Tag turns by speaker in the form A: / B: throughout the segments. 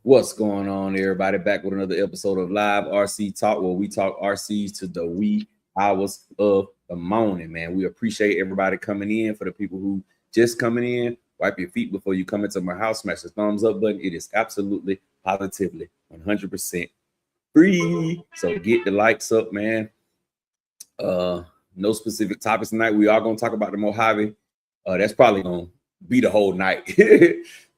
A: What's going on, everybody? Back with another episode of Live RC Talk, where we talk RCs to the wee hours of the morning, man. We appreciate everybody coming in. For the people who just coming in, wipe your feet before you come into my house. Smash the thumbs up button. It is absolutely, positively, 100% free. So get the likes up, man. No specific topics tonight. We are going to talk about the Mojave. That's probably going to be the whole night.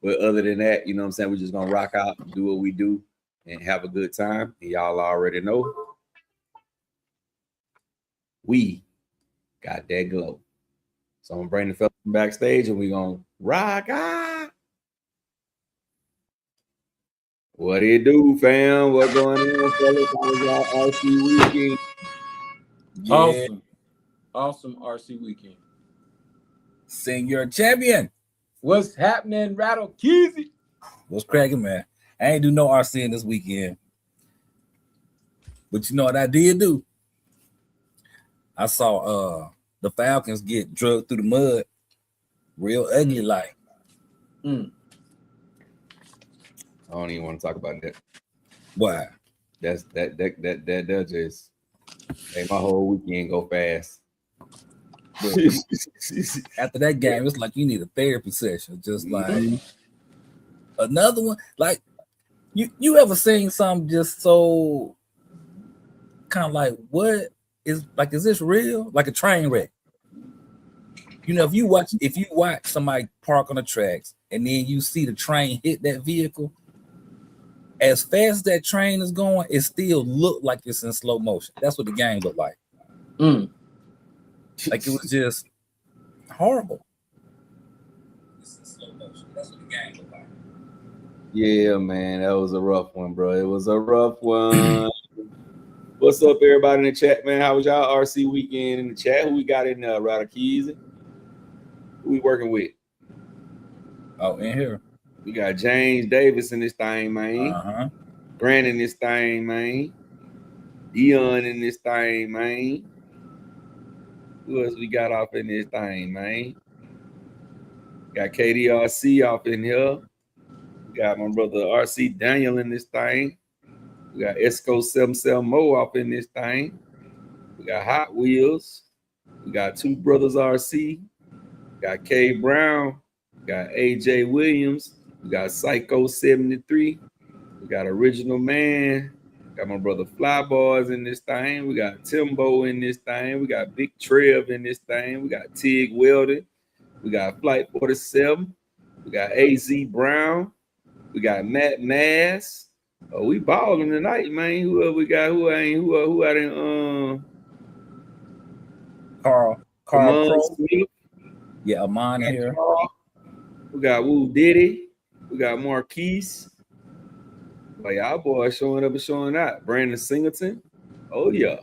A: But other than that, you know what I'm saying? We're just going to rock out, do what we do, and have a good time. And y'all already know we got that glow. So I'm going to bring the fellas backstage, and we're going to rock out. What it do, fam? What's going on, fellas? How was our RC weekend?
B: Yeah. Awesome RC weekend.
C: Senior champion.
B: What's happening, Rattle Keezy?
C: What's cracking, man? I ain't do no RCing this weekend. But you know what I did do? I saw the Falcons get drugged through the mud real ugly like.
A: I don't even want to talk about that.
C: Why?
A: That just made my whole weekend go fast.
C: After that game, it's like you need a therapy session. Just like another one. Like you ever seen something just so kind of like, what is like, is this real? Like a train wreck. You know, if you watch somebody park on the tracks and then you see the train hit that vehicle, as fast as that train is going, it still looked like it's in slow motion. That's what the game looked like. Like it was just horrible. It's in slow motion. That's what the game looked like.
A: Yeah, man, that was a rough one, bro. It was a rough one. What's up, everybody in the chat, man? How was y'all RC weekend in the chat? Who we got in Rider Keys? Who we working with?
C: Oh, in here.
A: We got James Davis in this thing, man. Grant in this thing, man. Dion in this thing, man. Who else we got off in this thing, man? Got KDRC off in here. We got my brother RC Daniel in this thing. We got Esco 77 Mo off in this thing. We got Hot Wheels. We got Two Brothers RC. We got K Brown. We got AJ Williams. We got Psycho 73. We got Original Man. Got my brother Flyboys in this thing. We got Timbo in this thing. We got Big Trev in this thing. We got Tig Weldon. We got Flight 47. We got AZ Brown. We got Matt Mass. Oh, we balling tonight, man. Who we got? Who out in
C: Carl
A: Smith.
C: Yeah, Amon here.
A: Carl. We got Woo Diddy. We got Marquise. Like y'all boys showing up and showing out. Brandon Singleton. Oh yeah.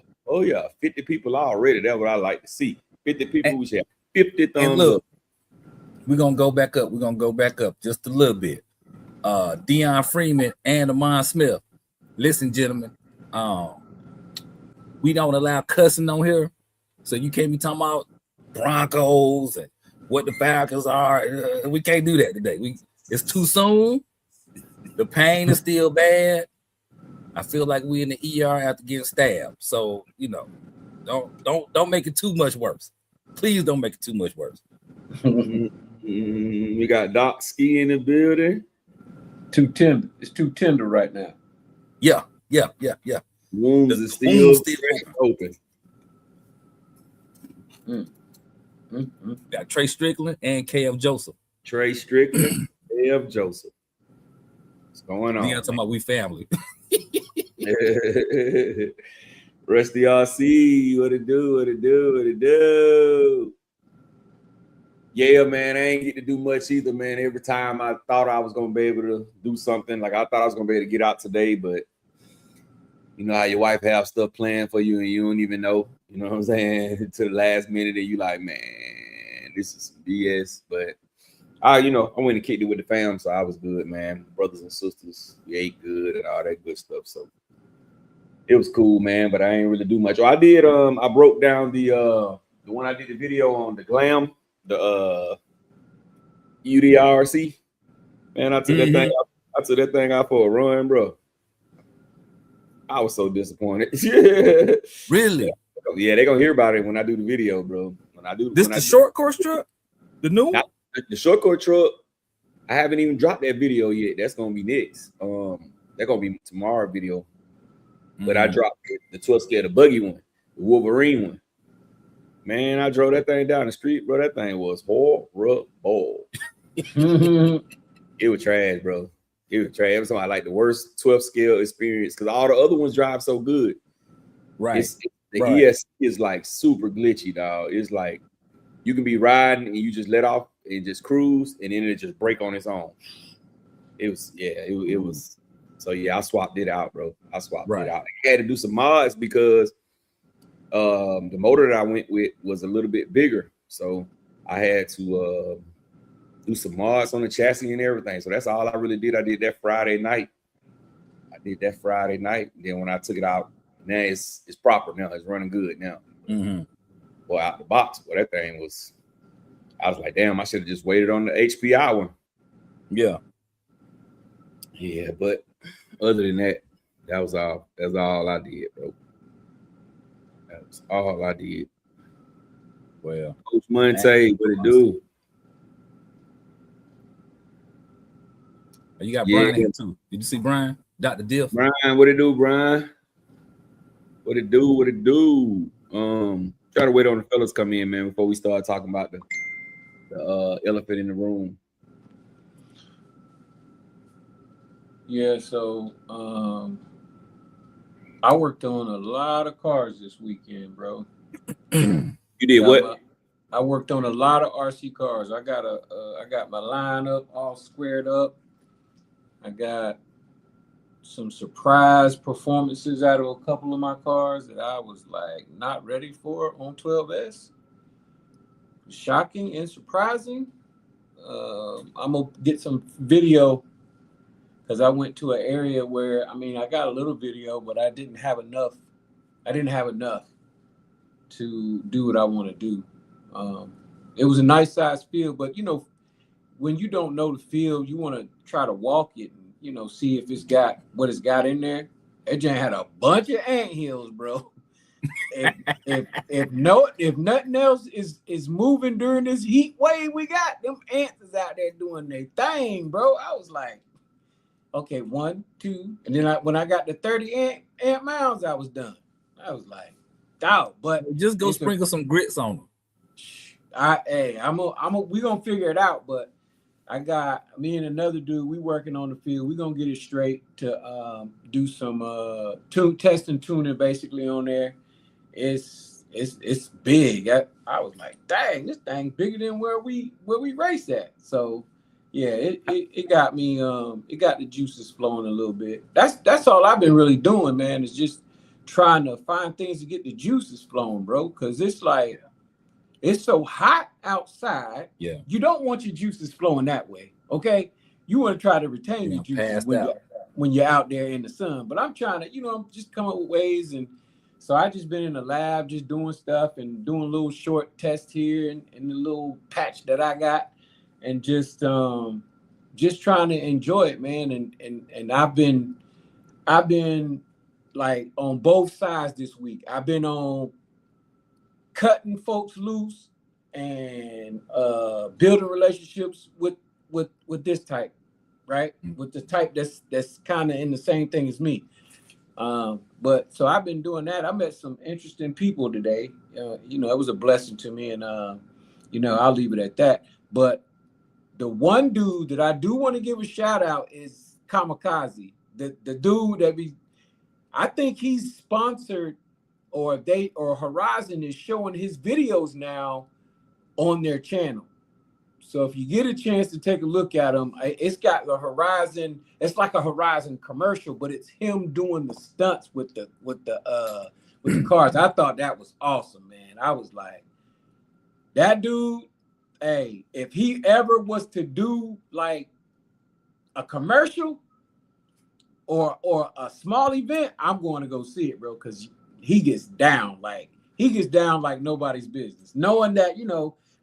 A: 50 people already. That's what I like to see. 50 people. We should have 50 thumbs up.
C: We're gonna go back up. We're gonna go back up just a little bit. Dion Freeman and Amon Smith. Listen, gentlemen. We don't allow cussing on here. So you can't be talking about Broncos and what the Falcons are. We can't do that today. It's too soon. The pain is still bad. I feel like we in the ER after getting stabbed. So, you know, don't make it too much worse. Please don't make it too much worse.
A: We got Doc Ski in the building.
B: Too tender. It's too tender right now.
C: Yeah.
A: Wounds is still open.
C: Got Trey Strickland and KF Joseph.
A: Trey Strickland, KF Joseph. What's going on?
C: Dion talking about we family.
A: Rusty RC, what it do? Yeah, man, I ain't get to do much either, man. Every time I thought I was going to be able to do something, like I thought I was going to be able to get out today, but you know how your wife have stuff planned for you and you don't even know, you know what I'm saying, to the last minute, and you like, man, this is some BS. But I went and kicked it with the fam, so I was good, man. Brothers and sisters, we ate good and all that good stuff. So it was cool, man, but I ain't really do much. I did, I broke down the one I did the video on, the Glam, the UDRC. Man, I took that thing. I took that thing out for a run, bro. I was so disappointed.
C: Really?
A: Yeah, they're gonna hear about it when I do the video, bro. When I do
C: this, the short course truck, the new one?
A: The short course truck. I haven't even dropped that video yet. That's gonna be next. That's gonna be tomorrow video. But I dropped the 12 scale, the buggy one, the Wolverine one. Man, I drove that thing down the street, bro. That thing was horrible. It was trash, bro. It was trash. It was like the worst 12 scale experience because all the other ones drive so good.
C: Right.
A: The EST is like super glitchy, dog. It's like you can be riding and you just let off and just cruise, and then it just break on its own. It was, it was. So yeah, I swapped it out, bro. I swapped it out. I had to do some mods because the motor that I went with was a little bit bigger, so I had to do some mods on the chassis and everything. So that's all I really did. I did that Friday night. Then when I took it out, now it's proper now. It's running good now. Boy, out the box, boy, that thing was. I was like, damn, I should have just waited on the HPI one. Yeah, but other than that, that was all. That's all I did, bro. That was all I did. Well, Coach Monte, what it do?
C: You got Brian here too. Did you see Brian? Dr. Diff.
A: Brian, what it do, Brian? What it do? What it do? Try to wait on the fellas come in, man, before we start talking about the elephant in the room.
B: Yeah, so I worked on a lot of cars this weekend, bro.
A: You did what?
B: I worked on a lot of RC cars. I got my lineup all squared up. I got some surprise performances out of a couple of my cars that I was like not ready for on 12S. Shocking and surprising. I'm gonna get some video because I went to an area where I got a little video, but I didn't have enough. To do what I want to do. It was a nice size field, but when you don't know the field, you want to try to walk it and see if it's got what it's got in there. That joint had a bunch of anthills, bro. if nothing else is moving during this heat wave, we got them ants is out there doing their thing, bro. I was like, okay, 1, 2, and then when I got to 30 ant mounds, I was done. I was like, dog, but
C: just go sprinkle some grits on them.
B: We gonna figure it out, but I got me and another dude. We working on the field. We gonna get it straight to do some test and tuning basically on there. It's big. I was like, dang, this thing bigger than where we race at. So yeah, it got me. It got the juices flowing a little bit. That's all I've been really doing, man. Is just trying to find things to get the juices flowing, bro. Because it's like. It's so hot outside. Yeah. You don't want your juices flowing that way. Okay. You want to try to retain your juices when you're out there in the sun. But I'm trying to, I'm just coming up with ways. And so I just been in the lab, just doing stuff and doing a little short test here in the little patch that I got. And just trying to enjoy it, man. And I've been like on both sides this week. I've been on cutting folks loose and building relationships with this type, right? With the type that's kind of in the same thing as me. But so I've been doing that. I met some interesting people today. It was a blessing to me, and I'll leave it at that. But the one dude that I do want to give a shout out is Kamikaze, the dude that I think he's sponsored. Or Horizon is showing his videos now on their channel. So if you get a chance to take a look at them, it's got the Horizon. It's like a Horizon commercial, but it's him doing the stunts with the cars. I thought that was awesome, man. I was like, that dude. Hey, if he ever was to do like a commercial or a small event, I'm going to go see it, bro, because he gets down like nobody's business. Knowing that,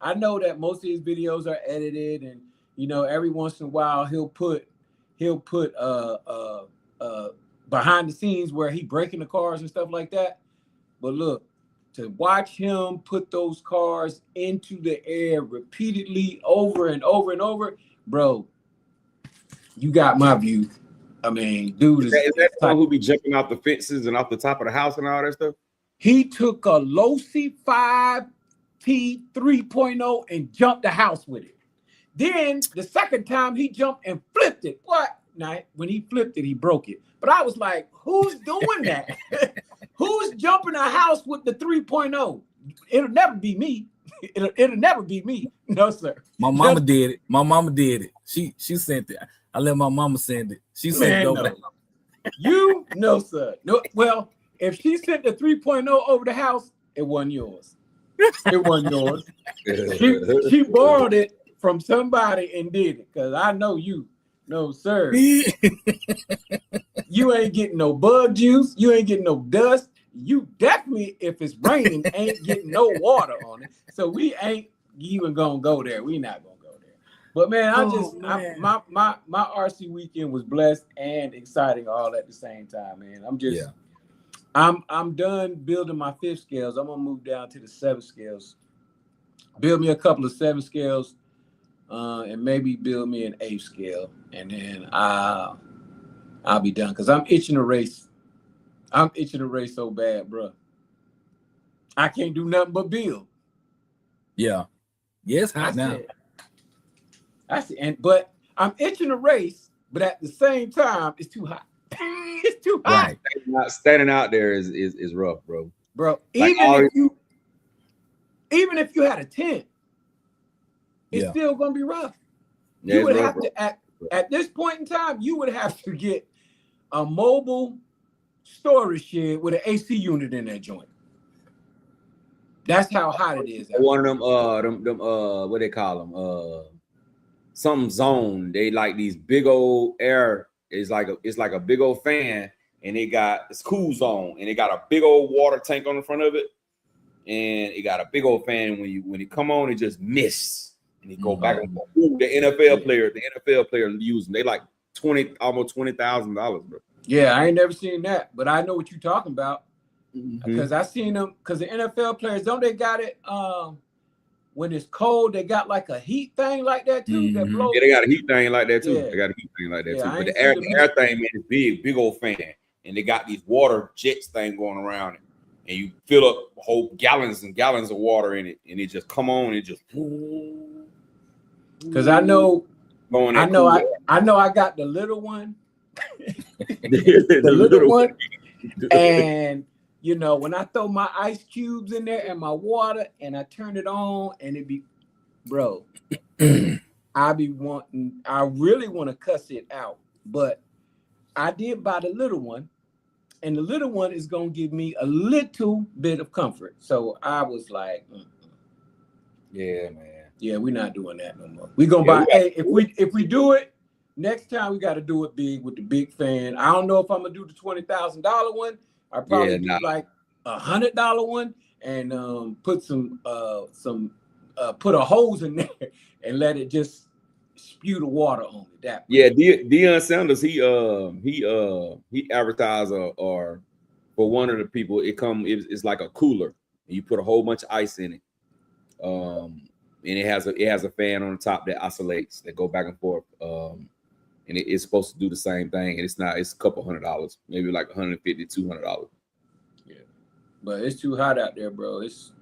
B: I know that most of his videos are edited and, every once in a while he'll put, he'll put behind the scenes where he breaking the cars and stuff like that. But look, to watch him put those cars into the air repeatedly over and over and over, bro, you got my view. I mean, dude
A: is that someone who be jumping off the fences and off the top of the house and all that stuff?
B: He took a Losi 5T 3.0 and jumped the house with it. Then the second time he jumped and flipped it. What? Now, when he flipped it, he broke it. But I was like, who's doing that? Who's jumping a house with the 3.0? It'll never be me. It'll never be me. No, sir.
C: My mama did it. My mama did it. She sent it. I let my mama send it. She sent it over
B: no. You? No, sir. No. Well, if she sent the 3.0 over the house, it wasn't yours. It wasn't yours. She borrowed it from somebody and did it, because I know you. No, sir. You ain't getting no bug juice. You ain't getting no dust. You definitely, if it's raining, ain't getting no water on it. So we ain't even gonna go there. We not gonna go there. But man, my RC weekend was blessed and exciting all at the same time, man. I'm done building my 5th scales. I'm gonna move down to the 7 scales. Build me a couple of 7 scales. And maybe build me an 8 scale, and then I'll be done, because I'm itching to race. I'm itching to race so bad, bro. I can't do nothing but build.
C: Yeah, it's hot now.
B: But I'm itching to race, but at the same time, it's too hot. It's too hot.
A: Right. Standing out there is rough, bro.
B: Bro, even if you had a tent, it's still gonna be rough.
A: Yeah,
B: you would have to at this point in time, you would have to get a mobile storage shed with an AC unit in that joint. That's how hot it is.
A: One of them what they call them, some zone. They like these big old air. It's like a big old fan, and it's cool zone, and it got a big old water tank on the front of it, and it got a big old fan. When it come on, it just mists. And he go back and forth. The NFL player use them. They like almost $20,000, bro.
B: Yeah, I ain't never seen that, but I know what you're talking about, because I seen them. Because the NFL players, don't they got it? When it's cold, they got like a heat thing like that too. That blows.
A: Yeah, they got a heat thing like that too.
B: Yeah.
A: They got a heat thing like that too.
B: I
A: But the air thing, man, is big old fan, and they got these water jets thing going around it. And you fill up whole gallons and gallons of water in it, and it just come on and it just.
B: Because I know I got the little one, the little one, and you know, when I throw my ice cubes in there and my water, and I turn it on, and it be, bro, I really want to cuss it out, but I did buy the little one, and the little one is gonna give me a little bit of comfort. So I was like,
A: yeah, man.
B: Yeah, we're not doing that no more. We're gonna buy. Hey, if we do it next time, we got to do it big with the big fan. I don't know if I'm gonna do the $20,000 one. I probably do like $100 one, and put put a hose in there and let it just spew the water on it. That way.
A: Yeah, Deion Sanders, he advertised or for one of the people, it's like a cooler, and you put a whole bunch of ice in it. And it has a fan on the top that oscillates, that go back and forth. And it's supposed to do the same thing. And it's a couple $100, maybe like $150, $200.
B: Yeah, but it's too hot out there, bro. It's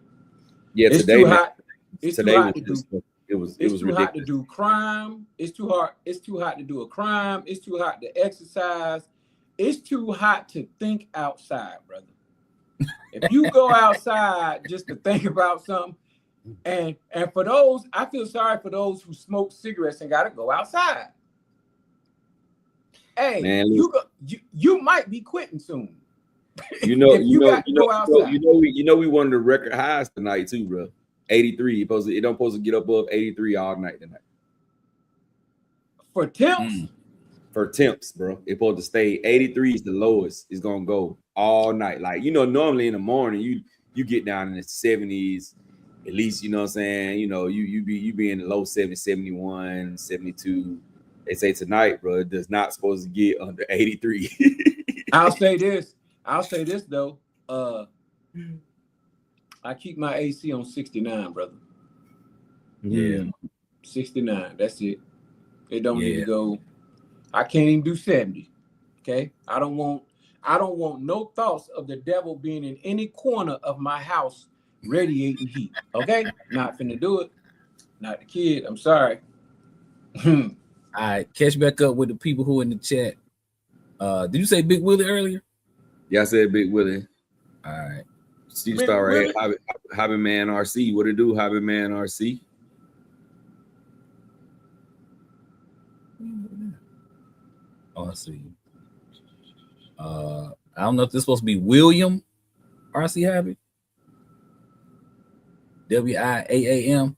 A: today,
B: too hot. It's
A: today
B: too hot
A: was
B: to
A: just,
B: do.
A: it was
B: It's too
A: ridiculous.
B: hot to do crime. It's too hot. It's too hot to do a crime. It's too hot to exercise. It's too hot to think outside, brother. If you go outside just to think about something. And for those, I feel sorry for those who smoke cigarettes and gotta go outside. Hey, man, you might be quitting soon.
A: You know, we won the record highs tonight too, bro. 83. It don't supposed to get above 83 all night tonight.
B: For temps?
A: For temps, bro. It's supposed to stay 83 is the lowest. It's gonna go all night. Like, normally in the morning you get down in the 70s. At least, you know what I'm saying? You be in the low 70s, 71, 72. They say tonight, bro, it does not supposed to get under 83.
B: I'll say this though. I keep my AC on 69, brother.
C: Yeah.
B: 69. That's it. It don't need to go. I can't even do 70. Okay. I don't want no thoughts of the devil being in any corner of my house radiating heat. Okay. Not finna do it. Not the kid. I'm sorry.
C: All right. Catch back up with the people who in the chat. Did you say Big Willie earlier?
A: Yeah, I said Big Willie.
C: All right.
A: See, start right here. Hobby Man RC. What it do, Hobby Man RC?
C: Oh, I see. I don't know if this is supposed to be William RC Hobby. WIAAM.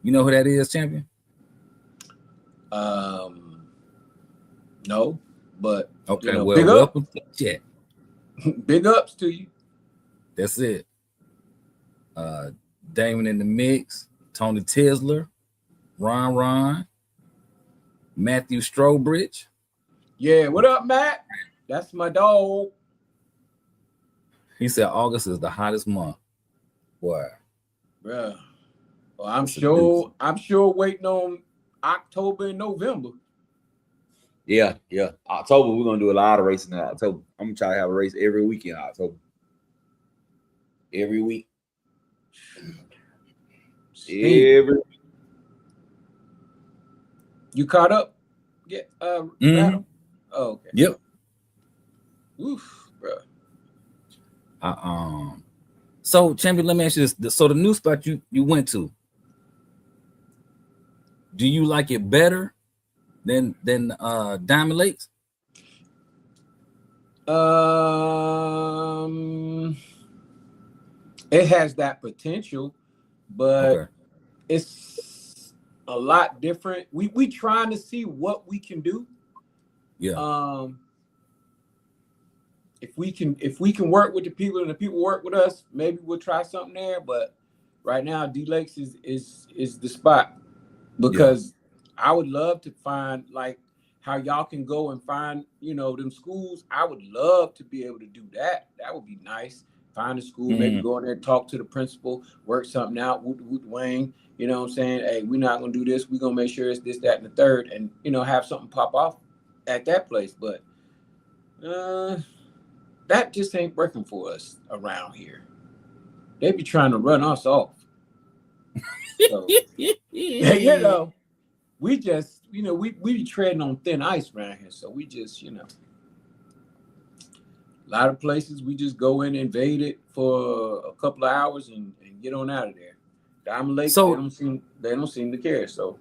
C: You know who that is, champion?
B: No, but
C: okay.
B: You know,
C: well, welcome to the chat.
B: Big ups to you.
C: That's it. Damon in the mix, Tony Tisler, Ron, Matthew Strobridge.
B: Yeah, what up, Matt? That's my dog.
C: He said August is the hottest month. Boy.
B: Bruh. Well, I'm sure waiting on October and November.
A: Yeah. October, we're gonna do a lot of racing in October. I'm gonna try to have a race every week in October. Every week. Every week.
B: You caught up? Yeah. Battle? Oh, okay.
C: Yep.
B: Oof, bro.
C: So, champion, let me ask you this. So the new spot you went to, do you like it better than Diamond Lakes?
B: It has that potential, but it's a lot different. We trying to see what we can do.
C: Yeah.
B: If we can work with the people and the people work with us, maybe we'll try something there. But right now, D Lakes is the spot, because I would love to find like how y'all can go and find, you know, them schools. I would love to be able to do that. That would be nice. Find a school, maybe go in there, talk to the principal, work something out with Wayne. You know what I'm saying? Hey, we're not gonna do this. We're gonna make sure it's this, that, and the third, and you know, have something pop off at that place. But that just ain't working for us around here. They be trying to run us off. So, you know, we just, you know, we be treading on thin ice around here. So we just, you know, a lot of places we just go in, invade it for a couple of hours and get on out of there. Diamond Lake, so, they don't seem to care. So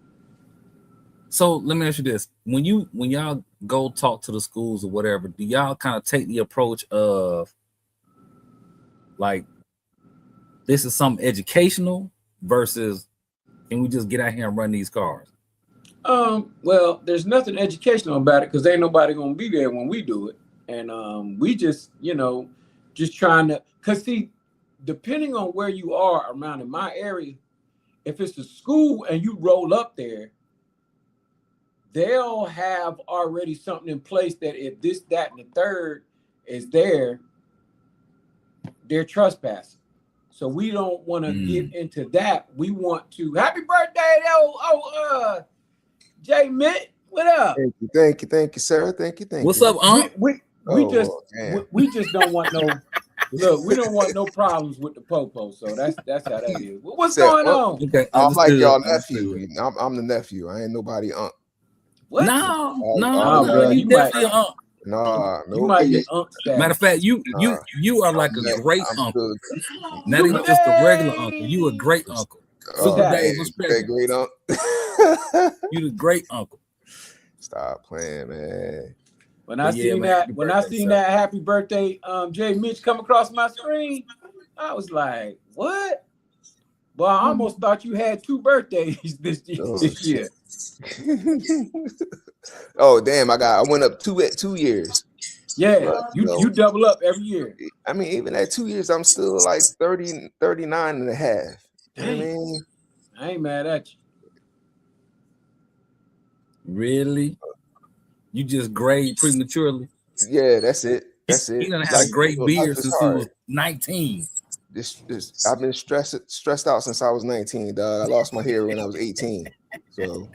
C: let me ask you this: when y'all go talk to the schools or whatever, do y'all kind of take the approach of like, this is something educational versus can we just get out here and run these cars?
B: Well, there's nothing educational about it because ain't nobody gonna be there when we do it. And we just, you know, just trying to, because see, depending on where you are around in my area, if it's a school and you roll up there, they'll have already something in place that if this, that, and the third is there, they're trespassing. So we don't want to get into that. We want to, happy birthday, Jay Mitt. What up?
D: Thank you, sir. Thank you.
C: What's up, Unc?
B: We just don't want no look. We don't want no problems with the popo. So that's how that is. What's going on?
C: Okay,
D: I'm like y'all nephew. I'm the nephew. I ain't nobody Unc.
B: What?
C: No, you definitely Unc.
D: No,
B: you might be Unc status.
C: Matter of fact, you are like a great uncle. Not even just a regular uncle. You a great uncle.
D: Great Unc.
C: You the great uncle.
D: Stop playing, man.
B: When I seen that happy birthday, Jay Mitch come across my screen, I was like, what? Well, I almost thought you had 2 birthdays this year.
D: Oh, damn, I went up 2 years.
B: Yeah, but, you double up every year.
D: I mean, even at 2 years, I'm still like 30, 39 and a half. You know what I mean?
B: I ain't mad at you.
C: Really? You just grade prematurely?
D: Yeah, that's it. That's
C: He
D: it.
C: done had a great
D: life
C: beard
D: is
C: since he
D: hard.
C: was 19.
D: I've been stressed out since I was 19, dog. I lost my hair when I was 18. So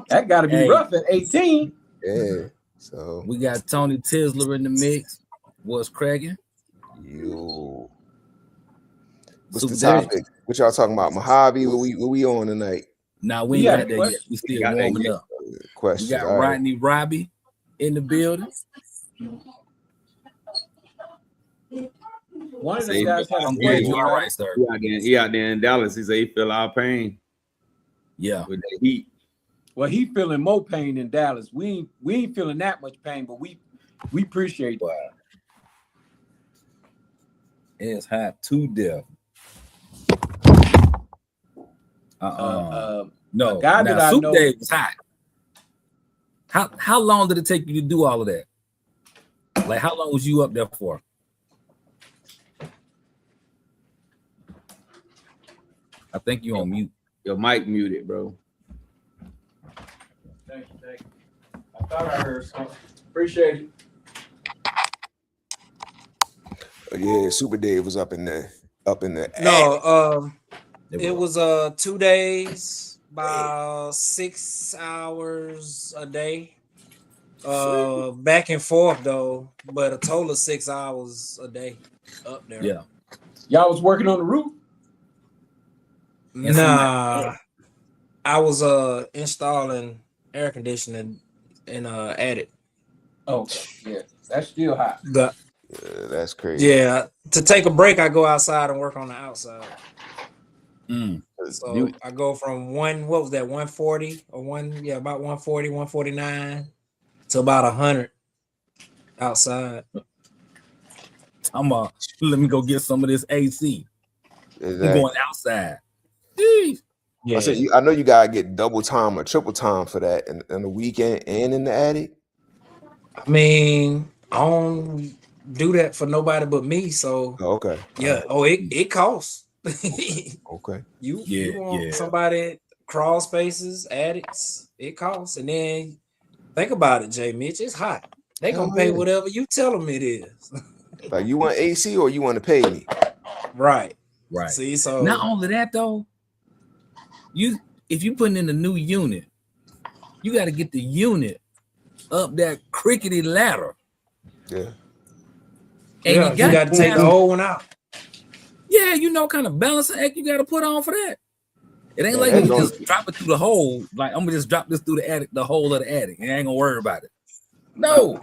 B: that got to be rough at 18.
D: Yeah. So
C: we got Tony Tisler in the mix. What's cracking?
D: Yo. What's the topic? What y'all talking about? Mojave? What we on tonight?
C: Nah, we ain't got that yet. We still warming up.
D: Questions.
C: We got Rodney Robbie in the building.
B: One of the guys had a question.
C: All right, sir.
A: He out there in Dallas. He said he feel our pain.
C: Yeah.
A: With the heat.
B: Well, he feeling more pain in Dallas. We ain't feeling that much pain, but we appreciate that.
C: It's hot to death. No.
B: Guy
C: now,
B: that I
C: Soup
B: know,
C: Day was hot. How long did it take you to do all of that? Like, how long was you up there for? I think you on mute.
A: Your mic muted, bro.
B: Thank you. I thought I heard something. Appreciate it.
D: Yeah, Super Dave was up in there.
E: No, it was 2 days, about 6 hours a day. Back and forth though, but a total of 6 hours a day up there.
C: Yeah.
B: Y'all was working on the roof?
E: Nah, I was installing air conditioning in attic.
B: Oh, yeah, that's still hot.
D: Yeah, that's crazy.
E: Yeah, to take a break, I go outside and work on the outside. So I go from 140 or about 140, 149 to about 100 outside.
C: Let me go get some of this AC.
D: Exactly.
C: We're going outside.
D: Yeah. I know you gotta get double time or triple time for that in the weekend and in the attic.
E: I mean, I don't do that for nobody but me. So
D: okay.
E: Yeah.
D: Right.
E: It costs.
D: Okay.
E: You want somebody crawl spaces, attics, it costs. And then think about it, Jay Mitch, it's hot. They gonna pay whatever you tell them it is.
D: Like, you want AC or you want to pay me?
E: Right.
C: See, so not only that though, if you putting in a new unit, you got to get the unit up that crickety ladder.
D: Yeah.
E: And you got to take the whole one out.
C: Yeah, kind of balancing act you got to put on for that. It ain't like you can just drop it through the hole. Like, I'm gonna just drop this through the attic, the hole of the attic, and I ain't gonna worry about it. No.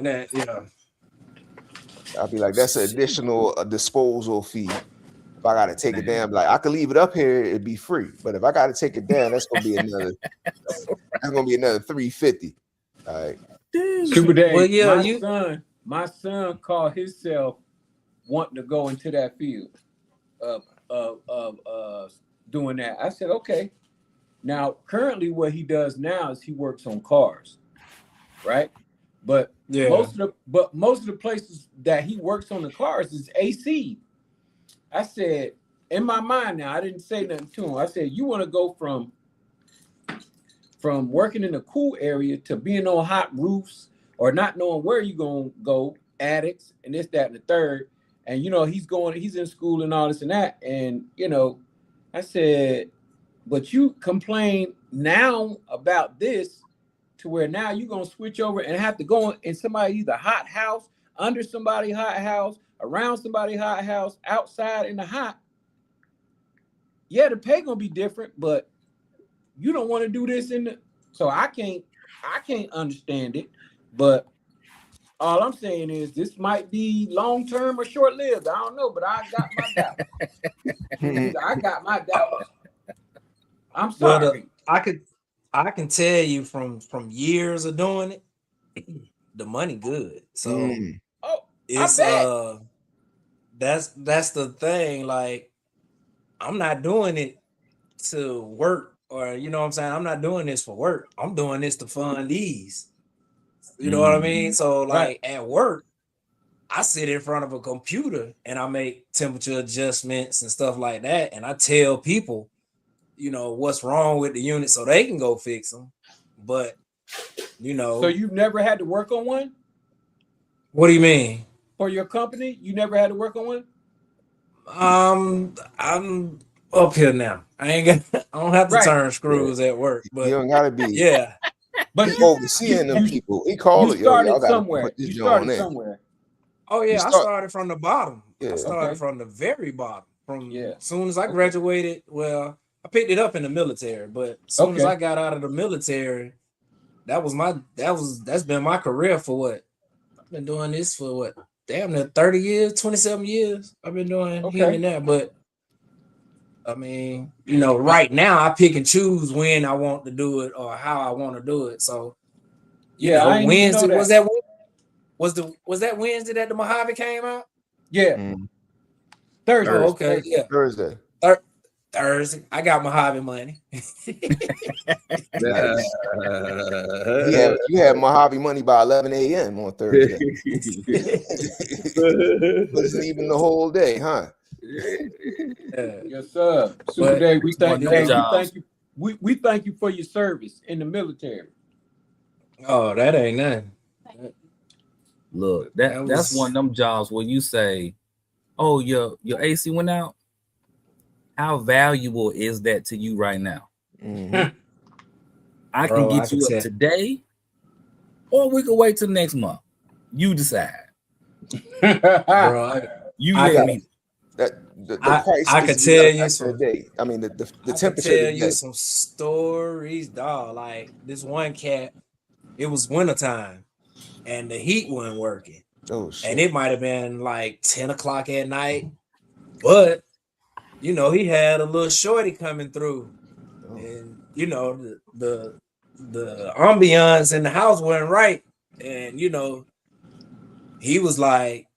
D: I'll be like, that's an additional disposal fee. If I gotta take it down, like, I could leave it up here, it'd be free. But if I gotta take it down, that's gonna be another $350. All right.
B: Super Dave. My son called himself wanting to go into that field of doing that. I said, okay. Now, currently what he does now is he works on cars, right? But most of the places that he works on the cars is AC. I said, in my mind now, I didn't say nothing to him. I said, you want to go from working in a cool area to being on hot roofs or not knowing where you're going to go, attics and this, that, and the third. And, he's in school and all this and that. And, I said, but you complain now about this to where now you're going to switch over and have to go in somebody either hot house, under somebody hot house, around somebody hot house, outside in the hot. Yeah, the pay going to be different, but you don't want to do this so I can't understand it. But all I'm saying is this might be long-term or short-lived. I don't know, but I got my doubts. I got my doubts. I'm sorry.
E: Well, I can tell you from years of doing it, the money good. So it's that's the thing. Like, I'm not doing it to work, or you know what I'm saying? I'm not doing this for work. I'm doing this to fund these. You know what I mean? So like at work, I sit in front of a computer and I make temperature adjustments and stuff like that. And I tell people, what's wrong with the unit so they can go fix them. but you know.
B: So you've never had to work on one?
E: What do you mean?
B: For your company, you never had to work on one?
E: I'm up here now. I don't have to turn screws at work, but
D: you don't gotta be.
E: Yeah.
D: But he overseeing them people. He called it.
B: Started
D: Yo,
B: somewhere.
D: Put this
B: You started
D: in.
B: somewhere.
E: Oh yeah, I started from the bottom.
D: Yeah.
E: I started from the very bottom. As soon as I
B: Okay.
E: graduated, well, I picked it up in the military, but as soon as I got out of the military, that's been my career for what? I've been doing this for what? Damn near 30 years, 27 years. I've been doing here and there, but I mean, you know, right now I pick and choose when I want to do it or how I want to do it. So, you know,
B: I
E: Wednesday
B: know
E: was that Wednesday that the Mojave came out?
B: Yeah. Thursday.
E: Oh, okay. Yeah.
D: Thursday.
E: Thursday. I got Mojave money.
D: You had Mojave money by 11 a.m. on Thursday. Wasn't even the whole day, huh?
B: Yes, sir. Super Dave, we thank you. We thank you for your service in the military.
E: Oh, that ain't nothing.
C: Look, that's one of them jobs where you say, "Oh, your AC went out." How valuable is that to you right now?
D: Mm-hmm.
C: I can get you up today, or we can wait till next month. You decide.
E: Bro,
C: you let me.
D: The price
E: I could tell you some.
D: I mean, the temperature.
E: I could tell you some stories, dog. Like this one cat, it was wintertime, and the heat wasn't working.
D: Oh shit!
E: And it might have been like 10 o'clock at night, but you know he had a little shorty coming through, and you know the ambiance in the house wasn't right, and you know he was like,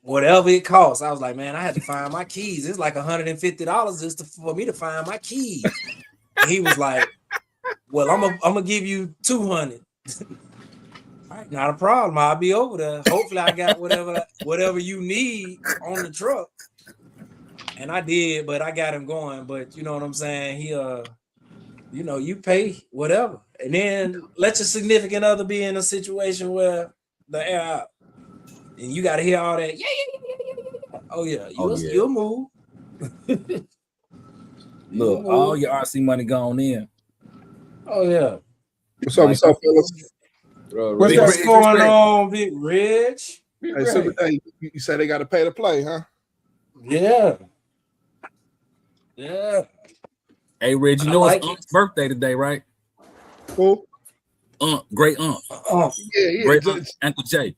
E: whatever it costs. I was like, man, I had to find my keys. It's like $150 just for me to find my keys. And he was like, well, I'm gonna give you $200. All right, not a problem. I'll be over there. Hopefully I got whatever you need on the truck. And I did, but I got him going. But you know what I'm saying? He you know, you pay whatever. And then let your significant other be in a situation where the air out. And you got to hear all that. Yeah. Oh, yeah. You'll move.
C: Look, all your RC money gone in.
E: Oh, yeah.
F: What's up, fellas?
E: What's going on, Big Rich?
F: Hey, you say they got to pay to play, huh?
E: Yeah.
C: Hey, Reg, you know it's Unc's birthday today, right?
F: Who?
C: Great Unc.
F: Yeah.
C: Great Unc, Uncle Jay.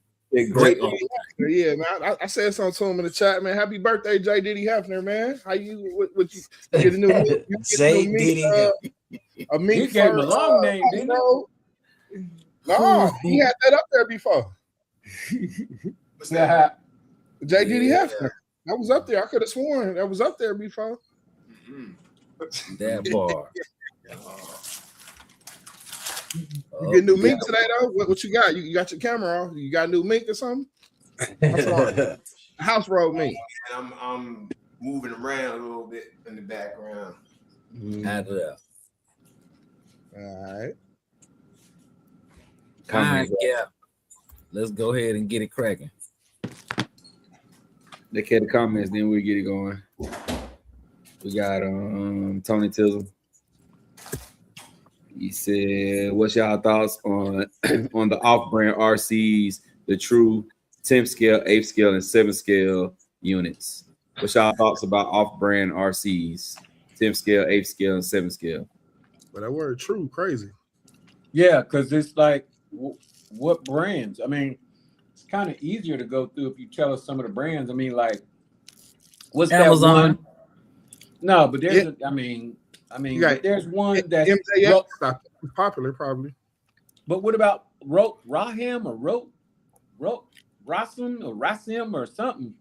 F: Great Unc. Yeah, man. I said something to him in the chat, man. Happy birthday, J. Diddy Hefner, man. How you? What you get a new?
E: J. Diddy.
F: A mink.
B: He gave him a long name, didn't he?
F: No, he had that up there before.
B: What's that?
F: J. Diddy Hefner. That was up there. I could have sworn that was up there before.
C: That bar.
F: You get new mink today though? What you got? You got your camera off? You got new mink or something? House road mink.
D: And I'm moving around a little bit in the background.
C: Out of there.
F: All right.
C: Yeah. Let's go ahead and get it cracking.
A: Look at the comments, then we'll get it going. We got Tony Tizzle. He said, what's y'all thoughts on the off-brand RCs, the true 10th scale, 8th scale, and 7th scale units? What's y'all thoughts about off-brand RCs, 10th scale, 8th scale, and 7th scale?
F: But that word true, crazy.
B: Yeah, because it's like, what brands? I mean, it's kind of easier to go through if you tell us some of the brands. I mean, like, what's
C: Amazon?
B: That one? No, but there's, there's one that's
F: MJF popular, probably.
B: But what about Rahim or Rasim or something?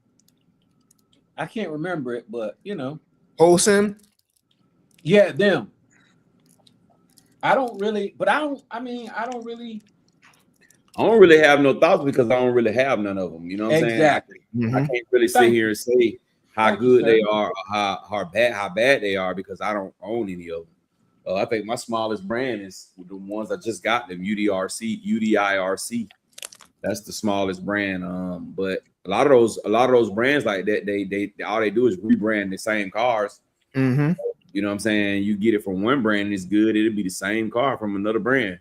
B: I can't remember it, but you know,
D: Wholesome.
B: Yeah, them. I don't really
A: have no thoughts because I don't really have none of them. You know what I'm saying?
B: Exactly.
A: I can't really sit here and say how good they are or how bad they are because I don't own any of them. I think my smallest brand is the ones I just got them, UDIRC. That's the smallest brand. But a lot of those brands like that, they all they do is rebrand the same cars.
D: Mm-hmm.
A: You know what I'm saying? You get it from one brand, it's good. It'll be the same car from another brand.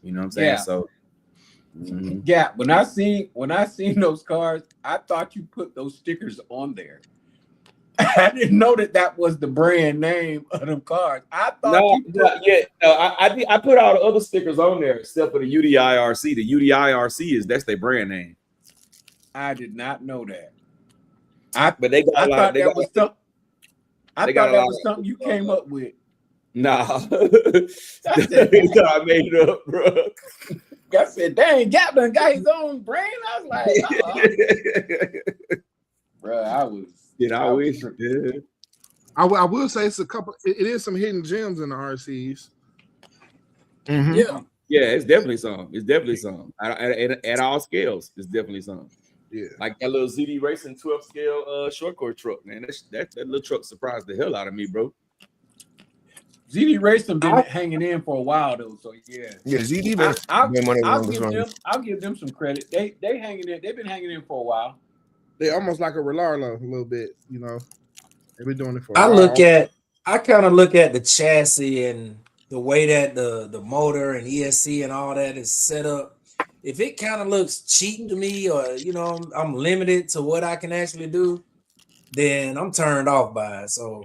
A: You know what I'm saying?
B: Yeah.
A: So
B: yeah, when I seen those cars, I thought you put those stickers on there. I didn't know that was the brand name of them cars. I thought
A: I put all the other stickers on there except for the UDIRC. The UDIRC that's their brand name.
B: I did not know that.
A: But they got
B: I
A: a lot.
B: thought
A: They
B: that
A: got,
B: was something. I
A: they
B: thought
A: got a
B: that
A: lot
B: was
A: of-
B: something you came up with.
A: Nah, I made it up, bro.
B: I said, "Dang, Gap done got his own brand." I was like, bro, I was.
A: I wish. Yeah.
F: I will say it's a couple. It is some hidden gems in the RCs.
D: Mm-hmm.
A: Yeah, it's definitely some. It's definitely some. At all scales, it's definitely some.
F: Yeah,
A: Like that little ZD Racing 12 scale short course truck, man. That little truck surprised the hell out of me, bro.
B: ZD Racing been hanging in for a while though, so yeah.
D: Yeah, ZD
B: I'll give them some credit. They hanging in. They've been hanging in for a while.
F: they almost like a Relarlo a little bit. You know, they've been doing it for a while.
E: I kind of look at the chassis and the way that the motor and ESC and all that is set up. If it kind of looks cheap to me, or I'm limited to what I can actually do, then I'm turned off by it. So,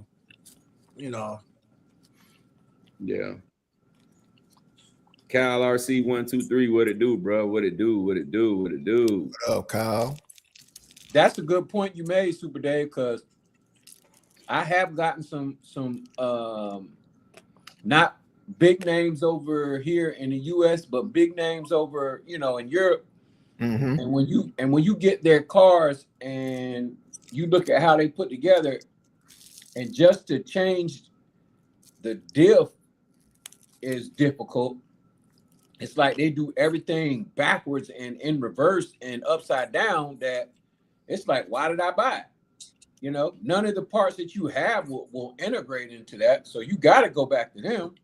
A: Yeah. Kyle RC 123, what it do, bro? What it do? What it do? What it do?
D: What up, Kyle?
B: That's a good point you made, Super Dave, because I have gotten some not big names over here in the US, but big names over, in Europe.
D: Mm-hmm.
B: And when you get their cars and you look at how they put together, and just to change the diff is difficult. It's like they do everything backwards and in reverse and upside down, that it's like, why did I buy it? None of the parts that you have will integrate into that. So you got to go back to them.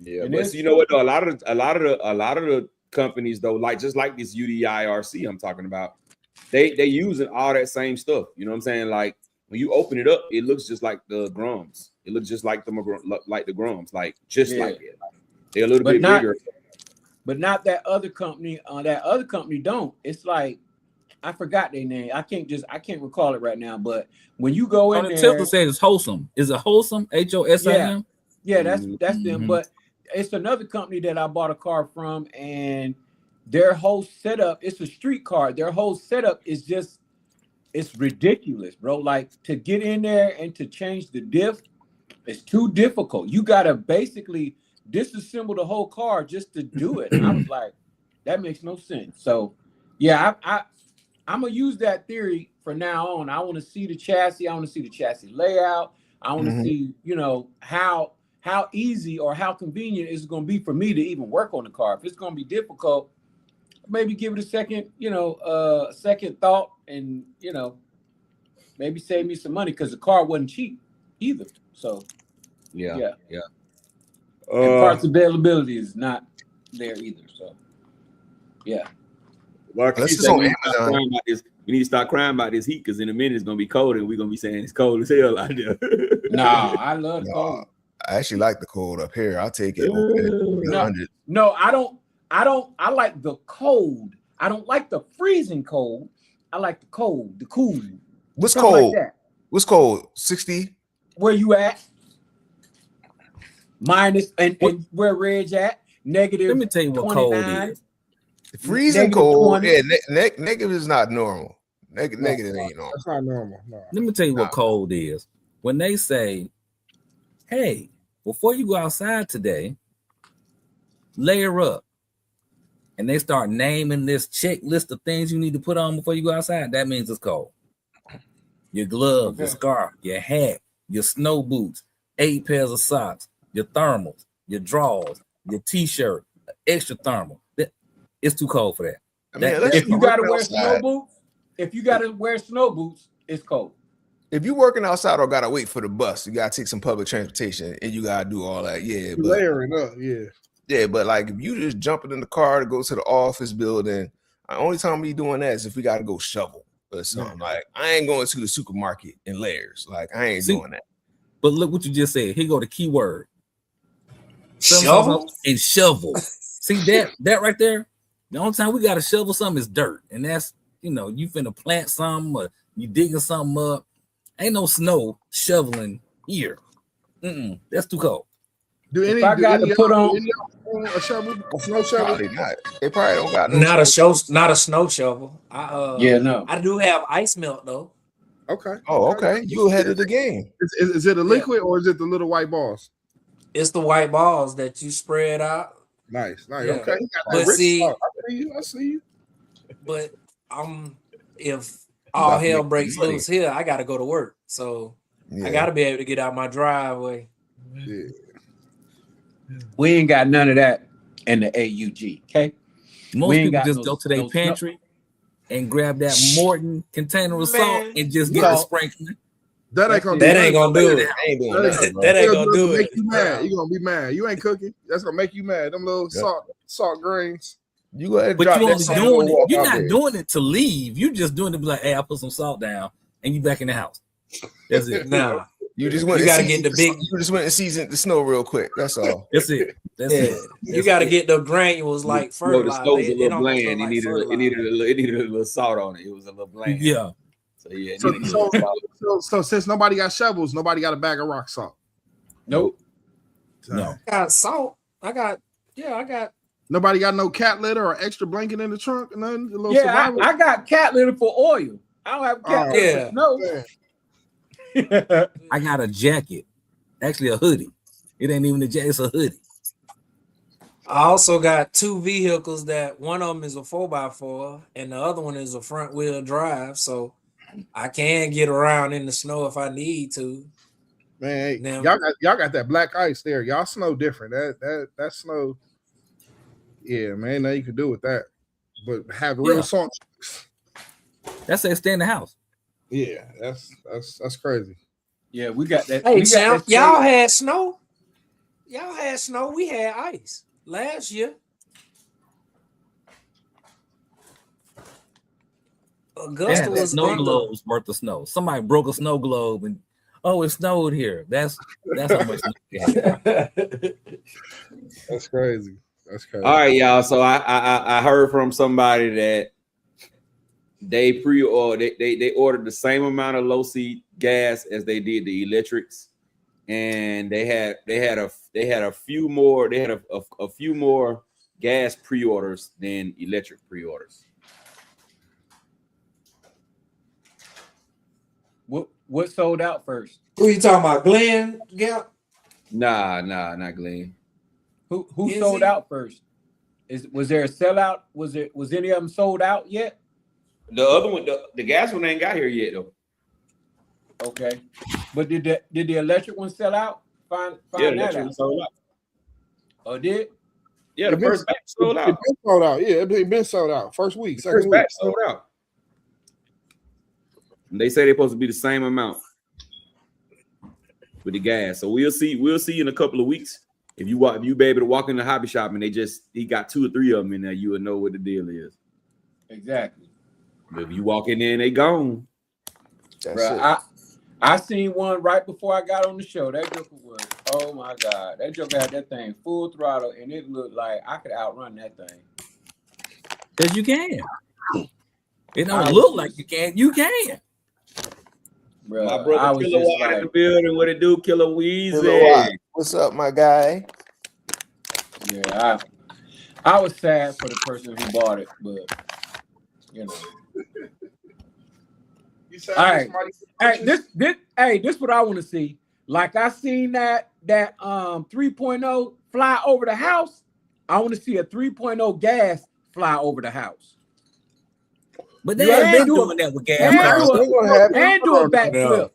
A: Yeah, but so you know what though? A lot of the companies though, like just like this UDIRC I'm talking about, they using all that same stuff. You know what I'm saying? Like when you open it up, it looks just like the Grums. It looks just like the Grums, like just like it. They're a little bit bigger.
B: But not that other company. That other company don't. It's like, I forgot their name. I can't recall it right now. But when you go in there,
C: Tilton said it's Wholesome. Is it Wholesome? HOSIM?
B: Yeah, that's them. But it's another company that I bought a car from, and their whole setup, it's a street car. Their whole setup is just, it's ridiculous, bro. Like, to get in there and to change the diff, it's too difficult. You gotta basically disassemble the whole car just to do it. And I was like, that makes no sense. So yeah, I'm gonna use that theory for now on. I want to see the chassis. I want to see the chassis layout. I want to see, how easy or how convenient is it going to be for me to even work on the car. If it's going to be difficult, maybe give it a second, second thought, and maybe save me some money, because the car wasn't cheap either. So yeah. And parts availability is not there either. So yeah.
A: Well,
D: This is on Amazon.
A: We need to start crying about this heat, because in a minute it's gonna be cold and we're gonna be saying it's cold as hell out there.
B: Nah, I love the cold.
D: I actually like the cold up here. I'll take it.
B: No, I don't. I like the cold. I don't like the freezing cold. I like the cold, the cool.
D: What's
B: Something
D: cold?
B: like that.
D: What's cold? 60?
B: Where you at? Minus and where Reg at? Negative.
C: Let me tell you what
B: 29.
C: cold is.
D: Freezing
B: Negative
D: cold.
B: 20.
D: Yeah, negative is not normal. Negative ain't normal.
F: That's not normal. No.
C: Let me tell you what cold is. When they say, hey, before you go outside today, layer up. And they start naming this checklist of things you need to put on before you go outside, that means it's cold. Your gloves, your scarf, your hat, your snow boots, 8 pairs of socks, your thermals, your drawers, your t-shirt, extra thermal. It's too cold for that.
D: I mean,
B: If you gotta wear snow boots, it's cold.
D: if you working outside or gotta wait for the bus, you gotta take some public transportation and you gotta do all that. Yeah, but
F: layering up,
D: yeah, but like if you just jumping in the car to go to the office building, the only time we doing that is if we gotta go shovel or something. Like I ain't going to the supermarket in layers. Like I ain't doing that.
C: But look what you just said. Here go the key word.
E: Shovel
C: and shovel. See that right there? The only time we gotta shovel something is dirt, and that's you finna plant something or you digging something up. Ain't no snow shoveling here. That's too cold.
F: Do any
B: I got to put on
F: a shovel, a snow shovel?
D: Probably not. They probably don't got
E: not a snow shovel. I do have ice melt though.
F: Okay.
D: Oh, okay. You ahead of the game.
F: Is it a liquid or is it the little white balls?
E: It's the white balls that you spread out.
F: Nice.
E: Yeah.
F: Okay.
E: But see,
F: I see you.
E: But if all hell breaks loose here, I got to go to work. So I got to be able to get out my driveway.
F: Yeah.
B: We ain't got none of that in the AUG. Okay.
C: Most people just go to their pantry and grab that Morton container of salt and just get the sprinkling.
F: That ain't gonna
E: do it. That ain't gonna do it.
F: That ain't gonna do it. Make you mad. You gonna be mad. You ain't cooking. That's gonna make you mad. Them little salt grains.
D: You go ahead,
C: but you only doing it. You're not doing it to leave. You just doing it to be like, hey, I put some salt down, and you back in the house. That's it.
E: Nah,
D: you just went.
E: You gotta get the big.
D: You just went and seasoned the snow real quick. That's all.
C: That's it. That's it.
E: You gotta get the granules like fertilizer.
A: The snow was a little bland. It needed a little salt on it. It was a little bland.
C: Yeah.
A: So yeah.
F: So since nobody got shovels, nobody got a bag of rock salt.
B: Nope.
C: No.
E: I got salt. I got.
F: Nobody got no cat litter or extra blanket in the trunk. Nothing.
B: I got cat litter for oil. I don't have cat litter. No.
C: I got a jacket. Actually, a hoodie. It ain't even a jacket. It's a hoodie.
E: I also got two vehicles that one of them is a 4x4 and the other one is a front wheel drive. So I can get around in the snow if I need to.
F: Man, y'all got that black ice there. Y'all snow different. That snow. Yeah, man. Now you can do with that, but have real salt.
C: That's it. Stay in the house.
F: Yeah, that's crazy.
B: Yeah, we got that.
E: Hey, champ, y'all had snow. Y'all had snow. We had ice last year. Augusta was
C: snow globes worth of snow. Somebody broke a snow globe and it snowed here. That's how much snow we had.
F: That's crazy. That's crazy.
A: All right, y'all. So I heard from somebody that they pre-ordered they ordered the same amount of low seat gas as they did the electrics, and they had a few more gas pre-orders than electric pre-orders.
B: What sold out first?
E: Who you talking about, Glenn? Yeah.
A: Nah, not Glenn.
B: Who sold out first? Was there a sellout? Was any of them sold out yet?
A: The other one, the gas one ain't got here yet though.
B: Okay, but did the electric one sell out? Find that out.
A: Sold out.
B: Oh, did?
A: Yeah, the first batch sold out.
F: It been sold out. Yeah, it been sold out. First week,
A: second batch sold out. And they say they're supposed to be the same amount with the gas. So we'll see in a couple of weeks. If you be able to walk in the hobby shop and he got 2 or 3 of them in there, you will know what the deal is.
B: Exactly.
A: If you walk in there and they gone.
B: Bro, I seen one right before I got on the show. That joker was, oh my God. That joker had that thing full throttle and it looked like I could outrun that thing.
C: Because you can. It don't look like you can. You can.
B: Bro,
A: my brother Kilowatt in the building. What it do, Killer Weezy?
D: What's up, my guy?
B: Yeah, I was sad for the person who bought it, but you know. All right, this what I want to see. Like I seen that 3.0 fly over the house. I want to see a 3.0 gas fly over the house.
C: But they ain't been doing that with gas cars.
B: And do a backflip.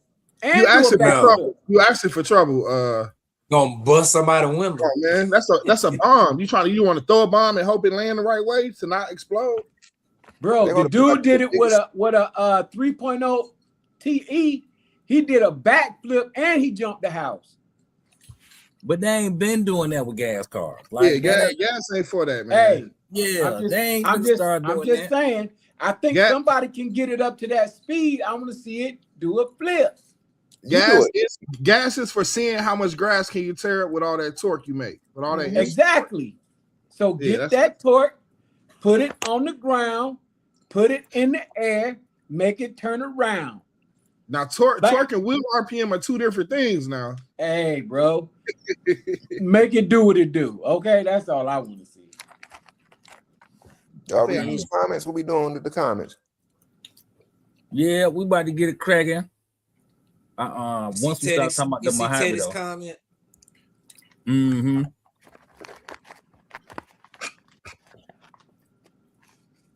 F: You asking for trouble.
E: Gonna bust somebody's window.
F: Oh, man, that's a bomb. You want to throw a bomb and hope it land the right way to not explode?
B: Bro, the dude did it with a 3.0 TE He did a backflip and he jumped the house.
C: But they ain't been doing that with gas cars. Like,
F: gas ain't for that, man.
B: Hey,
C: yeah,
B: I'm just saying. I think somebody can get it up to that speed. I want to see it do a flip.
F: Gas is for seeing how much grass can you tear up with all that torque you make. With all that
B: exactly. So get that torque, put it on the ground, put it in the air, make it turn around.
F: Now torque and wheel RPM are two different things now.
B: Hey, bro. Make it do what it do. Okay, that's all I want to see.
D: Y'all reading these comments? What we doing with the comments?
C: Yeah, we about to get it cracking. Once we start talking about the Mojave
E: comment.
C: Mm-hmm.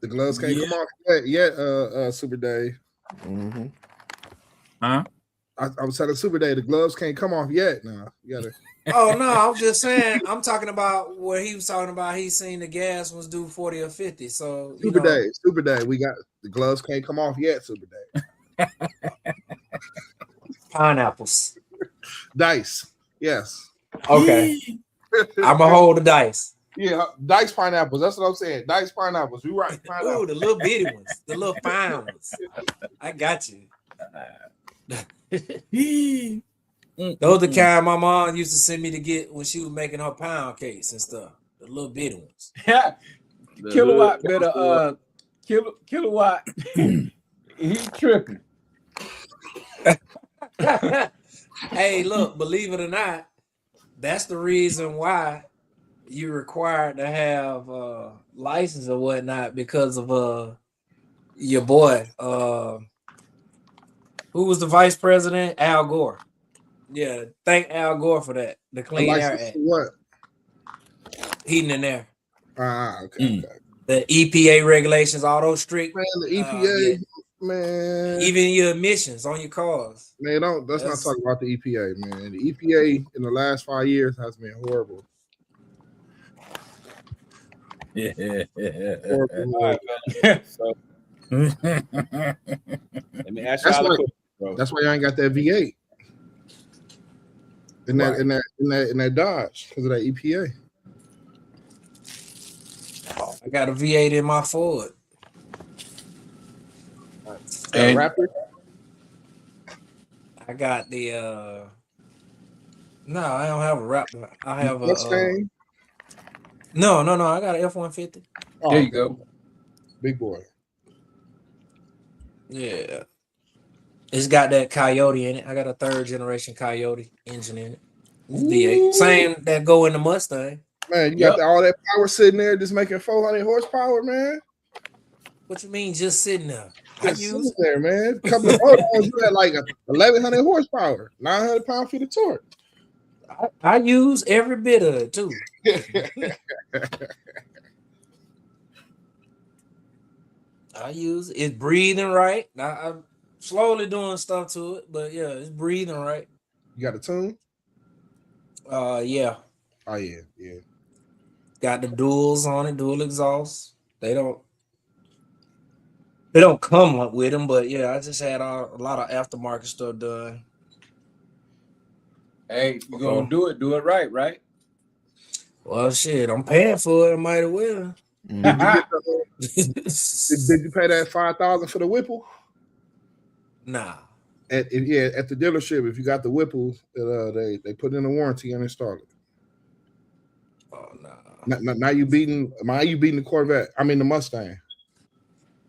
F: The gloves can't come off yet, Super Dave.
D: Mm-hmm.
C: Huh?
F: I was telling Super Dave the gloves can't come off yet. Now you gotta.
E: Oh no, I was just saying. I'm talking about where he was talking about. He's seen the gas was due 40 or 50. So
F: Super Dave, we got the gloves can't come off yet. Super Dave.
E: Pineapples.
F: Dice. Yes.
E: Okay. I'm gonna hold the dice.
F: Yeah, dice pineapples. That's what I'm saying. Dice pineapples. You right?
E: Ooh, the little bitty ones, the little fine ones. I got you. Those the kind my mom used to send me to get when she was making her pound cakes and stuff. The little bitty ones.
B: Kilowatt better. Kilowatt. He tripping.
E: Hey, look, believe it or not, that's the reason why you're required to have license or whatnot because of your boy. Who was the vice president? Al Gore. Yeah, thank Al Gore for that. The Clean Air Act.
F: What?
E: Heating and air.
F: Okay.
E: The EPA regulations, all those strict.
F: Man, the EPA, man.
E: Even your emissions on your cars.
F: Man, let's not talk about the EPA, man. The EPA in the last 5 years has been horrible.
A: Horrible. So, let me ask y'all a question, bro.
F: That's why y'all ain't got that V8 in that Dodge because of that EPA.
E: I got a V8 in my Ford.
F: And Raptor.
E: I got the no, I don't have a Raptor. I have
F: Mustang.
E: No, I got an F-150.
B: There you go.
F: Big boy.
E: Yeah. It's got that Coyote in it. I got a 3rd generation Coyote engine in it. V8. Same that go in the Mustang.
F: Man, you got all that power sitting there just making 400 horsepower, man.
E: What you mean just sitting there?
F: Just sitting there, man. A couple of motors, you had like 1,100 horsepower, 900 pound-feet of torque.
E: I use every bit of it too. I use it's breathing right. Now I'm slowly doing stuff to it, but yeah, it's breathing right.
F: You got a tune?
E: Yeah.
F: Oh yeah.
E: Got the duals on it, dual exhaust. They don't come up with them, but yeah, I just had a lot of aftermarket stuff done.
B: Hey, you gonna do it right?
E: Well, shit, I'm paying for it. I might as well.
F: Did you pay that $5,000 for the Whipple?
E: Nah.
F: At the dealership, if you got the Whipple, they put in a warranty and install it.
E: Oh no.
F: Now you beating the Corvette. I mean the Mustang.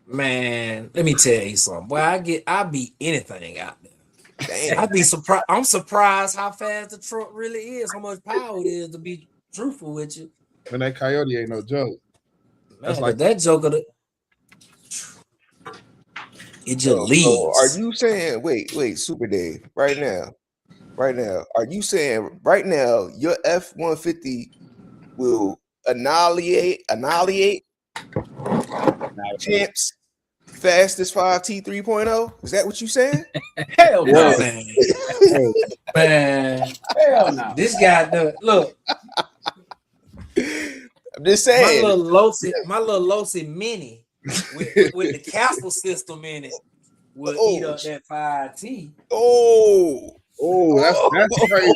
E: Man, let me tell you something. Boy, I beat anything out there. Damn. I'd be surprised. I'm surprised how fast the truck really is, how much power it is, to be truthful with you.
F: And that Coyote ain't no joke.
E: That's like that joke of it just leaves.
D: So are you saying, wait, Super Dave, right now, are you saying right now your F-150 will annihilate Champ's fastest 5T 3.0? Is that what you saying?
B: Hell no,
E: man. Hell no. This guy look.
D: I'm just saying.
E: My little Losi Mini with the castle system in it. will eat up that 5T.
F: That's crazy.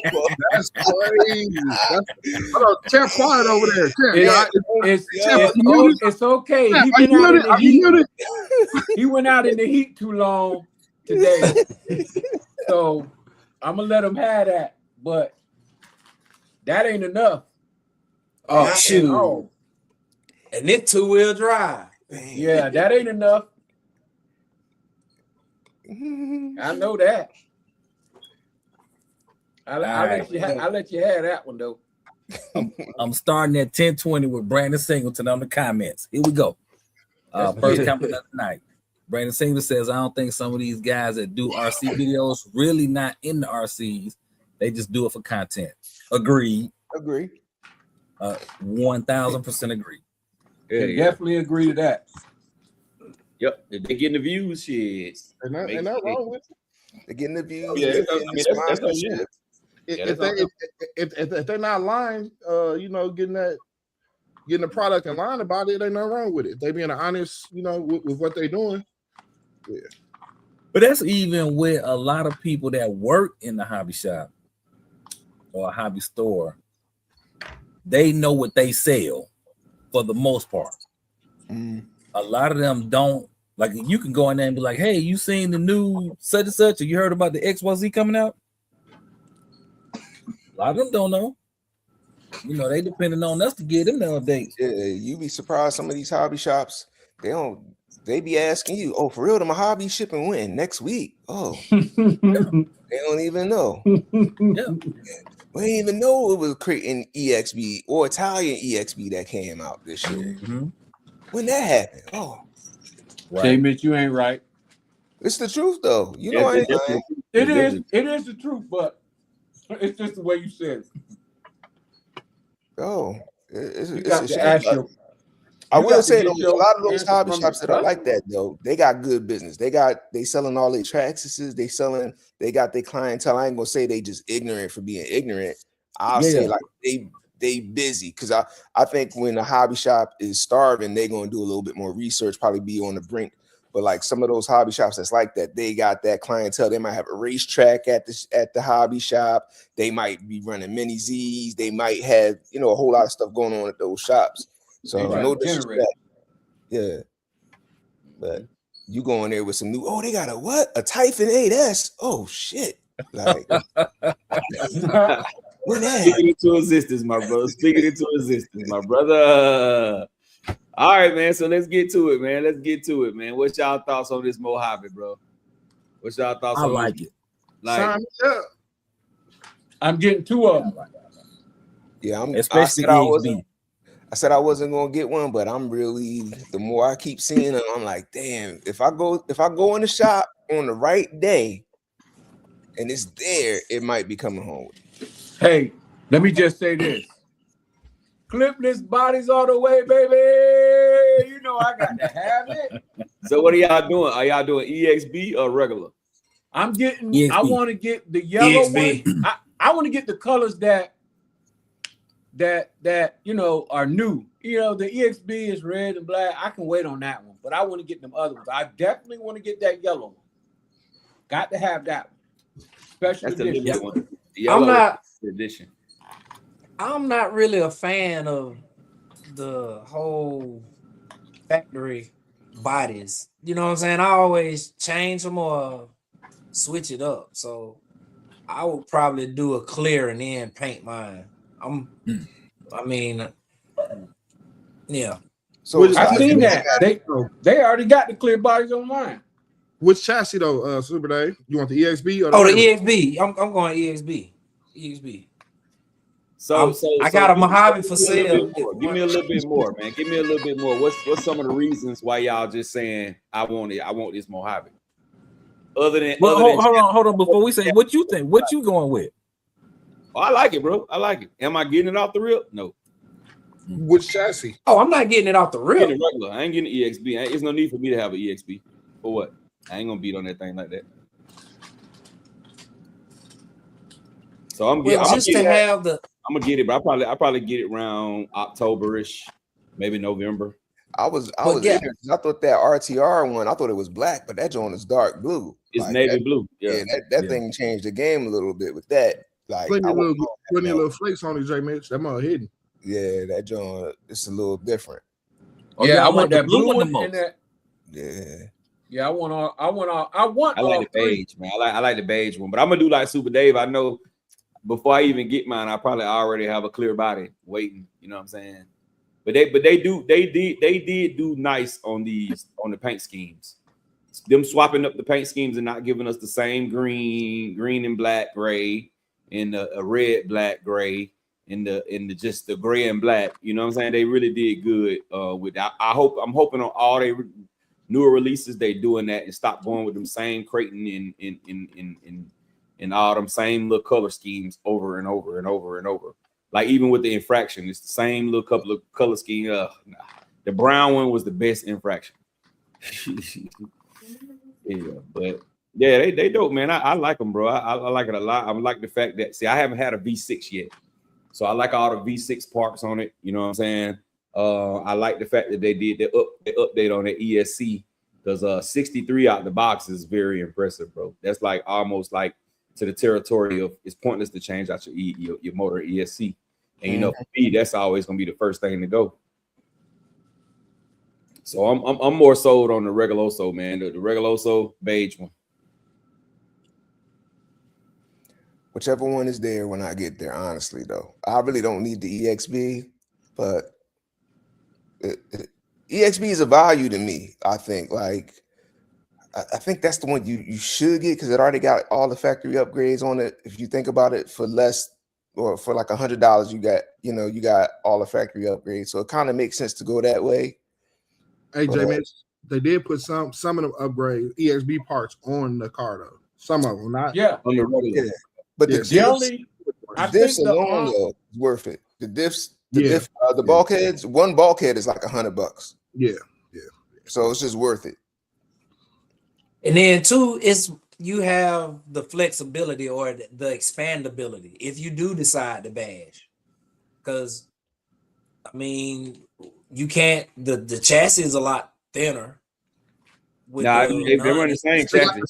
F: That's crazy. Hold on, Champ quiet over there. Champ,
B: it's okay.
F: Champ,
B: He been out in the heat.
F: muted?
B: He went out in the heat too long today. So I'm gonna let him have that, but that ain't enough.
E: Oh shoot! And it 2-wheel drive.
B: Yeah, that ain't enough. I know that. I'll let you have that one though.
C: I'm starting at 10:20 with Brandon Singleton on the comments. Here we go. First comment of the night. Brandon Singleton says, I don't think some of these guys that do RC videos really not in the RCs. They just do it for content. Agreed. 1000% agree.
B: Definitely agree to that.
A: Yep. If they getting the views, shit.
F: And that wrong with it.
D: They're getting the views.
F: If they're not lying, getting the product and lying about it, ain't nothing wrong with it. They being honest, with what they're doing. Yeah.
C: But that's even with a lot of people that work in the hobby shop or a hobby store. They know what they sell for the most part. A lot of them don't. Like, you can go in there and be like, hey, you seen the new such and such, or you heard about the XYZ coming out? A lot of them don't know. They depending on us to get them nowadays.
D: Yeah, you be surprised some of these hobby shops, they be asking you, oh, for real, my hobby shipping when? Next week. Oh, they don't even know.
C: Yeah.
D: We didn't even know it was creating EXB or Italian EXB that came out this year. When that happened? Oh,
B: Right. Mitch, you ain't right.
D: It's the truth, though.
B: It is the truth, but it's just the way you said it.
D: Oh,
B: I
D: will say though, a lot of those hobby shops that are like that though, they got good business. They selling all their Traxxas, they got their clientele. I ain't gonna say they just ignorant for being ignorant. I'll say like they busy, because I think when a hobby shop is starving, they're gonna do a little bit more research, probably be on the brink. But like some of those hobby shops that's like that, they got that clientele. They might have a racetrack at the hobby shop. They might be running mini Z's. They might have a whole lot of stuff going on at those shops. So no disrespect. Yeah. But you go in there with some new, they got a Typhon 8S. Oh shit. Like
A: speaking into existence, my brother. Speaking into existence, my brother. All right, man. So let's get to it, man. What's y'all thoughts on this Mojave, bro? What's y'all thoughts on
C: like it?
F: Sign me up.
B: I'm getting 2 of them.
D: Yeah,
C: especially
D: I said I wasn't gonna get one, but I'm really, the more I keep seeing them, I'm like, damn, if I go in the shop on the right day and it's there, it might be coming home.
B: Hey, let me just say this. Clipless bodies all the way, baby. You know I got to have it.
A: So what are y'all doing? Are y'all doing EXB or regular?
B: I'm getting
C: EXB.
B: I want to get the yellow one. I want to get the colors that are new. The EXB is red and black. I can wait on that one, but I want to get them other ones. I definitely want to get that yellow one. Got to have that one. Special edition.
A: One. Yellow edition.
E: I'm not really a fan of the whole factory bodies. You know what I'm saying? I always change them or switch it up. So I would probably do a clear and then paint mine. Yeah.
D: So
B: I've seen that. They already got the clear bodies online.
F: Which chassis though, Super Dave? You want the EXB or
E: the EXB? I'm going EXB. EXB.
A: So
E: I got a Mojave for sale.
A: Give me a little bit more, man. Give me a little bit more. What's some of the reasons why y'all just saying I want it? I want this Mojave. Hold
C: on. Before we say what you think, what you going with?
A: Oh, I like it, bro. I like it. Am I getting it off the rip? No.
F: Which chassis?
E: Oh, I'm not getting it off the rip.
A: I'm getting regular. I ain't getting EXB. There's no need for me to have an EXB. For what? I ain't gonna beat on that thing like that. So I'm gonna get it, but I probably get it around October-ish, maybe November.
D: I was
E: yeah.
D: ignorant. I thought that RTR one, I thought it was black, but that joint is dark blue.
A: It's
D: like
A: navy
D: that,
A: blue.
D: Yeah, that thing changed the game a little bit with that. Like
F: plenty of little flakes on it, J Mitch. That mother hidden.
D: Yeah, that joint, it's a little different.
B: Oh yeah, I want that
C: blue
B: blue
C: one the
B: one
C: most.
B: and that.
D: Yeah,
B: I want
A: I like the beige, man. I like the beige one, but I'm gonna do like Super Dave. I know before I even get mine, I probably already have a clear body waiting. You know what I'm saying? But they did do nice on the paint schemes. Them swapping up the paint schemes and not giving us the same green and black gray, and a red black gray, and the just the gray and black. You know what I'm saying? They really did good with that. I'm hoping on all they newer releases they doing that and stop going with them same Creighton and all them same little color schemes over and over and over and over. Like even with the infraction, it's the same little couple of color scheme. The brown one was the best infraction. Yeah, but yeah, they dope, man. I like them, bro. I like it a lot. I like the fact that I haven't had a V6 yet, so I like all the V6 parts on it. You know what I'm saying? I like the fact that they did the update on the ESC, because 63 out the box is very impressive, bro. That's like almost like to the territory of it's pointless to change out your motor ESC, and you know for me that's always gonna be the first thing to go. So I'm more sold on the Reguloso, man. The Reguloso beige one.
D: Whichever one is there when I get there. Honestly, though, I really don't need the EXB, but EXB is a value to me. I think I think that's the one you should get because it already got all the factory upgrades on it. If you think about it, for less or for like $100, you got all the factory upgrades. So it kind of makes sense to go that way.
F: Hey, J Mitch, they did put some of them upgrade EXB parts on the car though. Some of them, not
A: on the regular.
D: Yeah. But the diffs alone though is worth it. The diffs, the bulkheads, one bulkhead is like $100.
F: Yeah.
D: So it's just worth it.
E: And then two, you have the flexibility or the expandability if you do decide to badge. Because I mean, you can't. The chassis is a lot thinner.
A: They run the same chassis.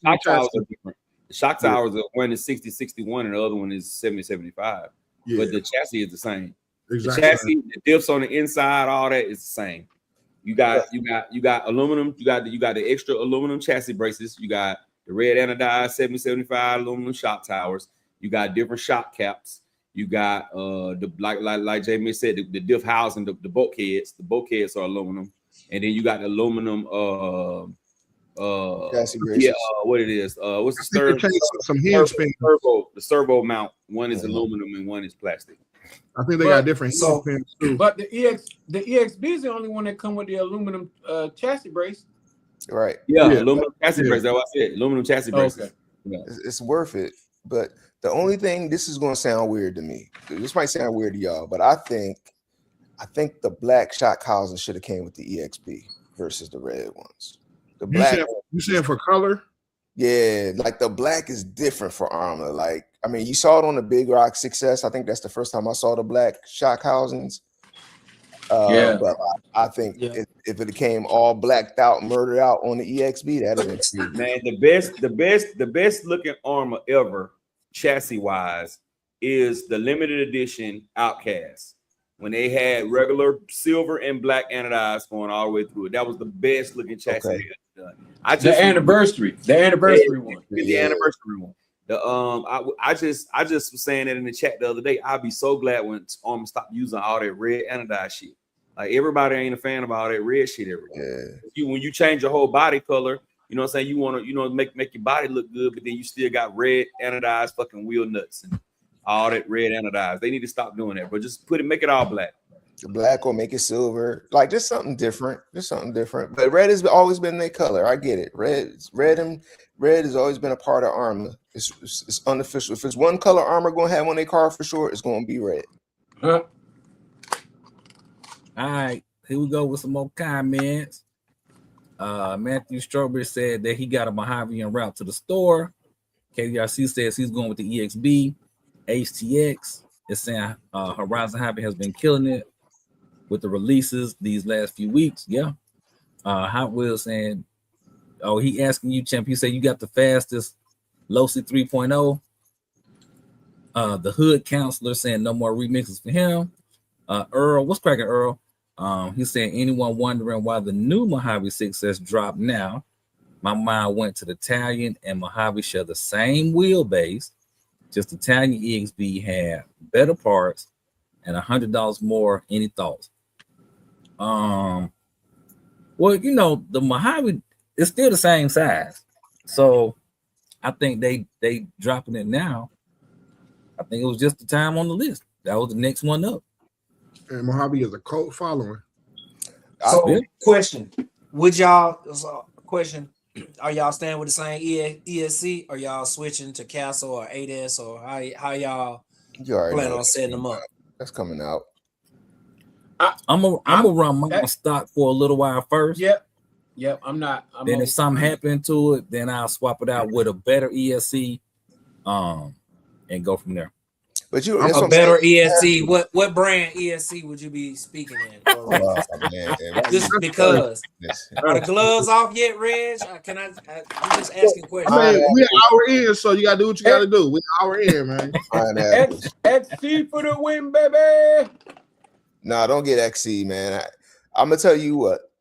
A: Shock towers are different. The shock towers, one is 60-61 and the other one is 70-75. Yeah. But the chassis is the same. Exactly. The chassis, the diffs on the inside, all that is the same. You got aluminum. You got the extra aluminum chassis braces. You got the red anodized 70-75 aluminum shock towers. You got different shock caps. You got the like Jamie said, the diff housing, the bulkheads. The bulkheads are aluminum, and then you got the aluminum. What it is? What's the servo?
F: Some hinge pins.
A: The servo mount. One is aluminum and one is plastic.
F: I think they got different hinge pins too.
B: But the EXB is the only one that come with the aluminum chassis brace.
D: Right.
A: Yeah. Aluminum chassis brace. That's what I said. Aluminum chassis brace. Okay.
D: Yeah. It's worth it, but. The only thing, this is going to sound weird to me. This might sound weird to y'all, but I think the black shock housing should have came with the EXB versus the red ones. The black.
F: You saying for color?
D: Yeah, like the black is different for Armor. Like, I mean, you saw it on the Big Rock Success. I think that's the first time I saw the black shock housings. But I think if it came all blacked out, murdered out on the EXB, that'd have been
A: man. The best looking Armor ever. Chassis wise is the limited edition Outcast when they had regular silver and black anodized going all the way through it. That was the best looking chassis they ever done.
B: The anniversary one.
A: The anniversary one. I just was saying that in the chat the other day. I'd be so glad when Armor stopped using all that red anodized shit. Like everybody ain't a fan of all that red shit everywhere. Yeah. When you change your whole body color. You know what I'm saying? You want to, make your body look good, but then you still got red anodized fucking wheel nuts and all that red anodized. They need to stop doing that, but just make it all black.
D: Black or make it silver, like just something different. But red has always been their color. I get it. Red has always been a part of Armor. It's unofficial. If it's one color Armor going to have on their car for sure, it's going to be red.
C: Huh? All right, here we go with some more comments. Matthew Strawberry said that he got a Mojave en route to the store. KDRC says he's going with the EXB. HTX is saying Horizon Hobby has been killing it. with the releases these last few weeks. Yeah. Hot Wheels saying, oh, he asking you, champ. You say you got the fastest Losi 3.0. The Hood Counselor saying no more remixes for him. Earl, what's cracking, Earl? He's saying, anyone wondering why the new Mojave 6S dropped now? My mind went to the Italian and Mojave share the same wheelbase. Just Italian EXB had better parts and $100 more. Any thoughts? Well, you know, the Mojave is still the same size. So I think they dropping it now. I think it was just the time on the list. That was the next one up.
F: And Mojave is a cult following.
E: So, question: would y'all? Question: are y'all staying with the same ESC, or y'all switching to Castle or 8S, or how y'all plan on setting them up?
D: That's coming out.
C: I'm gonna run my stock for a little while first.
B: Yep. Then
C: if something happened to it, then I'll swap it out with a better ESC, and go from there.
E: But a better ESC. What brand ESC would you be speaking in? Just because. Are the gloves off yet, Reg? I'm just asking questions.
F: I mean, we're an hour in, so you gotta do what you gotta do. We're an hour in, man.
B: XC for the win, baby.
D: Nah, don't get XC, man. I'm gonna tell you what.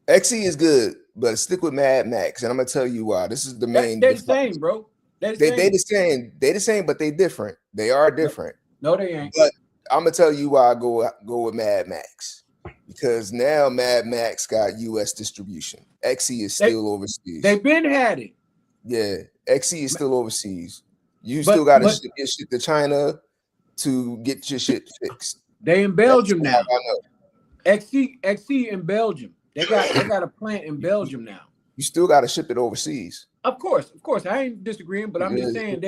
D: XC is good, but stick with Mad Max, and I'm gonna tell you why. This is the main.
B: They're the same, bro.
D: They the same. They the same, but they different. They are different.
B: No, they ain't.
D: But I'm gonna tell you why I go with Mad Max, because now Mad Max got U.S. distribution. XC is still overseas.
B: They've been had it.
D: Yeah, XC is still overseas. You still got to ship your shit to China to get your shit fixed.
B: They in Belgium now. I know. XC in Belgium. They got a plant in Belgium now.
D: You still got to ship it overseas.
B: Of course. I ain't disagreeing, but I'm just saying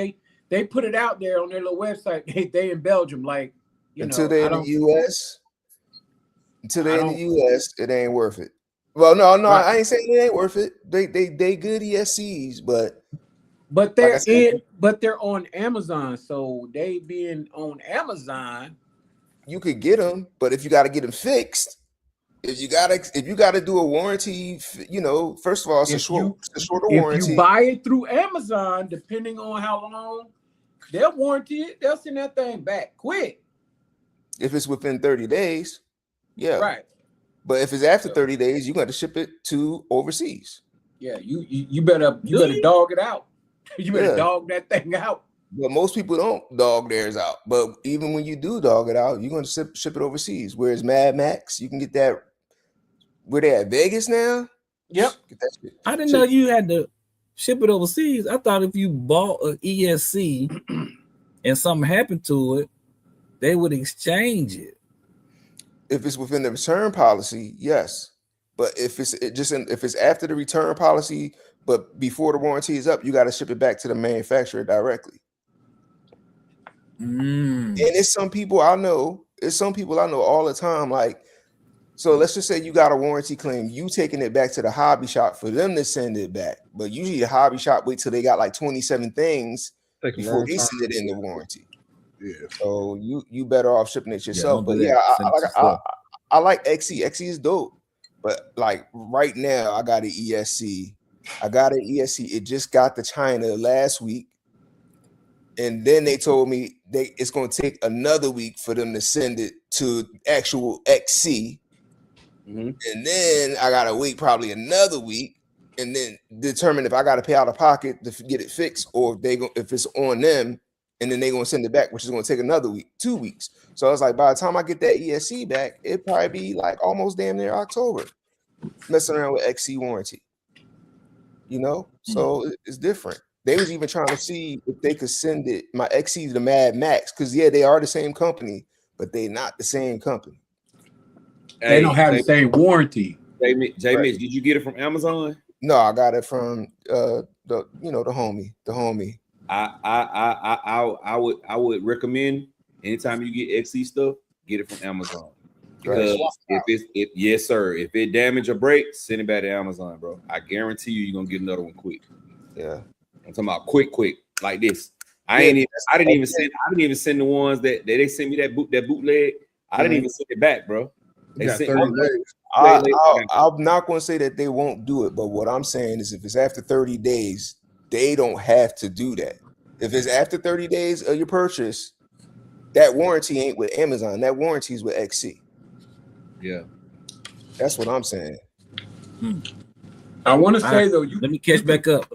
B: they put it out there on their little website. They in Belgium, like
D: until they're in the U.S. Until they're in the U.S., it ain't worth it. Well, no, right. I ain't saying it ain't worth it. They good ESCs,
B: but they're but they're on Amazon, so they being on Amazon.
D: You could get them, but if you got to get them fixed. If you gotta do a warranty, first of all, it's a shorter warranty.
B: If you buy it through Amazon, depending on how long, they'll warranty it. They'll send that thing back quick.
D: If it's within 30 days, yeah.
B: Right.
D: But if it's after 30 days, you got to ship it to overseas.
B: Yeah, you better dog it out. You better dog that thing out.
D: But most people don't dog theirs out. But even when you do dog it out, you're going to ship it overseas. Whereas Mad Max, you can get that. Where they at Vegas now?
B: Yep.
D: Get that shit.
C: I didn't know you had to ship it overseas. I thought if you bought an ESC and something happened to it, they would exchange it.
D: If it's within the return policy, yes. But if it's after the return policy, but before the warranty is up, you got to ship it back to the manufacturer directly. And it's some people I know. It's some people I know all the time. Like, so let's just say you got a warranty claim, you taking it back to the hobby shop for them to send it back. But usually the hobby shop wait till they got like 27 things before they send it in the warranty.
F: Yeah.
D: So you better off shipping it yourself. But yeah, I like XC. XC is dope. But like right now, I got an ESC. It just got to China last week. And then they told me it's going to take another week for them to send it to actual XC. Mm-hmm. And then I got to wait probably another week and then determine if I got to pay out of pocket to get it fixed or if it's on them and then they're going to send it back, which is going to take another week, 2 weeks. So I was like, by the time I get that ESC back, it'd probably be like almost damn near October messing around with XC warranty, So it's different. They was even trying to see if they could send my XC to Mad Max because they are the same company, but they not the same company.
B: They don't have the same warranty.
A: J Mitch, did you get it from Amazon?
D: No, I got it from the homie.
A: I would recommend anytime you get XC stuff, get it from Amazon. Because if it damage or break, send it back to Amazon, bro. I guarantee you're gonna get another one quick.
D: Yeah.
A: I'm talking about quick, like this. I didn't even send the ones that they sent me that bootleg. I didn't even send it back, bro.
F: You got
A: sent
F: 30
A: me-
F: days.
D: I'm not going to say that they won't do it, but what I'm saying is if it's after 30 days, they don't have to do that. If it's after 30 days of your purchase, that warranty ain't with Amazon. That warranty is with XC.
A: Yeah.
D: That's what I'm saying.
B: I want to say though,
C: let me catch back up.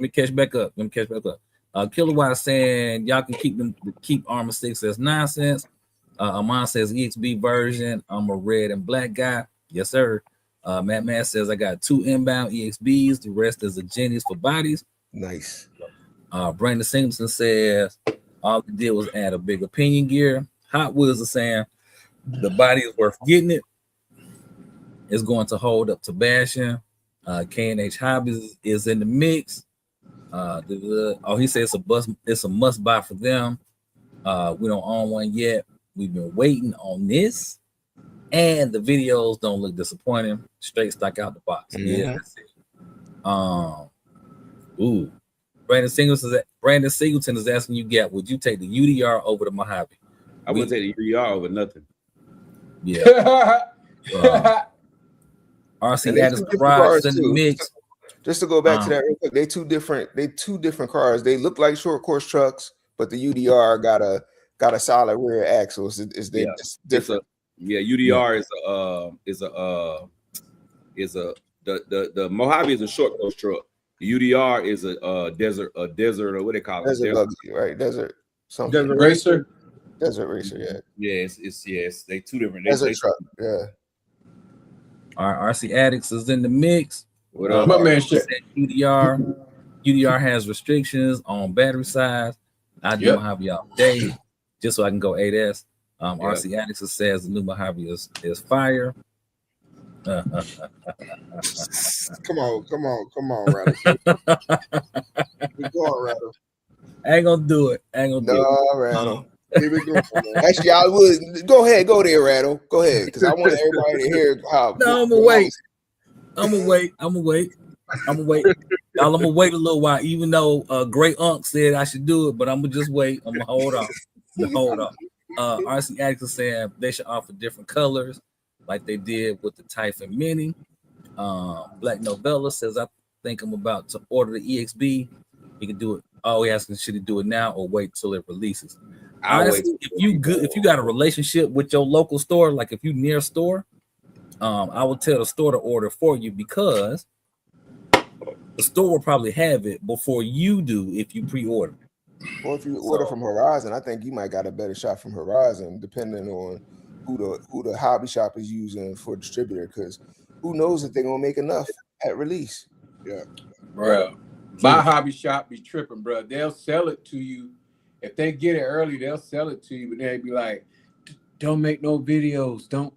C: Kilowatt saying y'all can keep Armor 6 as nonsense. Amon says EXB version. I'm a red and black guy. Yes, sir. Matt says I got 2 inbound EXBs. The rest is a Jenny's for bodies.
D: Nice.
C: Brandon Simpson says all they did was add a big opinion gear. Hot Wheels are saying the body is worth getting it. It's going to hold up to bashing. K&H Hobbies is in the mix. He says it's a must buy for them. We don't own one yet. We've been waiting on this, and the videos don't look disappointing. Straight stock out the box.
D: Mm-hmm.
C: Yeah, that's it. Brandon Singleton is asking you, Gap, would you take the UDR over the Mojave?
A: I wouldn't take the UDR over nothing.
C: Yeah. RC Addis Garage is in the mix.
D: Just to go back to that real quick, they two different cars. They look like short course trucks, but the UDR got a solid rear axle. It's different.
A: UDR the Mojave is a short course truck. The UDR is a desert or what they call it?
D: Desert buggy, right? Desert something.
B: Desert racer.
D: Desert racer, yeah.
A: Yes. They two different.
D: Desert truck, yeah.
C: Our RC Addicts is in the mix.
A: What up?
B: My man shit.
C: UDR has restrictions on battery size. I do Mojave all day just so I can go 8S. RC Addicts says the new Mojave is fire.
F: Come on, Rattle. Keep going, Rattle.
C: I ain't gonna do it.
D: Rattle. Actually, I would go ahead, go there, Rattle. Go ahead, because I want everybody to hear how.
C: No, I'm gonna wait. I'm gonna wait. Y'all, I'm gonna wait a little while, even though Great Unc said I should do it, but I'm gonna just wait. I'm gonna hold on. RC Addicts saying they should offer different colors, like they did with the Typhon Mini. Black Novella says I think I'm about to order the EXB. He can do it. Oh, he asking should he do it now or wait till it releases? Honestly, if you got a relationship with your local store, like if you near a store, I will tell the store to order for you because the store will probably have it before you do if you pre-order.
D: Or if you order from Horizon, I think you might got a better shot from Horizon, depending on who the hobby shop is using for distributor, because who knows if they're gonna make enough at release.
F: Yeah,
B: bro. My hobby shop be tripping, bro. They'll sell it to you. If they get it early, they'll sell it to you, but they'll be like, don't make no videos, don't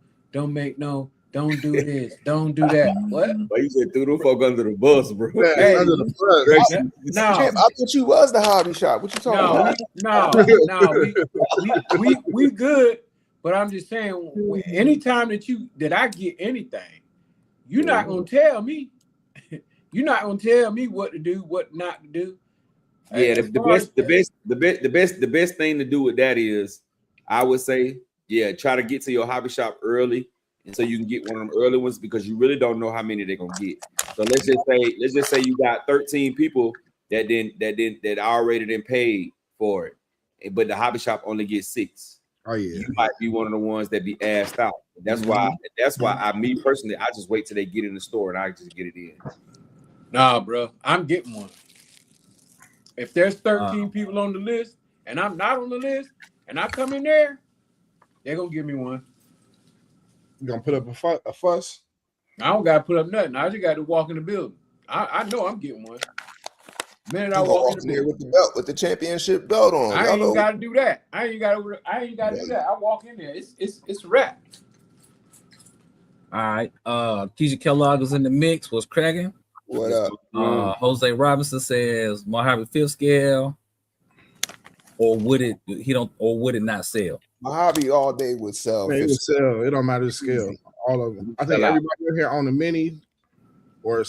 B: do this, don't do that. What?
A: Why you said through the folk under the bus, bro?
F: Hey, under the bus.
B: No,
D: I thought you was the hobby shop. What you talking
B: about? We good, but I'm just saying, anytime that I get anything, you're not gonna tell me. You're not gonna tell me what to do, what not to do.
A: Yeah, the best thing to do with that is, I would say, try to get to your hobby shop early, and so you can get one of them early ones because you really don't know how many they're gonna get. So let's just say you got 13 people that already didn't pay for it, but the hobby shop only gets 6.
F: Oh yeah,
A: you might be one of the ones that be asked out. That's why me personally, I just wait till they get in the store and I just get it in.
B: Nah, bro, I'm getting one. If there's 13 people on the list and I'm not on the list and I come in there, they're gonna give me one.
F: You gonna put up a fuss?
B: I don't gotta put up nothing. I just got to walk in the building. I know I'm getting one. The minute I walk in there
D: with the belt, with the championship belt on.
B: I ain't gotta do that. I ain't gotta do that. I walk in there. It's a wrap.
C: All right. Keisha Kellogg is in the mix. What's cracking?
D: What up?
C: Jose Robinson says Mojave 5th scale, or would it not sell?
D: Mojave all day would sell.
F: It would sell. It don't matter the scale. All of them. I think everybody in here on the mini or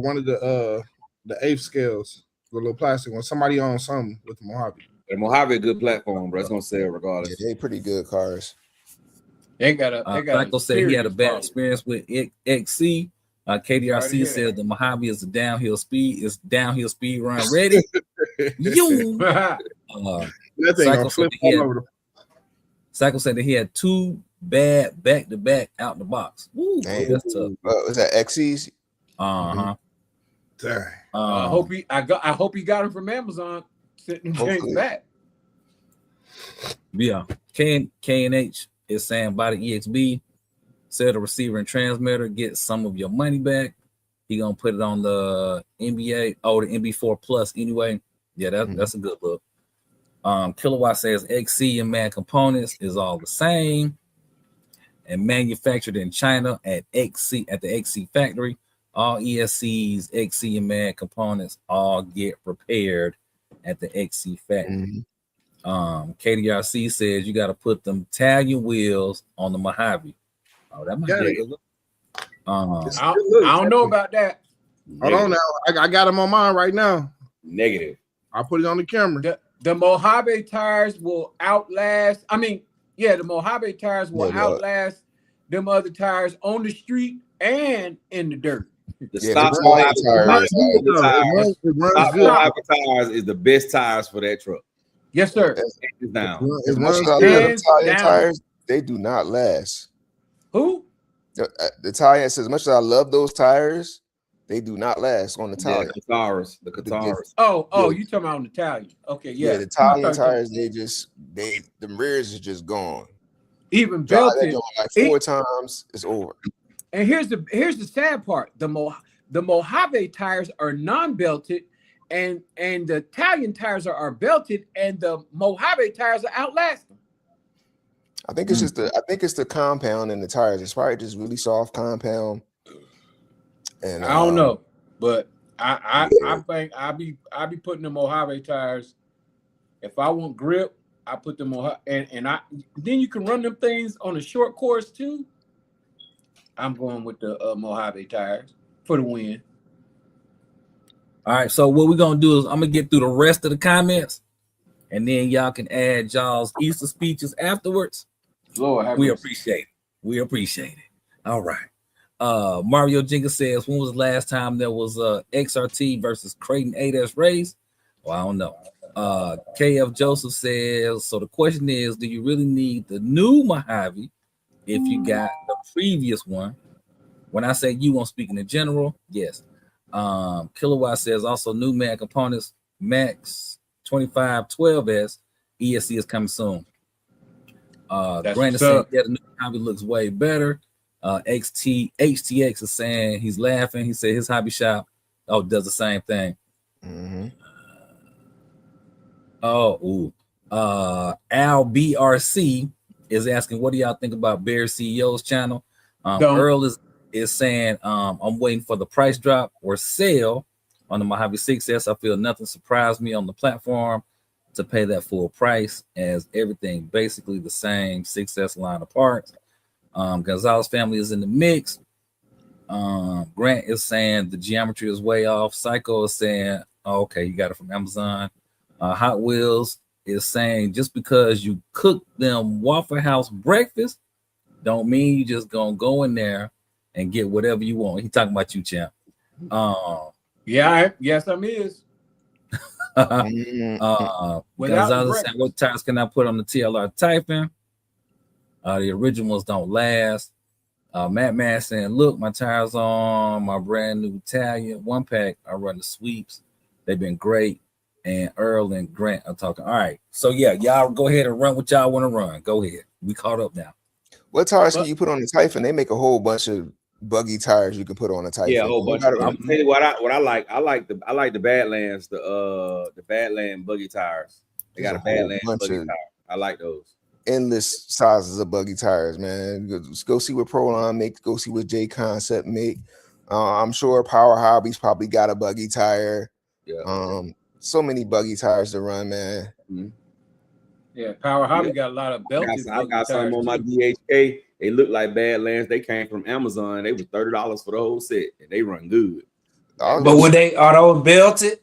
F: one of the 8th scales, the little plastic one. Somebody on something with the Mojave.
A: The Mojave a good platform, bro. It's gonna sell regardless.
D: Yeah, they pretty good cars.
B: They got a.
C: Psycho said he had a bad experience with XC. KDRC says the Mojave is a downhill speed. It's downhill speed run ready. Psycho said that he had 2 bad back-to-back out the box. Woo, that's tough.
D: Was that XC's?
C: Uh-huh.
B: I hope he got him from Amazon. Sitting James back.
C: Yeah. K&H is saying buy the EXB, sell the receiver and transmitter, get some of your money back. He gonna put it on the NBA, the MB4 Plus anyway. Yeah, that's a good look. Kilowatt says XC and MAD components is all the same and manufactured in China at the XC factory. All ESCs, XC and MAD components all get repaired at the XC factory. KDRC says you got to put them Italian wheels on the Mojave. Oh, that might be a good look.
B: I don't know about that.
F: Hold on now. I got them on mine right now.
A: Negative.
F: I'll put it on the camera.
B: The Mojave tires will outlast. The Mojave tires will outlast them other tires on the street and in the dirt.
A: The stock tires is the best tires for that truck.
B: Yes, sir.
D: As much as I love Italian tires, they do not last.
B: Who?
D: The Italian says, as much as I love those tires, they do not last on the tires.
A: The Qataris.
B: Oh, you talking about an Italian? Okay, yeah.
D: The Italian tires, the rears are just gone.
B: Even belted
D: like 4 times, it's over.
B: And here's the sad part: the Mojave tires are non-belted, and the Italian tires are belted, and the Mojave tires are outlasting.
D: I think it's just the compound in the tires. It's probably just really soft compound. And
B: I don't know, but I think I be putting the Mojave tires. If I want grip, I put them on, and then you can run them things on a short course too. I'm going with the Mojave tires for the win.
C: All right, so what we're gonna do is I'm gonna get through the rest of the comments, and then y'all can add y'all's Easter speeches afterwards.
B: Lord,
C: we appreciate it. All right. Mario Jenkins says, when was the last time there was a XRT versus Creighton 8S race? Well, I don't know. KF Joseph says, so the question is, do you really need the new Mojave if you got the previous one? When I say you, I'm speaking in general. Yes. Kilowatt says also new MAD components, Max 2512S, ESC is coming soon. Brandon said, yeah, the new Mojave looks way better. HTX is saying he's laughing. He said his hobby shop does the same thing. Al BRC is asking, what do y'all think about Bear CEO's channel? Earl is saying, I'm waiting for the price drop or sale on the Mojave 6S. I feel nothing surprised me on the platform to pay that full price, as everything basically the same 6S line of parts. Gonzalez family is in the mix. Grant is saying the geometry is way off. Psycho is saying, okay, you got it from Amazon. Hot Wheels is saying, just because you cook them Waffle House breakfast don't mean you just gonna go in there and get whatever you want. He talking about you, champ.
B: Yes, I'm is.
C: Gonzalez saying, what tires can I put on the TLR Typhoon? The originals don't last. Matt Man saying, look, my tires on my brand new Italian 1-pack. I run the sweeps. They've been great. And Earl and Grant are talking. All right. So, yeah, y'all go ahead and run what y'all want to run. Go ahead. We caught up now.
D: What tires can you put on the Typhoon? They make a whole bunch of buggy tires you can put on a Typhoon.
A: Yeah, a whole bunch. I'll tell you what I like. I like the Badlands, the Badland buggy tires. They got a Badlands buggy tire. I like those.
D: Endless sizes of buggy tires, man. Go see what Proline makes. Go see what J Concept make. I'm sure Power Hobbies probably got a buggy tire.
A: Yeah.
D: So many buggy tires to run, man.
B: Mm-hmm. Yeah, Power Hobby got a lot of belted.
A: I got some on my DHK. They look like Badlands. They came from Amazon. They was $30 for the whole set, and they run good.
E: But are those belted?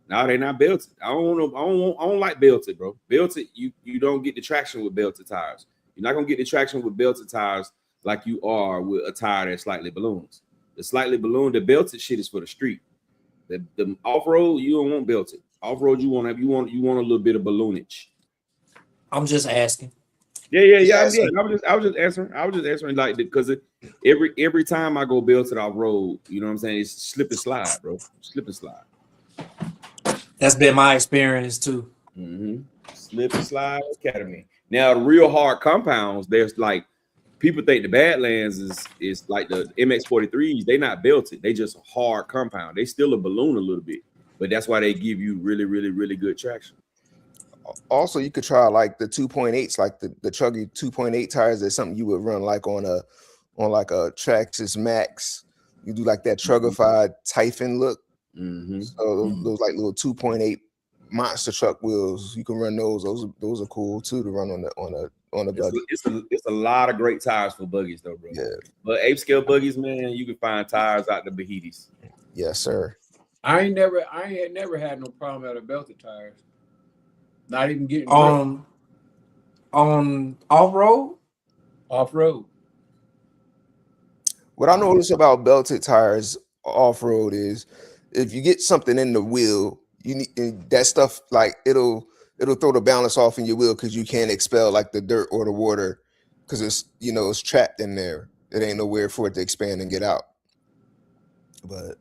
A: No, they're not belted. I don't like belted, bro. Belted, you don't get the traction with belted tires. You're not gonna get the traction with belted tires like you are with a tire that slightly balloons. The slightly ballooned, the belted shit is for the street. The off-road, you don't want belted. Off-road, you want a little bit of balloonage.
E: I'm just asking.
A: Yeah. I was just answering like because every time I go belted off-road, you know what I'm saying? It's slip and slide, bro. Slip and slide.
E: That's been my experience too.
A: Mm-hmm. Slip and slide academy. Now the real hard compounds, there's like people think the Badlands is like the MX-43s. They not belted. They just a hard compound. They still a balloon a little bit, but that's why they give you really, really, really good traction.
D: Also, you could try like the 2.8s, like the chuggy 2.8 tires. That's something you would run like on a Traxxas Max. You do like that chuggified Typhon look.
A: Mm-hmm.
D: So those like little 2.8 monster truck wheels, you can run those. Those are cool too to run on a buggy.
A: It's a lot of great tires for buggies though, bro.
D: Yeah.
A: But 8-scale buggies, man, you can find tires out the Bahitis.
D: Yes, sir.
B: I ain't never had no problem out of belted tires. Not even getting
E: on off-road.
D: What I notice about belted tires off-road is if you get something in the wheel, you need that stuff, like it'll throw the balance off in your wheel because you can't expel like the dirt or the water because it's trapped in there. It ain't nowhere for it to expand and get out. But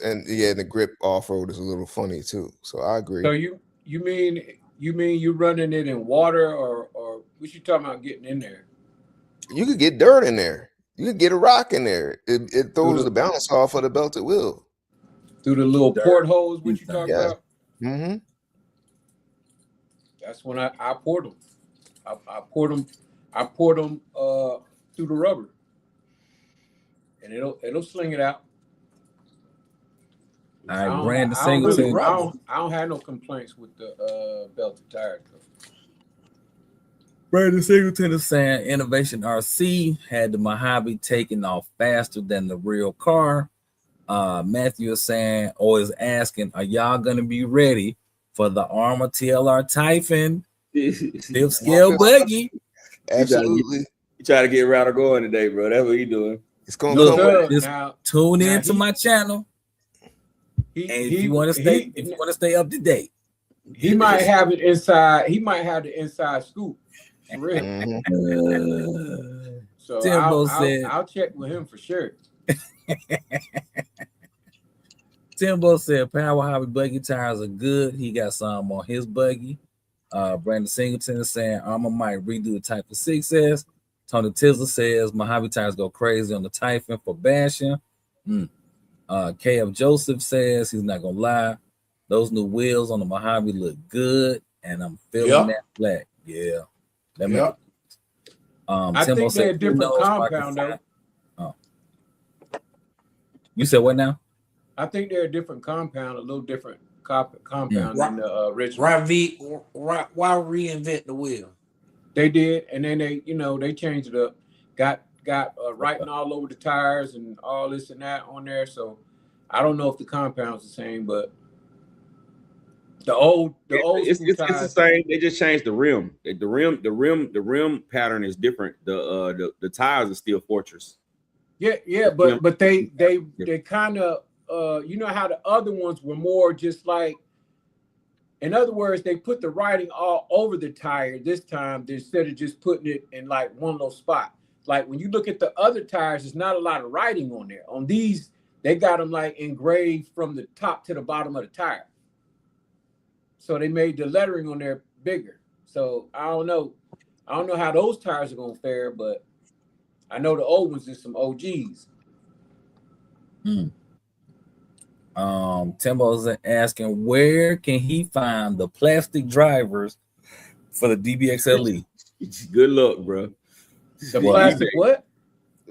D: and yeah, the grip off-road is a little funny too. So I agree.
B: So you mean you running it in water or what you talking about getting in there?
D: You could get dirt in there. You could get a rock in there. It throws the balance off of the belted wheel.
B: Through the little portholes, what you talking about?
D: Mm-hmm.
B: That's when I poured them. I poured them through the rubber, and it'll sling it out.
C: All right, Brandon Singleton.
B: I don't have no complaints with the belted tires.
C: Brandon Singleton is saying Innovation RC had the Mojave taking off faster than the real car. Matthew is saying, or is asking, are y'all gonna be ready for the Armor TLR Typhon 5th scale buggy?
D: Absolutely.
A: You try to get Router going today, bro. That's what you doing.
D: It's gonna come.
C: Just tune in to my channel. If you want to stay up to date,
B: he might have it inside. He might have the inside scoop. For real.
D: Mm-hmm.
B: So
C: Timbo said,
B: I'll check with him for sure.
C: Timbo said Power Hobby buggy tires are good. He got some on his buggy. Brandon Singleton is saying Armor might redo the Type of 6S. Tony Tizzler says Mojave tires go crazy on the Typhon for bashing. KF Joseph says he's not gonna lie. Those new wheels on the Mojave look good, and I'm feeling that black. Yeah.
B: I think they're a different compound though.
C: Oh. You said what now?
B: I think they're a different compound, a little different compound than the original.
E: Why reinvent the wheel?
B: They did, and then they changed it up. Got writing all over the tires and all this and that on there. So I don't know if the compound's the same, but the old
A: it's the same. They just changed the rim. The rim pattern is different. The tires are still Fortress.
B: Yeah, but they kind of you know how the other ones were more just like, in other words, they put the writing all over the tire this time instead of just putting it in like one little spot. Like when you look at the other tires, there's not a lot of writing on there. On these, they got them like engraved from the top to the bottom of the tire. So they made the lettering on there bigger. So I don't know how those tires are gonna fare, but I know the old ones is some OGs.
C: Timbo's asking where can he find the plastic drivers for the DBXLE?
A: Good luck, bro.
B: The plastic what?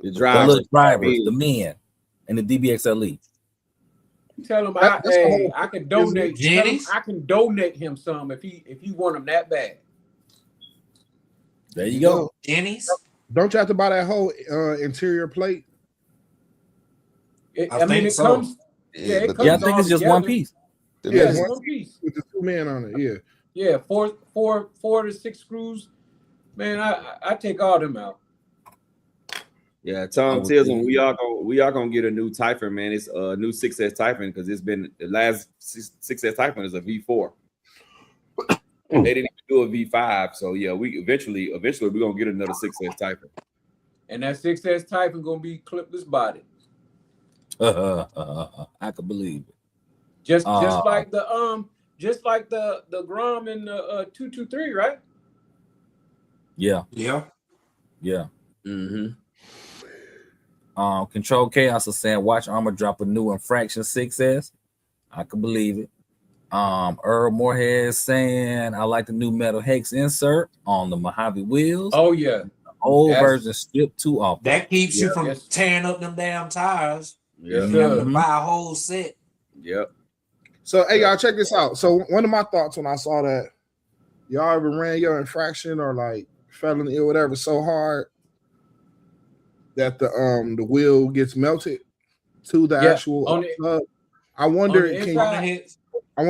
A: The drivers,
C: the men, and the DBXLE.
B: Tell him I can donate. I can donate him some if he want them that bad.
C: There you go.
E: Jenny's.
F: Don't you have to buy that whole interior plate?
B: I mean, it comes.
C: Yeah, I think it's just one piece.
B: Yeah, it's one piece
F: with the two men on it. Yeah.
B: Yeah, four to six screws, Man, I take all them out.
A: Yeah, Tom tells them we are gonna get a new Typhon, man. It's a new 6S Typhon because it's been the last 6S Typhon is a V4. They didn't even do a V5, so yeah, we eventually we're gonna get another 6S Typhon.
B: And that 6S Typhon gonna be clipless body.
C: I can believe it.
B: Just like the Grom and the 223, right?
C: Yeah.
A: Mm-hmm.
C: Control Chaos is saying watch Armor drop a new Infraction 6S. I can believe it. Earl Moorhead saying I like the new metal hex insert on the Mojave wheels.
B: Oh yeah.
C: Old version stripped too often.
E: That keeps you from tearing up them damn tires.
A: Yeah.
E: You have to buy a whole set.
A: Yep.
F: So hey y'all, check this out. So one of my thoughts when I saw that, y'all ever ran your infraction or like felony or whatever so hard that the wheel gets melted to the actual I wonder on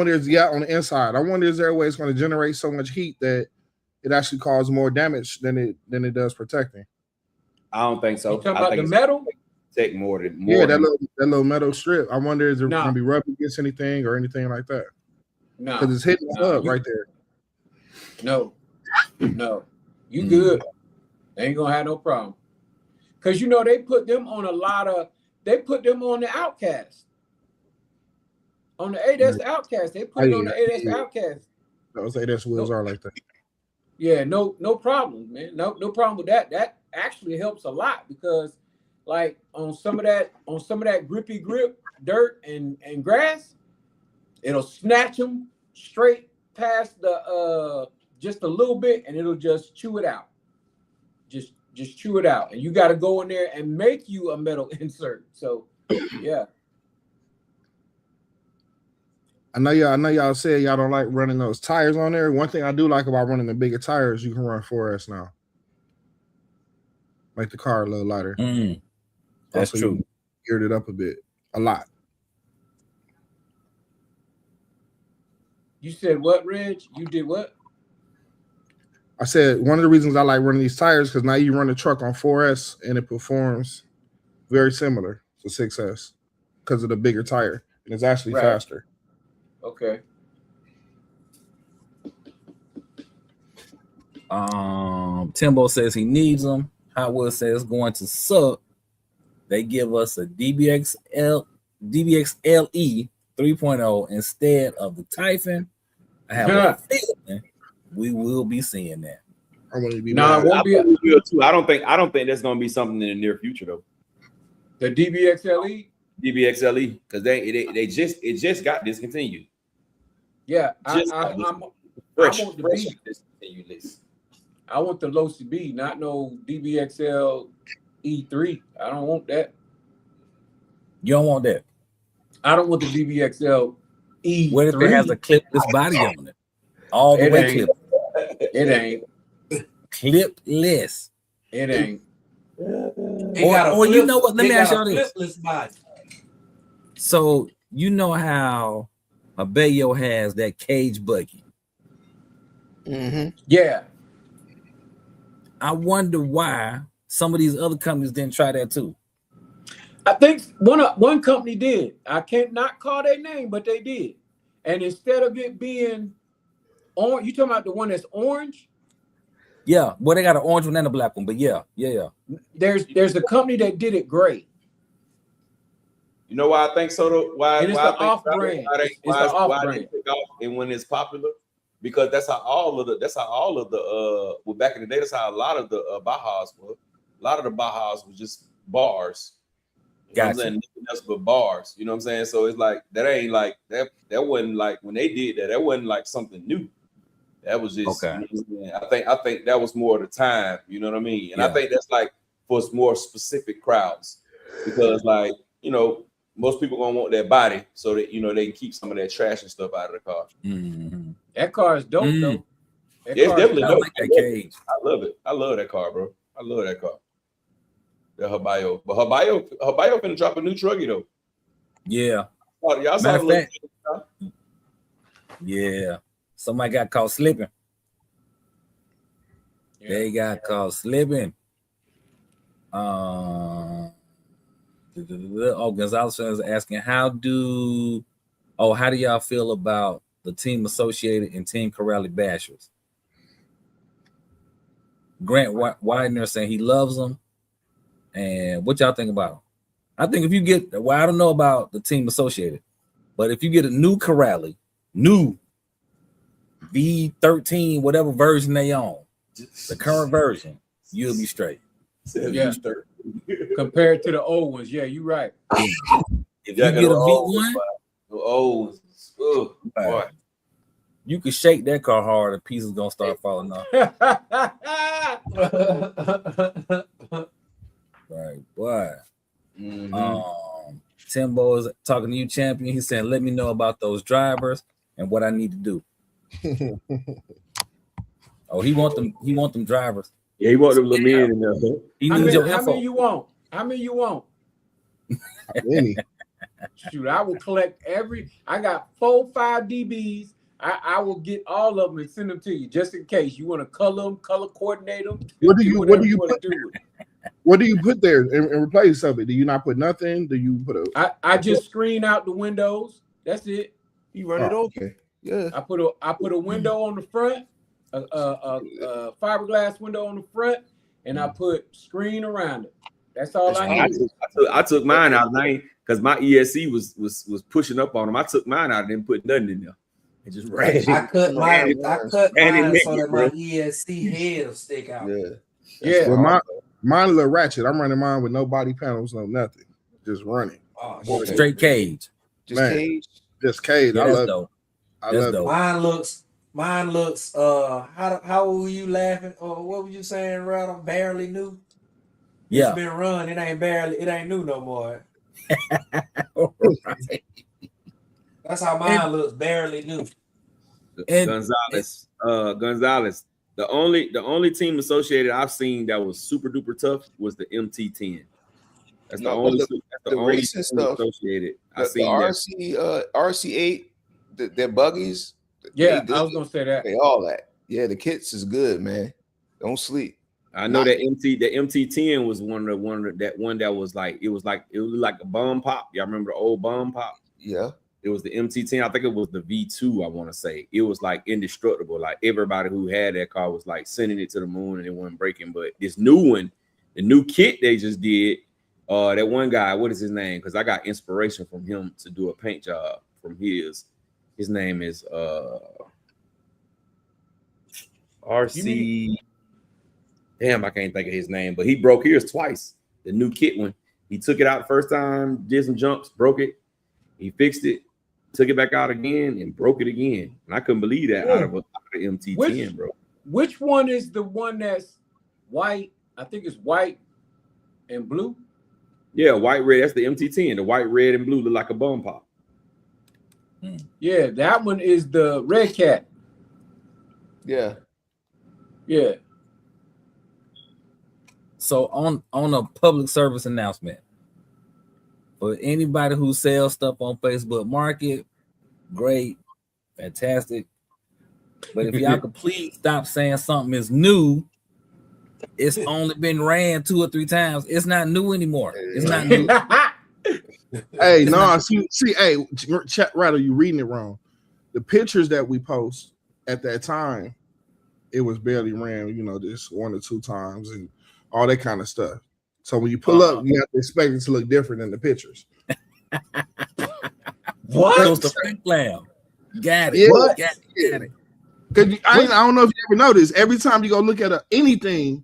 F: the inside. I wonder is there a way it's going to generate so much heat that it actually causes more damage than it does protecting?
A: I don't think so.
B: You talking about the metal?
A: Take more than
F: that little metal strip. I wonder is it going to be rubbed against anything or anything like that?
B: No,
F: because it's hitting the hub right there.
B: No, you good. They ain't gonna have no problem. Because they put them on the Outcast. On the 8S Outcast. They put it on the 8S Outcast.
F: Those 8S wheels are like that.
B: Yeah, no problem, man. No problem with that. That actually helps a lot because like on some of that grippy grip, dirt and grass, it'll snatch them straight past the just a little bit and it'll just chew it out. Just chew it out. And you got to go in there and make you a metal insert. So, yeah.
F: I know y'all said y'all don't like running those tires on there. One thing I do like about running the bigger tires, you can run 4S now. Make the car a little lighter.
C: That's true.
F: You geared it up a lot.
B: You said what, Reg? You did what?
F: I said one of the reasons I like running these tires because now you run the truck on 4S and it performs very similar to 6S because of the bigger tire and it's actually faster.
B: Okay.
C: Timbo says he needs them. Hot Wheels says going to suck. They give us a DBX LE 3.0 instead of the Typhon. I have a feeling we will be seeing that.
F: I want to be.
B: No, it won't be.
A: Too. I don't think that's going to be something in the near future though.
B: The DBX LE,
A: because they just got discontinued.
B: Yeah, I want the B. I want the low CB, not no DBXL E3. I don't want that.
C: You don't want that?
B: I don't want the DBXL E3.
C: What if it has a clipless body on it? All the way clipped.
B: It ain't.
C: Clipless.
B: It ain't.
C: Or you know what? Let me ask y'all this.
E: Clipless body.
C: So you know how a Bayo has that cage buggy.
F: Mm-hmm.
B: Yeah.
C: I wonder why some of these other companies didn't try that too.
B: I think one company did. I can't not call their name, but they did. And instead of it being orange, you talking about the one that's orange?
C: Yeah, well, they got an orange one and a black one, but yeah.
B: There's a company that did it great.
A: You know why I think so though? Why
B: it's the off brand. It's the off brand.
A: And when it's popular, because that's how all of the well, back in the day, that's how a lot of the Bajas were. A lot of the Bajas was just bars.
C: Gotcha.
A: Nothing else but bars. You know what I'm saying? So it's like that ain't like that wasn't like when they did that wasn't like something new. That was just
C: okay.
A: You know what I'm saying? I think that was more of the time, you know what I mean? And I think that's like for more specific crowds. Because like, most people gonna want that body so that they can keep some of that trash and stuff out of the car.
C: Mm-hmm.
B: That car is dope though.
A: It's definitely dope.
C: Like that cage.
A: I love it. I love that car, bro. I love that car. The Habayo. But Habayo finna drop a new truggy though.
C: Yeah.
A: Oh, y'all saw the
C: yeah. Somebody got caught slipping. They got caught slipping. Oh, Gonzalez is asking, how do y'all feel about the Team Associated and Team Corrali bashers? Grant Widener saying he loves them. And what y'all think about them? I think if you get, I don't know about the Team Associated, but if you get a new Corrali, new V13, whatever version they own, the current version, you'll be straight.
B: Yeah. Compared to the old ones, yeah, you're right.
C: If you get a V1,
A: the old, boy,
C: you can shake that car hard, and pieces gonna start falling off. Right, boy. Timbo is talking to you, champion. He's saying, "Let me know about those drivers and what I need to do." Oh, he want them drivers.
A: Yeah, he want them little men in there.
C: He needs your info.
B: How many you want? How many? Shoot, I will collect I got 4-5 DBs. I will get all of them and send them to you just in case you want to color them, color coordinate them.
F: What do you put there in replace of it? Do you not put nothing? Do you put
B: I just screen out the windows. That's it.
D: You run it over. Okay. Yeah.
B: I put a window on the front, a fiberglass window on the front, and I put screen around it. That's all I need.
A: I took mine out because my ESC was pushing up on them. I took mine out and didn't put nothing in there. It just ran.
E: I cut mine so that my ESC head will stick out.
F: Yeah. Well, mine a little ratchet. I'm running mine with no body panels, no nothing. Just running.
E: Oh,
C: straight cage.
F: Just cage.
C: Yeah,
F: I love
C: dope.
F: I love it.
E: Mine looks how were you laughing? Or what were you saying, Rattle? Barely new.
C: Yeah.
E: It's been run. It ain't new no more.
C: Right.
E: That's how mine looks, barely new.
A: Gonzalez. The only team associated I've seen that was super duper tough was the MT10. That's the only
D: racing stuff
A: associated.
D: I seen RC8, their buggies.
B: Yeah, I was gonna say that.
D: They all that. Yeah, the kits is good, man. Don't sleep.
A: I know that the MT10 was one that was like it was like a bomb pop. Y'all remember the old bomb pop?
D: Yeah.
A: It was the MT10. I think it was the V2. I want to say it was like indestructible. Like everybody who had that car was like sending it to the moon and it wasn't breaking. But this new one, the new kit they just did, that one guy, what is his name? Because I got inspiration from him to do a paint job from his. His name is RC. Damn, I can't think of his name, but he broke his twice. The new kit one. He took it out the first time, did some jumps, broke it. He fixed it, took it back out again, and broke it again. And I couldn't believe that out of the MT10, bro.
B: Which one is the one that's white? I think it's white and blue.
A: Yeah, white, red. That's the MT10. The white, red, and blue look like a bum pop.
B: Yeah, that one is the Red Cat.
D: Yeah.
B: Yeah.
C: So on a public service announcement, for anybody who sells stuff on Facebook Market, great, fantastic. But if y'all could please stop saying something is new, it's only been ran 2 or 3 times. It's not new anymore. It's not new.
F: Hey, no, see, hey, Rattle, you reading it wrong. The pictures that we post at that time, it was barely ran, just 1 or 2 times and all that kind of stuff. So when you pull up, you have to expect it to look different than the pictures.
C: What? So it's the fake lamb. Got it.
F: Yeah.
C: Got it.
F: Because I don't know if you ever noticed, every time you go look at anything,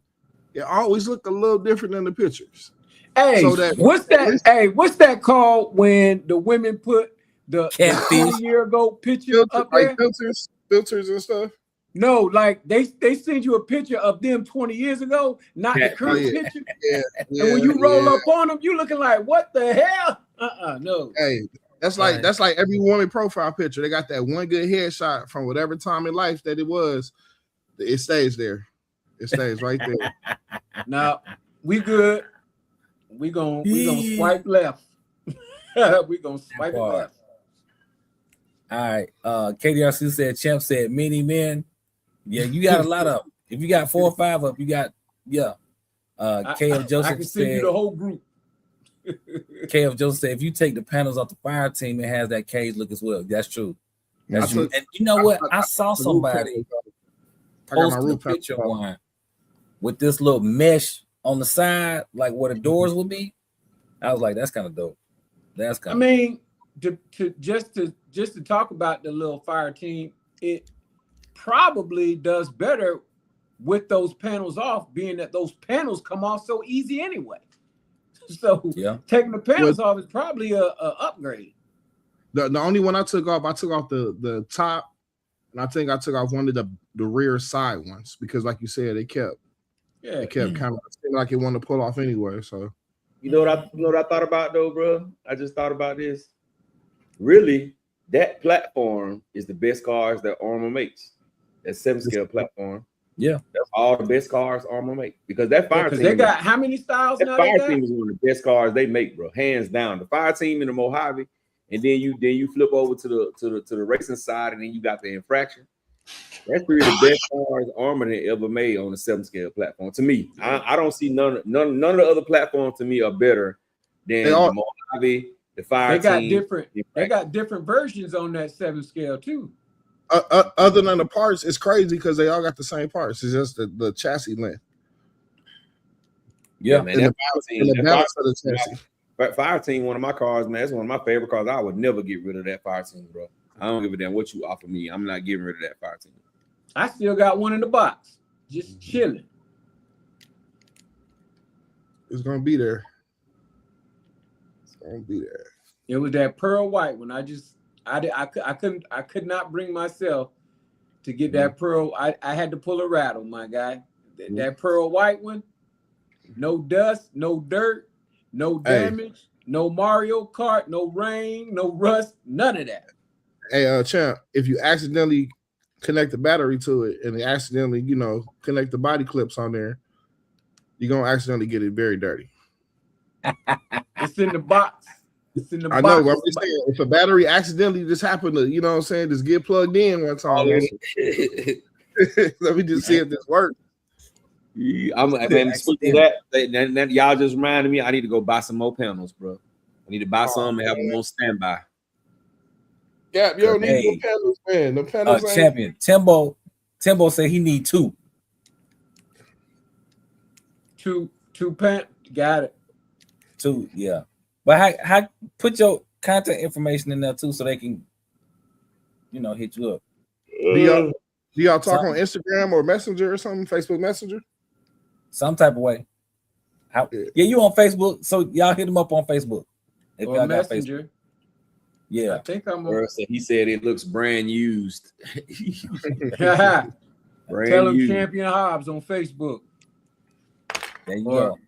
F: it always look a little different than the pictures.
B: Hey,
F: so
B: what's that called when the women put the
C: 20
B: year ago picture up there?
F: Filters and stuff.
B: No, like they send you a picture of them 20 years ago, not the current picture.
F: Yeah,
B: and when you roll up on them, you looking like, what the hell? No.
F: Hey, that's like every woman profile picture. They got that one good headshot from whatever time in life that it was. It stays there. It stays right there.
B: Now we good. We gonna swipe left. We gonna swipe left.
C: All right. KDRC said, Champ said, many men. Yeah, you got a lot of them. If you got 4 or 5 up, you got KF Joseph
B: I can send you the whole group.
C: KF Joseph said if you take the panels off the fire team, it has that cage look as well. That's true. That's true. And you know what? I saw somebody post a picture of one with this little mesh on the side, like where the doors would be. I was like, that's kind of dope. That's kind.
B: I mean, just to talk about the little fire team, it probably does better with those panels off, being that those panels come off so easy anyway. So taking the panels off is probably a upgrade.
F: The only one I took off the top, and I think I took off one of the rear side ones because, like you said, it kept kind of seeming like it wanted to pull off anyway. So
A: you know what I thought about though, bro? I just thought about this. Really, that platform is the best cars that Armour makes. That 7-scale platform.
C: Yeah,
A: that's all the best cars Armour make because that fire team.
B: They got how many styles now?
A: Fire team is one of the best cars they make, bro. Hands down. The fire team in the Mojave, and then you flip over to the racing side, and then you got the infraction. That's really the best cars Armour ever made on the 7-scale platform. To me, I don't see none of the other platforms to me are better than the Mojave, the fire team.
B: They got different versions on that 7-scale too.
F: Other than the parts, it's crazy because they all got the same parts. It's just the chassis length.
A: Yeah, man.
F: That
A: fire team, one of my cars, man. That's one of my favorite cars. I would never get rid of that fire team, bro. I don't give a damn what you offer me. I'm not getting rid of that fire team.
B: I still got one in the box, just chilling.
F: It's gonna be there. It's gonna be there.
B: It was that pearl white one. I could not bring myself to get that pearl. I had to pull a rattle, my guy. That pearl white one, no dust, no dirt, no damage, no Mario Kart, no rain, no rust, none of that.
F: Hey, champ, if you accidentally connect the battery to it and accidentally, connect the body clips on there, you're gonna accidentally get it very dirty.
B: It's in the box.
F: I know, but I'm just saying, if a battery accidentally just happened to, just get plugged in one time. Let me just see if this works.
A: I'm speaking of that, y'all just reminded me. I need to go buy some more panels, bro. I need to buy some and have them on standby.
F: Yeah, you don't need no panels, man. The panels
C: champion. Timbo said he need 2.
B: Two pants. Got it.
C: 2, yeah. But how put your contact information in there too, so they can, hit you up.
F: Do y'all talk on Instagram or Messenger or something? Facebook Messenger?
C: Some type of way. You on Facebook, so y'all hit them up on Facebook. If
B: or
C: y'all
B: Messenger.
C: Got Facebook. Yeah,
B: I think I'm.
A: He said it looks brand used.
B: Tell him Champion Hobbs on Facebook.
C: There you go.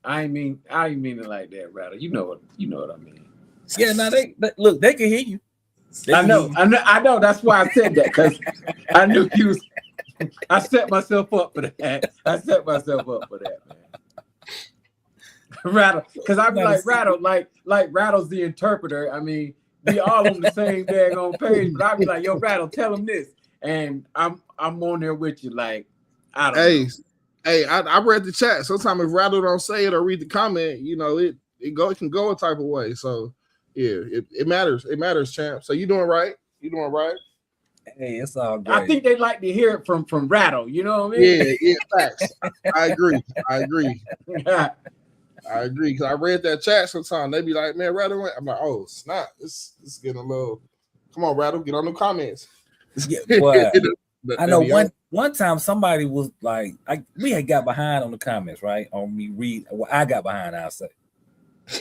B: I ain't mean it like that, Rattle. You know what I mean.
C: Yeah, no, they can hear you.
B: I know. That's why I said that, because I knew he was. I set myself up for that. Man. Rattle, because I be like Rattle, like Rattle's the interpreter. I mean, we all on the same daggone page, but I be like, yo, Rattle, tell him this, and I'm on there with you, like, I don't know.
F: Hey, I read the chat. Sometimes if Rattle don't say it or read the comment, it can go a type of way. So yeah, it matters. It matters, champ. So you doing right?
C: Hey, it's all great.
B: I think they like to hear it from Rattle. You know what I mean?
F: Yeah, facts. I agree. Because I read that chat sometimes. They be like, man, Rattle. I'm like, oh, snap. It's getting a little. Come on, Rattle. Get on the comments.
C: Yeah, I know one time somebody was like, we had got behind on the comments, right? On me read, I got behind, I'll say.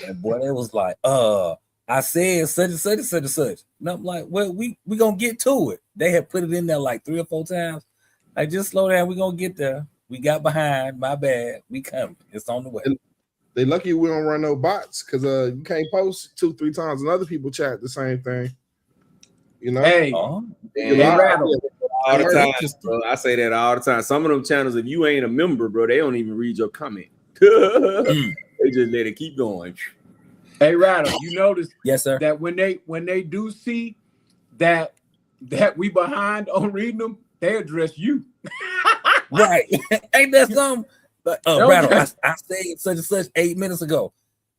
C: And boy, it was like, I said such and such and such and such. And I'm like, well, we gonna get to it. They had put it in there like 3 or 4 times. Like, just slow down, we gonna get there. We got behind, my bad. We coming. It's on the way.
F: They lucky we don't run no bots, because you can't post 2-3 times and other people chat the same thing.
B: Hey, Rattle.
A: All the time, bro. I say that all the time. Some of them channels, if you ain't a member, bro, they don't even read your comment. They just let it keep going.
B: Hey, Rattle, you notice
C: yes, sir,
B: that when they do see that we behind on reading them, they address you.
C: Right. Ain't that something? Rattle, I said such and such 8 minutes ago.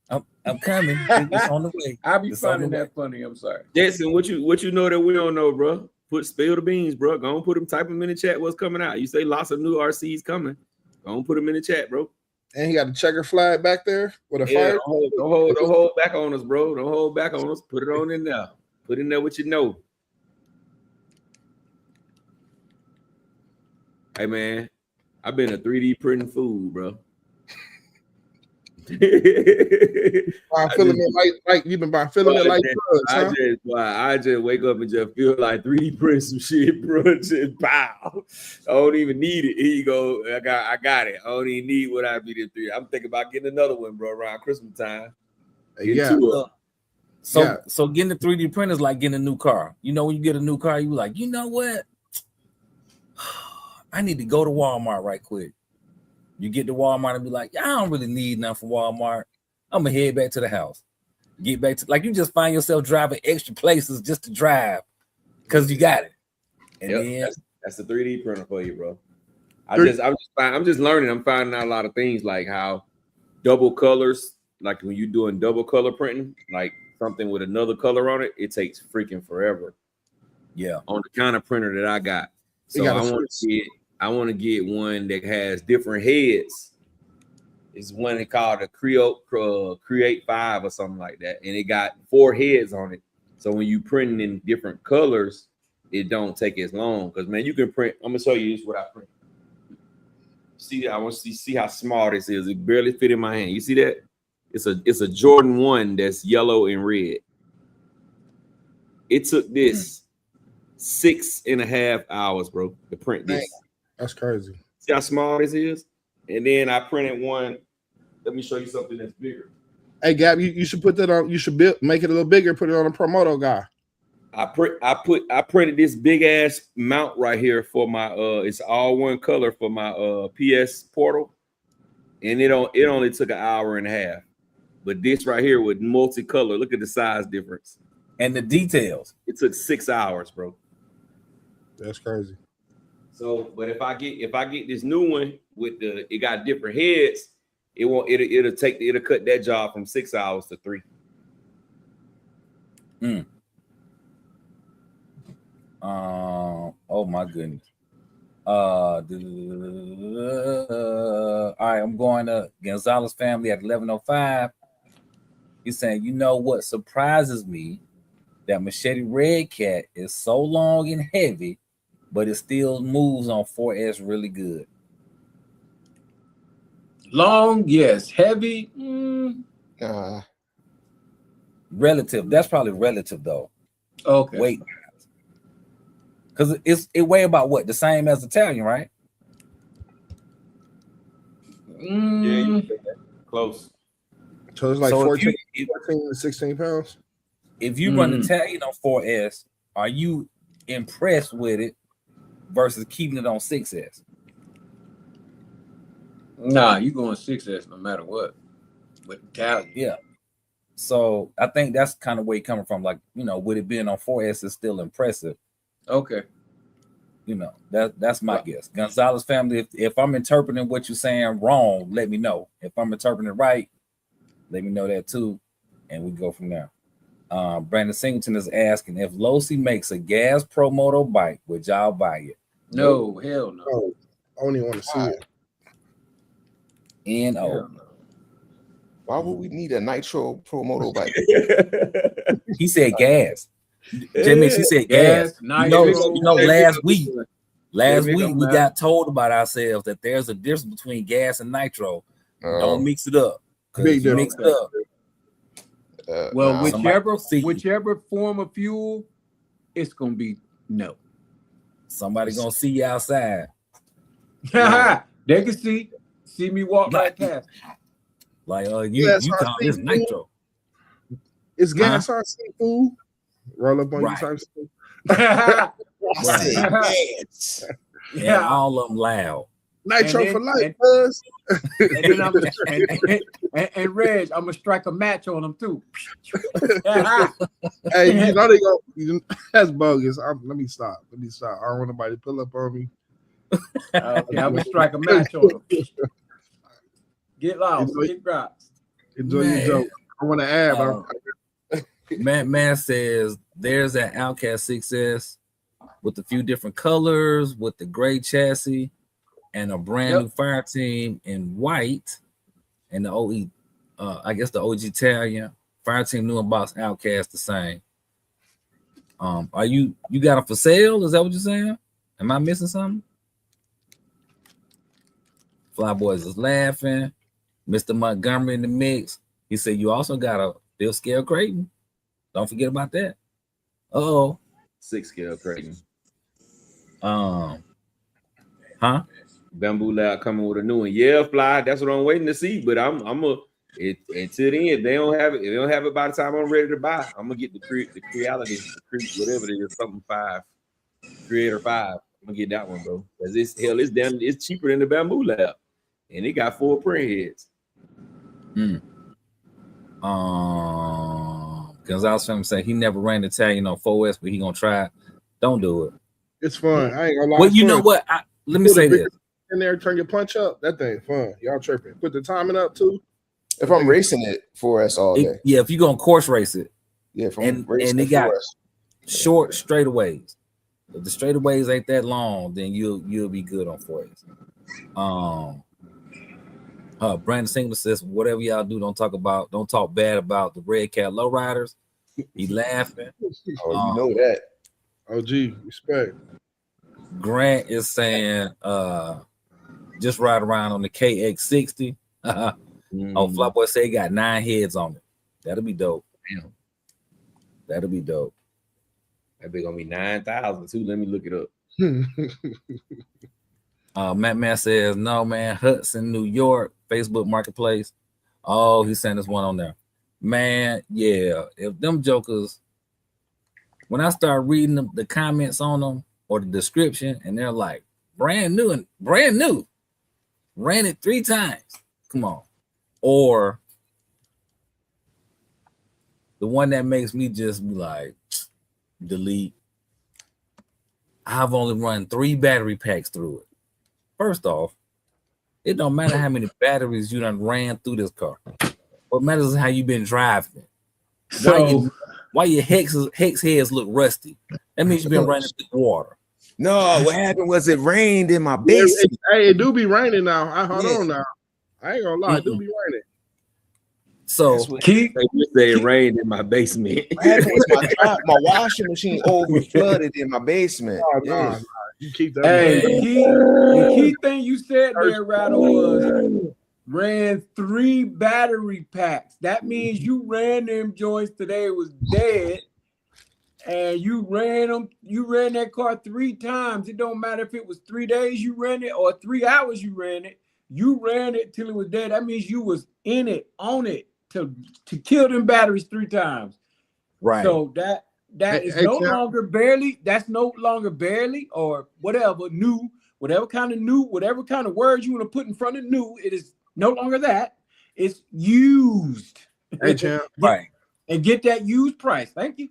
C: I'm coming. It's on the way.
B: I be finding that funny. I'm sorry.
A: Jason, what you know that we don't know, bro? Spill the beans, bro. Go on, put them, type them in the chat. What's coming out? You say lots of new RCs coming. Go on, put them in the chat, bro.
F: And he got a checker flag back there with a fire.
A: Don't hold back on us, bro. Don't hold back on us. Put it on in there. Put in there what you know. Hey man, I've been a 3D printing fool, bro.
F: You've been buying filament like drugs, huh?
A: I just wake up and just feel like 3D print some shit, bro. Just pow. I don't even need it. Here you go. I got it. I don't even need what I be the 3D. I'm thinking about getting another one, bro, around Christmas time.
C: So getting the 3D print is like getting a new car. You know, when you get a new car, you like, you know what? I need to go to Walmart right quick. You get to Walmart and be like, I don't really need nothing from Walmart. I'm gonna head back to the house. Get back to, like, you just find yourself driving extra places just to drive because you got it. And then
A: that's the 3D printer for you, bro. I'm just learning. I'm finding out a lot of things, like how double colors, like when you're doing double color printing, like something with another color on it, it takes freaking forever.
C: Yeah.
A: On the kind of printer that I got. So I want to get one that has different heads. It's one called a Create 5 or something like that. And it got 4 heads on it. So when you print in different colors, it don't take as long. Because, man, you can print. I'm going to show you this what I print. See, I want to see how small this is. It barely fit in my hand. You see that? It's a Jordan 1 that's yellow and red. It took this 6.5 hours, bro, to print this.
F: That's crazy.
A: See how small this is? And then I printed one. Let me show you something that's bigger.
F: Hey, Gab, you should put that on. You should make it a little bigger. Put it on a Promoto guy.
A: I printed this big ass mount right here for my it's all one color for my PS Portal, and it only took 1.5 hours. But this right here with multicolor, look at the size difference
C: and the details.
A: It took 6 hours, bro.
F: That's crazy.
A: So, but if I get this new one with it got different heads, it'll cut that job from 6 hours to 3.
C: Oh my goodness. All right, I'm going to Gonzalez family at 11:05. He's saying, you know what surprises me? That Machete Red Cat is so long and heavy, but it still moves on 4S really good.
B: Long, yes. Heavy,
C: relative. That's probably relative though.
B: Okay.
C: Weight. Because it weigh about what? The same as Italian, right?
A: Yeah, close.
F: So it's like 14 to 16 pounds.
C: If you run Italian on 4S, are you impressed with it versus keeping it on 6S?
B: Nah, you going 6S no matter what. With Italian.
C: Yeah. So I think that's kind of where you're coming from. Like, you know, with it being on 4S is still impressive.
B: Okay.
C: You know, that's my guess. Gonzalez family, if I'm interpreting what you're saying wrong, let me know. If I'm interpreting it right, let me know that too. And we go from there. Brandon Singleton is asking, if Losi makes a gas Pro Moto bike, would y'all buy it?
B: No, hell no.
F: Oh, I don't even want to see it.
C: N-O.
D: Why would we need a nitro Pro Moto bike?
C: He said gas. Jimmy, she said gas. You know, last week we got told about ourselves that there's a difference between gas and nitro. Don't mix it up. Because you mix it up.
B: Well, whichever form of fuel, it's gonna be no.
C: Somebody gonna see you outside.
B: They can see me walk right past.
C: Like you call this nitro.
F: It's gas RC food. Roll up on you type
C: stuff. Yeah, all of them loud.
F: Nitro for life, buzz.
B: And Reg, I'm gonna strike a match on them too.
F: Hey, you know they go. That's bogus. Let me stop. I don't want nobody to pull up on me.
B: Okay, I'm gonna strike a match on them. Get lost, get rocks.
F: Enjoy your joke. I want to add.
C: Man says there's that Outcast 6S with a few different colors, with the gray chassis, and a brand new fire team in white, and the OE, I guess the OG Italian fire team new in box Outcast the same. Are you got them for sale? Is that what you're saying? Am I missing something? Flyboys is laughing. Mr. Montgomery in the mix. He said you also got a Bill Scale Creighton. Don't forget about that.
A: 6 scale Creighton. Bamboo Lab coming with a new one. Yeah, Fly. That's what I'm waiting to see. But until then, if they don't have it by the time I'm ready to buy, I'm gonna get the Creality, whatever it is, something 5, Creator 5. I'm gonna get that one, bro. Because it's cheaper than the Bamboo Lab, and it got 4 print heads.
C: Because I was trying to say he never ran the Italian on 4S, but he gonna try it. Don't do it.
F: It's fun. I ain't gonna lie.
C: Well, you know what? Let me say this.
F: In there, turn your punch up. That thing fun. Y'all tripping. Put the timing up too.
D: If I'm racing it 4S all day.
C: Yeah, if you're gonna course race it.
D: Yeah,
C: and they got short straightaways. If the straightaways ain't that long, then you'll be good on 4S. Brandon Singler says, whatever y'all do, don't talk bad about the Red Cat lowriders. He laughing.
D: Oh, you know that.
F: OG, respect.
C: Grant is saying, just ride around on the KX60. Oh, Flyboy say he got 9 heads on it. That'll be dope. Damn. That'll be dope.
A: That be gonna be 9,000 too. Let me look it up.
C: Matt Man says, no, man, Hudson, New York, Facebook Marketplace. Oh, he's sent us one on there. Man, yeah. If them jokers, when I start reading the comments on them or the description, and they're like, brand new, ran it 3 times. Come on. Or the one that makes me just be like, delete. I've only run 3 battery packs through it. First off, it don't matter how many batteries you done ran through this car. What matters is how you been driving it.
B: So
C: why your hex heads look rusty? That means you've been running through water.
D: No, what happened was it rained in my basement.
F: Hey, it do be raining now. Hold on now. I ain't gonna lie, it do be raining.
C: So
A: say it rained in my basement.
D: What happened was my washing machine over flooded in my basement.
F: Nah. You keep that.
B: Hey, the key thing you said there, Rattle, was ran 3 battery packs. That means you ran them joints today. It was dead, and you ran that car 3 times. It don't matter if it was 3 days you ran it or 3 hours you ran it. You ran it till it was dead. That means you was in it, on it to kill them batteries 3 times.
C: Right.
B: So that is no longer barely. That's no longer barely or whatever new, whatever kind of words you want to put in front of new. It is no longer that. It's used.
F: Hey, champ.
C: Right.
B: And get that used price. Thank you.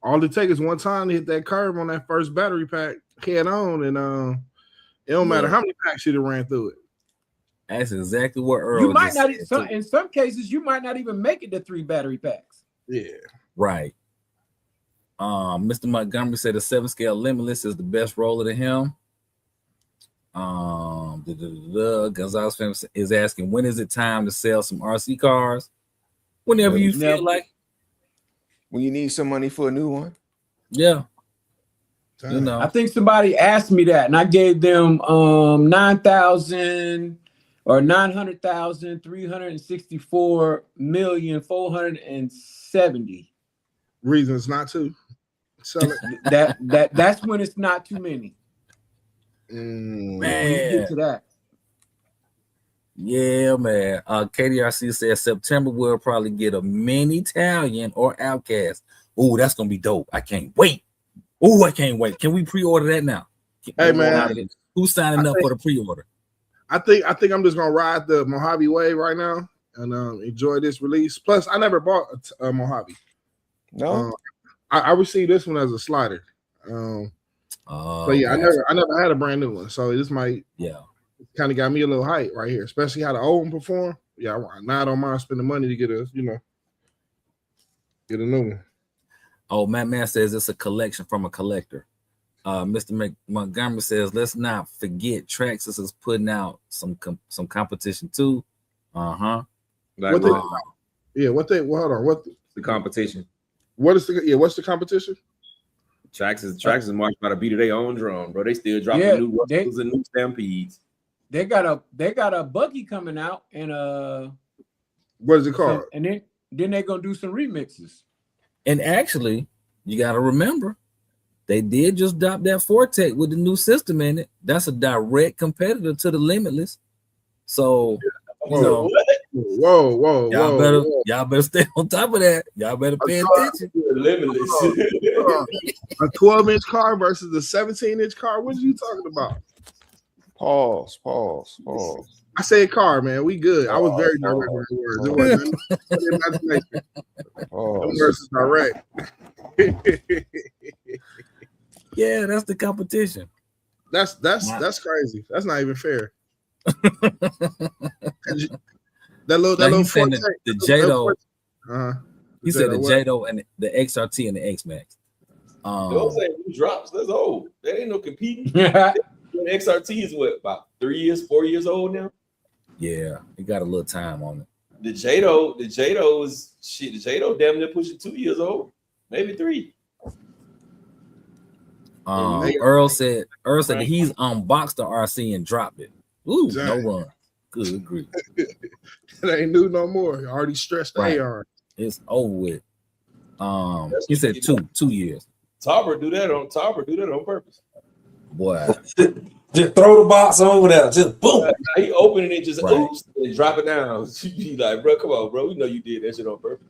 F: All it takes is one time to hit that curve on that first battery pack head on, and it don't matter how many packs you ran through it.
C: That's exactly what Earl.
B: You might not. In some cases, you might not even make it to 3 battery packs.
F: Yeah.
C: Right. Mr. Montgomery said the 7 scale Limitless is the best roller to him. Gonzalez is asking, when is it time to sell some RC cars? Whenever you feel like.
D: When you need some money for a new one.
C: Yeah. You know.
B: I think somebody asked me that, and I gave them 9,000 or 900,364,470
F: reasons not to sell it.
B: That's when it's not too many.
C: Man,
B: when you get to that.
C: Yeah, man. KDRC says September we'll probably get a mini Italian or Outcast. Oh, that's gonna be dope. I can't wait. Oh, I can't wait. Can we pre-order that now?
F: Hey, man,
C: who's signing up for the pre-order?
F: I think I'm just gonna ride the Mojave wave right now and enjoy this release. Plus, I never bought a Mojave.
D: No,
F: I received this one as a slider. But yeah, I never had a brand new one, so this might kind of got me a little hype right here, especially how the old one perform. Yeah, now I don't mind spending money to get a new one.
C: Oh, man says it's a collection from a collector. Mr. Montgomery says, let's not forget Traxxas is putting out some competition too.
A: Like
F: hold on. What's
A: the competition?
F: What's the competition?
A: Traxxas march about to beat their own drum, bro. They still dropping new Russells and new Stampedes.
B: They got a buggy coming out, and
F: what is it called?
B: And then they're gonna do some remixes.
C: And actually, you got to remember, they did just drop that Fortec with the new system in it. That's a direct competitor to the Limitless. So,
F: whoa,
C: y'all better stay on top of that. Y'all better pay attention.
A: Limitless.
F: A 12-inch car versus a 17-inch car. What are you talking about?
D: Pause.
F: I said car, man. We good. I was very direct with the words. It wasn't imagination. The words is direct.
C: Yeah, that's the competition.
F: That's crazy. That's not even fair. That little
C: the Jado. He said the
F: what?
C: Jado and the XRT and the X-Max.
A: Don't say new drops. That's old. That ain't no competing. The XRT is what, about 4 years old now?
C: Yeah, it got a little time on it.
A: The Jado is shit. The Jado damn near pushing 2 years old, maybe 3.
C: Earl said that he's unboxed the RC and dropped it. Ooh, no run. Good grief.
F: It ain't new no more. Already stretched the AR.
C: It's over with. He said 2 years.
A: Tauber do that on purpose.
C: Boy.
E: Just throw the box over there. Just boom.
A: He opening it, just oops, and drop it down. You be like, bro, come on, bro. We know you did that shit on purpose.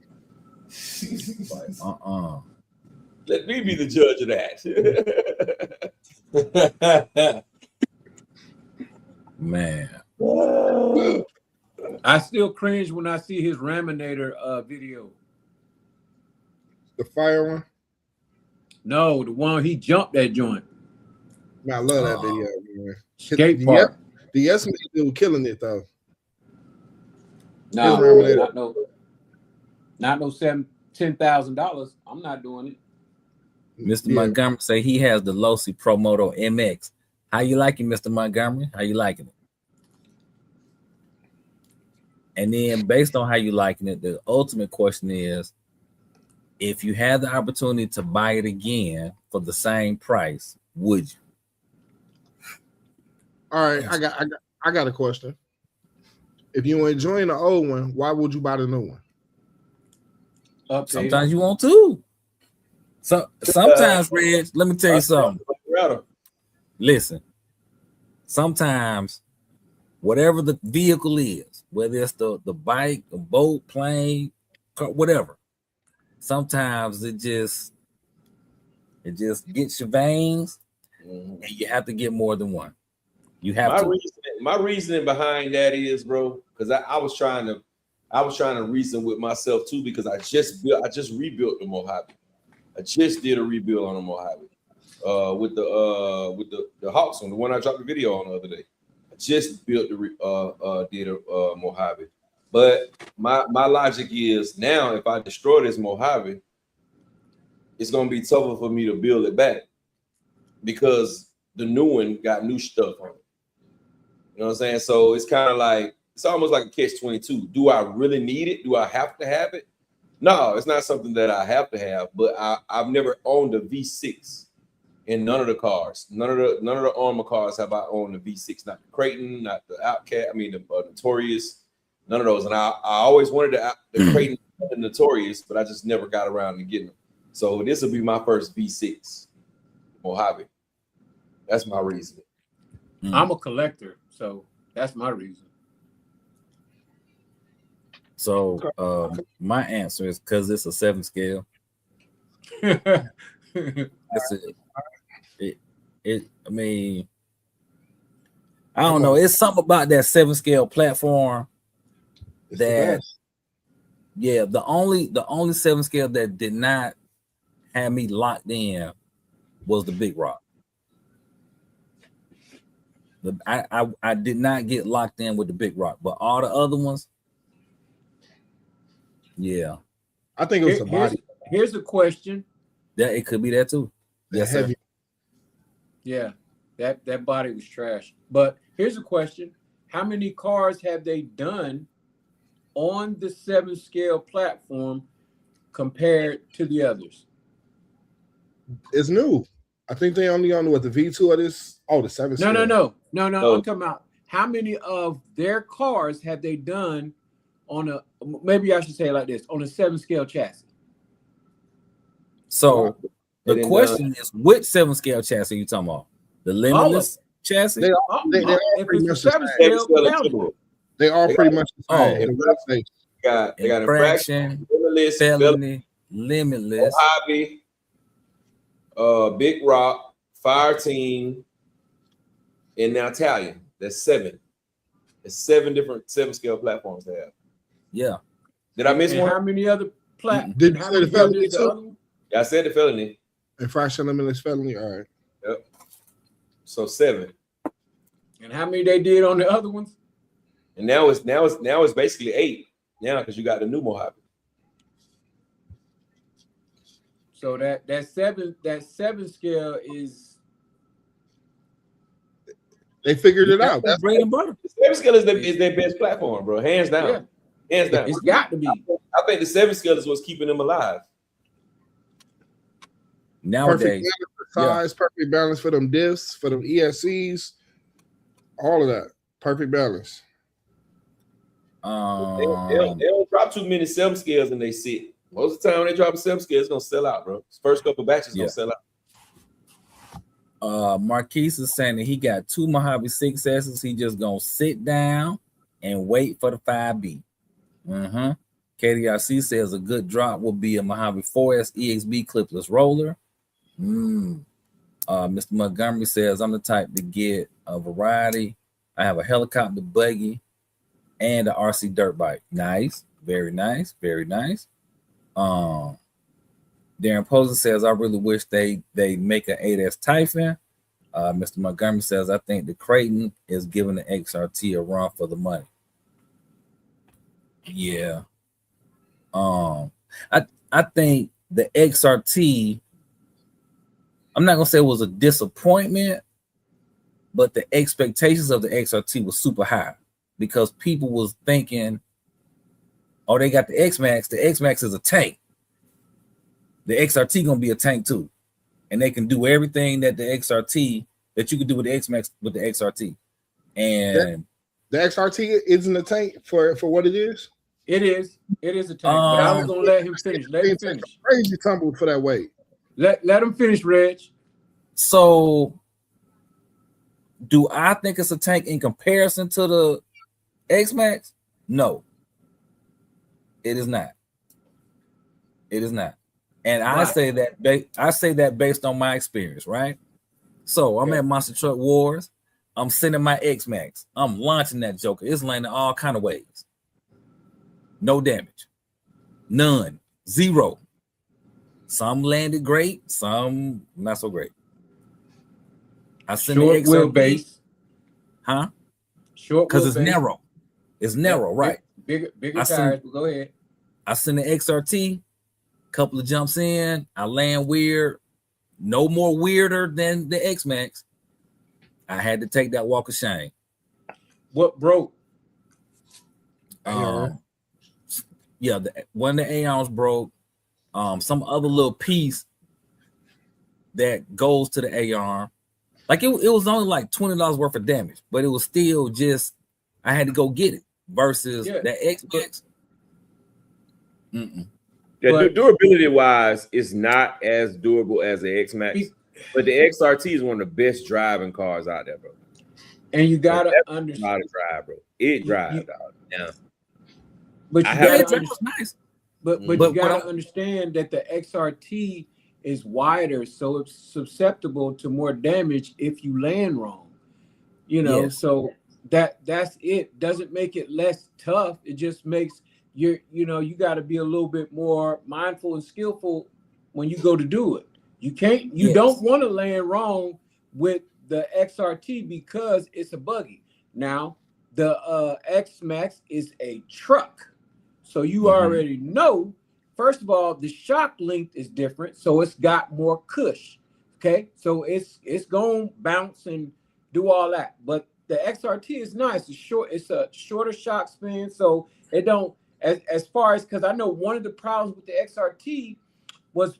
A: Let me be the judge of that.
C: Man.
B: I still cringe when I see his Raminator video.
F: The fire one?
B: No, the one he jumped that joint.
F: Man, I love that video, man.
B: Skate park.
F: The estimate dude killing it though.
B: No, not no $10,000. I'm not doing it.
C: Mr. Montgomery say he has the Losi Promoto MX. How you liking, Mr. Montgomery? How you liking it? And then based on how you liking it, the ultimate question is, if you had the opportunity to buy it again for the same price, would you?
F: All right, I got a question. If you were enjoying the old one, why would you buy the new one?
C: Sometimes you want to. Sometimes, Reg, let me tell you something. Listen, sometimes whatever the vehicle is, whether it's the bike, a boat, plane, car, whatever, sometimes it just gets your veins, and you have to get more than one. You have
A: my reasoning behind that is, bro, because I was trying to reason with myself too, because I just rebuilt the Mojave. I just did a rebuild on the Mojave with the Hawks one, the one I dropped the video on the other day. I just built did a Mojave. But my logic is, now if I destroy this Mojave, it's gonna be tougher for me to build it back because the new one got new stuff on it. You know what I'm saying? So it's kind of like, it's almost like a catch-22. Do I really need it? Do I have to have it? No, it's not something that I have to have, but I've never owned a V6 in none of the cars. None of the Armor cars have I owned a V6, not the Creighton, not the Outcat, the Notorious, none of those. And I always wanted the Creighton and the Notorious, but I just never got around to getting them. So this will be my first V6 Mojave. That's my reason.
B: I'm a collector, so that's my reason.
C: So my answer is because it's a 7 scale. That's it. I don't know. It's something about that 7 scale platform the only 7 scale that did not have me locked in was the Big Rock. I did not get locked in with the big rock, but all the other ones, yeah.
F: I think it was the body.
B: Here's a question.
C: That it could be that too. Yes,
F: heavy.
C: sir.
B: Yeah, that body was trash. But here's a question: how many cars have they done on the 7 scale platform compared to the others?
F: It's new. I think they only on what the V2 of this. Oh, the 7 scale.
B: No. I'm talking about how many of their cars have they done on a, maybe I should say it like this, on a 7 scale chassis.
C: So the question is, which 7 scale chassis are you talking about? The Limitless chassis?
F: They all pretty much the
B: 7
F: same.
B: scale,
F: They all pretty much the same.
C: They got infraction, felony, limitless,
A: hobby, big rock, fire team, and now Italian. That's 7. There's 7 different 7 scale platforms they have.
C: Yeah.
A: Did I miss one?
B: How many other platforms?
F: Did you say the felony too?
A: Yeah, I said the felony.
F: Infraction, limitless, felony. All right.
A: Yep. So 7.
B: And how many they did on the other ones?
A: And now it's basically 8 now because you got the new Mojave.
B: So that 7 scale is,
F: they figured it out.
C: That's bread and butter.
A: The 7 scale is their best platform, bro. Hands down.
B: Yeah.
A: Hands down.
B: It's got to be.
A: I think the 7 scale is what's keeping them alive.
C: Nowadays,
F: perfect balance for size, perfect balance for them diffs, for them ESCs, all of that. Perfect balance.
A: They don't drop too many 7 scales and they sit. Most of the time when they drop a 7 scale, it's gonna sell out, bro. First couple batches gonna sell out.
C: Marquise is saying that he got 2 Mojave 6S's. He just gonna sit down and wait for the 5B. KDRC says a good drop will be a Mojave 4S EXB clipless roller. Mr. Montgomery says I'm the type to get a variety. I have a helicopter buggy and an RC dirt bike. Nice, very nice, very nice. Darren Poser says I really wish they make an 8S Typhon. Mr. Montgomery says I think the Creighton is giving the XRT a run for the money. Yeah. I think the XRT, I'm not gonna say it was a disappointment, but the expectations of the XRT was super high because people was thinking, oh, they got the X-Max. The X-Max is a tank. The XRT gonna be a tank too, and they can do everything that the XRT that you can do with the X-Max with the XRT. And
F: the XRT isn't a tank for what it is.
B: It is a tank. But I was gonna let him finish. Let him finish.
F: Crazy tumble for that weight.
B: Let him finish, Reg.
C: So, do I think it's a tank in comparison to the X-Max? No, it is not. It is not. And I say that based on my experience, right? So I'm at Monster Truck Wars. I'm sending my X-Max. I'm launching that joker. It's landing all kind of ways. No damage. None. 0. Some landed great, some not so great. I send
B: short
C: the XRT,
B: wheelbase.
C: Huh?
B: Short
C: because it's narrow. It's narrow, right?
B: Bigger tires. Go ahead.
C: I send the XRT, couple of jumps in, I land weird, no more weirder than the X-Max. I had to take that walk of shame.
B: What broke?
C: Yeah, one of the A-arms broke. Some other little piece that goes to the A-arm. Like it was only like $20 worth of damage, but it was still just I had to go get it versus that X-Max.
A: Yeah, durability wise, it's not as durable as the X-Max, but the XRT is one of the best driving cars out there, bro.
B: And you gotta understand
A: how to drive, bro. It drives out. Yeah.
B: But you
C: gotta nice.
B: But you gotta understand that the XRT is wider, so it's susceptible to more damage if you land wrong. You know, so that's it. Doesn't make it less tough. It just makes you got to be a little bit more mindful and skillful when you go to do it. You don't want to land wrong with the XRT because it's a buggy. Now, the X-Max is a truck. So you already know, first of all, the shock length is different. So it's got more cush. Okay. So it's going to bounce and do all that. But the XRT is nice. It's a shorter shock spin. So it don't, as far as, because I know one of the problems with the XRT was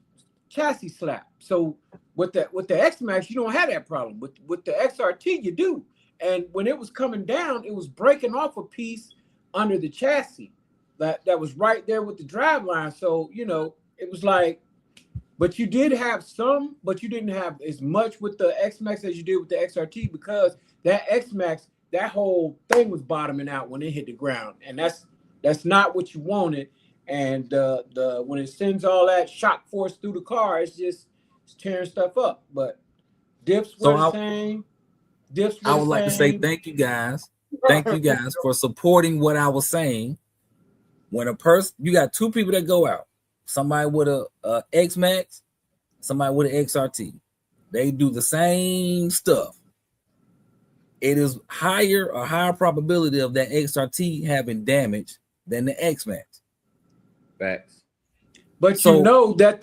B: chassis slap. So with the X-Max, you don't have that problem. With the XRT, you do. And when it was coming down, it was breaking off a piece under the chassis that was right there with the drive line. So, you know, it was like, but you did have some, but you didn't have as much with the X-Max as you did with the XRT, because that X-Max, that whole thing was bottoming out when it hit the ground. And that's not what you wanted. And the when it sends all that shock force through the car, it's tearing stuff up. But diffs were the same.
C: I would like to say thank you guys. Thank you guys for supporting what I was saying. When a person, you got two people that go out, somebody with a X-Max, somebody with an XRT. They do the same stuff. It is a higher probability of that XRT having damage than the X-Max.
A: Facts.
B: But so, you know that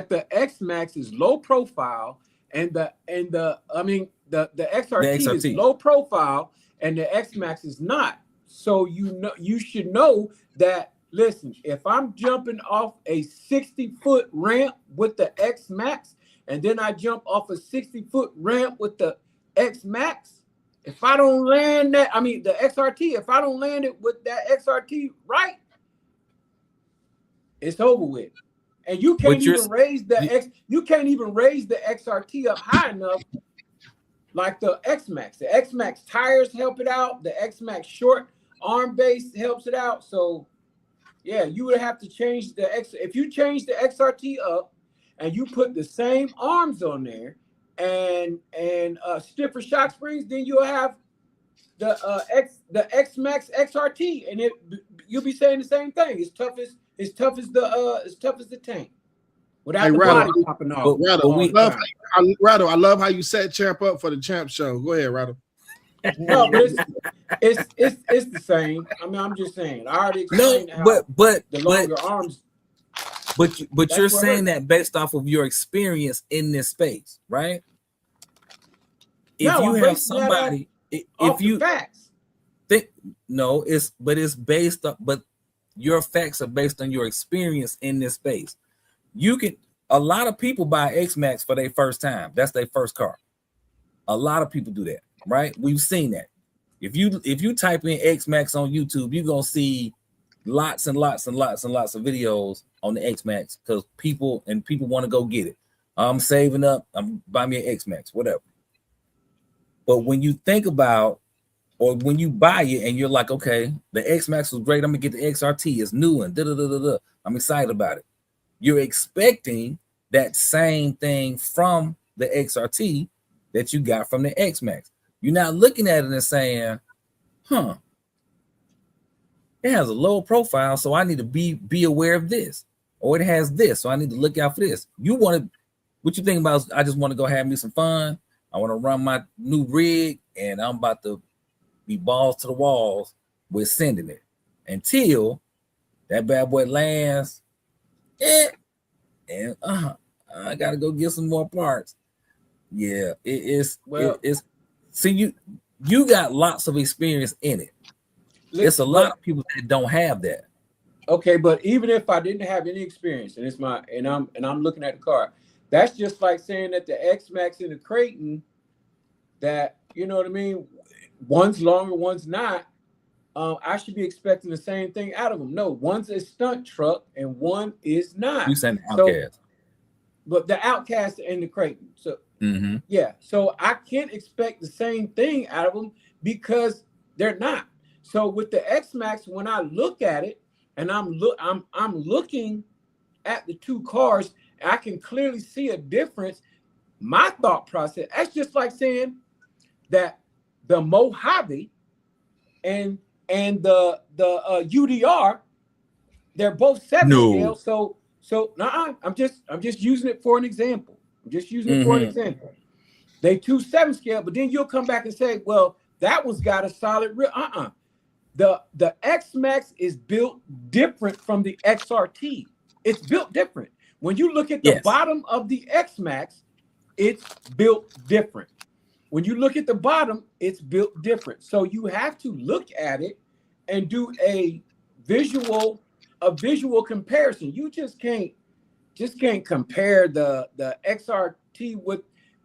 B: the X-Max is low profile, and the XRT is low profile, and the X-Max is not. So you should know that. Listen, if I'm jumping off a 60-foot ramp with the X-Max, and then I jump off a 60-foot ramp with the X-Max, if I don't land the XRT, if I don't land it with that XRT right, it's over with. And you can't even raise the XRT up high enough like the X-Max. The X-Max tires help it out. The X-Max short arm base helps it out. So yeah, you would have to change if you change the XRT up and you put the same arms on there and stiffer shock springs, then you'll have the X-Max XRT, and you'll be saying the same thing. It's tough as the tank. Without the body popping off.
F: Rattle, I love how you set Champ up for the Champ show. Go ahead, Rattle.
B: No, but it's the same. I mean, I'm just saying. I already explained
C: but
B: the longer arms.
C: But you're saying that based off of your experience in this space, right? If you have somebody, if you
B: facts.
C: it's based up, but your facts are based on your experience in this space. A lot of people buy X-Max for their first time. That's their first car. A lot of people do that, right? We've seen that. If you type in X-Max on YouTube, you're gonna see lots and lots and lots and lots of videos on the X-Max because people want to go get it. I'm saving up, I'm buying me an X-Max, whatever. But when you think about, or when you buy it and you're like, okay, the X-Max was great, I'm gonna get the XRT, it's new and I'm excited about it. You're expecting that same thing from the XRT that you got from the X-Max. You're not looking at it and saying, it has a low profile, so I need to be aware of this. Or it has this, so I need to look out for this. What you think about is, I just want to go have me some fun. I want to run my new rig, and I'm about to be balls to the walls with sending it until that bad boy lands. And I gotta go get some more parts. Yeah, it's see, you got lots of experience in it. It's a lot of people that don't have that.
B: Okay, but even if I didn't have any experience, and I'm looking at the car, that's just like saying that the X-Max and the Creighton, that, you know what I mean, one's longer, one's not. I should be expecting the same thing out of them. No, one's a stunt truck and one is not.
C: You said Outcast.
B: But the Outcast and the Creighton. So yeah, so I can't expect the same thing out of them because they're not. So with the X-Max, when I look at it and I'm looking at the two cars, I can clearly see a difference. My thought process, that's just like saying that the Mojave and the UDR, they're both 7 scale. So I'm just using it for an example. I'm just using it for an example. They 2.7 scale, but then you'll come back and say, well, that one's got a solid real. The X-Max is built different from the XRT. It's built different. When you look at the bottom of the X-Max, it's built different. When you look at the bottom, it's built different. So you have to look at it and do a visual comparison. You just can't compare the XRT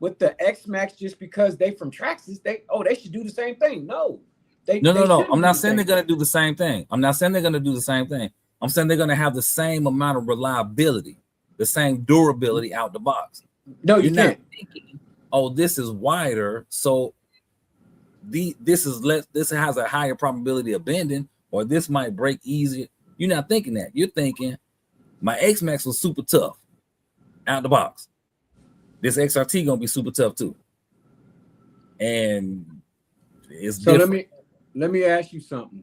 B: with the X-Max just because they from Traxxas. They should do the same thing. No.
C: No. I'm not saying they're gonna do the same thing. I'm not saying they're gonna do the same thing. I'm saying they're gonna have the same amount of reliability, the same durability out the box.
B: No, you're not
C: thinking, oh, this is wider, so this is less. This has a higher probability of bending, or this might break easier. You're not thinking that. You're thinking my X-Max was super tough out the box. This XRT gonna be super tough too, and it's
B: so
C: different.
B: Let me ask you something.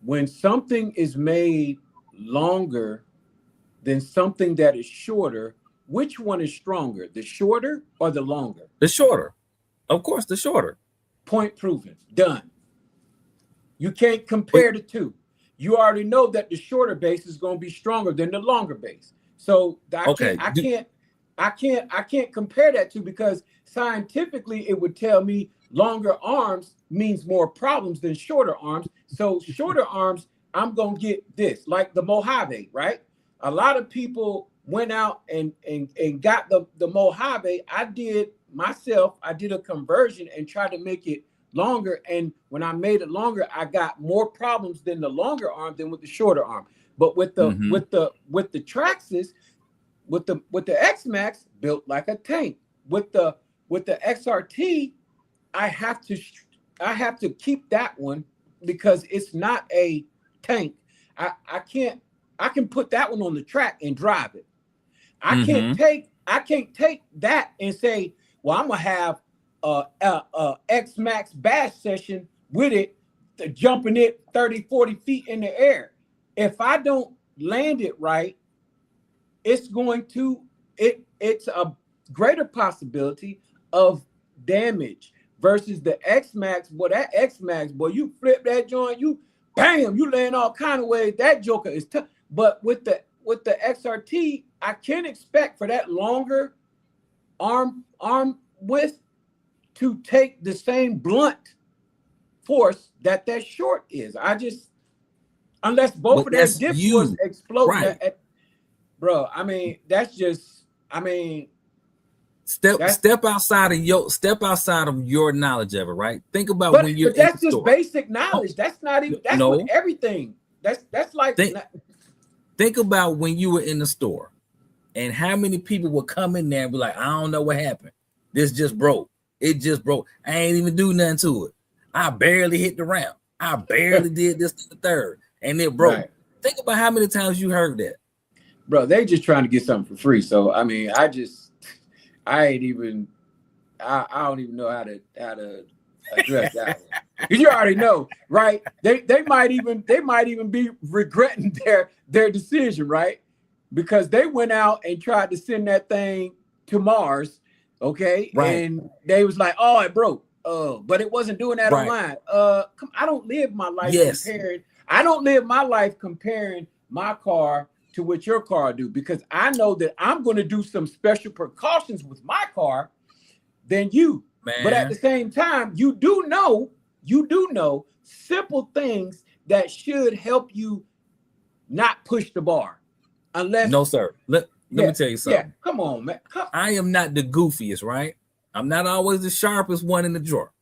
B: When something is made longer than something that is shorter, which one is stronger, the shorter or the longer?
C: The shorter, of course, the shorter.
B: Point proven. Done. You can't compare the two. You already know that the shorter base is going to be stronger than the longer base. So I can't compare that to, because scientifically it would tell me longer arms means more problems than shorter arms. So shorter arms, I'm going to get this, like the Mojave, right? A lot of people went out and got the Mojave. I did a conversion and tried to make it longer. And when I made it longer, I got more problems than the longer arm than with the shorter arm. But with the Traxxas, with the X-Max, built like a tank. With the XRT, I have to keep that one because it's not a tank. I can put that one on the track and drive it. I can't take that and say, well, I'm gonna have a X-Max bash session with it, jumping it 30, 40 feet in the air. If I don't land it right, it's a greater possibility of damage versus the X-Max. Boy, that X-Max, boy, you flip that joint, you land all kind of ways. That joker is tough. But with the XRT, I can't expect for that longer arm width to take the same blunt force that short is. Unless both of that dip force explode, right. Bro. I mean, that's just. I mean, step
C: outside of your knowledge of it, right? Think about when you're.
B: But that's just basic knowledge. That's not even. That's with everything. That's like.
C: Think about when you were in the store, and how many people would come in there and be like, "I don't know what happened. This just broke. It just broke. I ain't even do nothing to it. I barely hit the ramp. I barely did this to the third, and it broke." Right. Think about how many times you heard that.
B: Bro, they just trying to get something for free. So I mean, I don't even know how to address that one. You already know, right? They might even be regretting their decision, right? Because they went out and tried to send that thing to Mars, okay? Right. And they was like, "Oh, it broke." But it wasn't doing that online. I don't live my life comparing. I don't live my life comparing my car to what your car do, because I know that I'm going to do some special precautions with my car than you. Man. But at the same time, you do know simple things that should help you not push the bar. Unless
C: no, sir. Let me tell you something.
B: Yeah, come on, man.
C: I am not the goofiest, right? I'm not always the sharpest one in the drawer.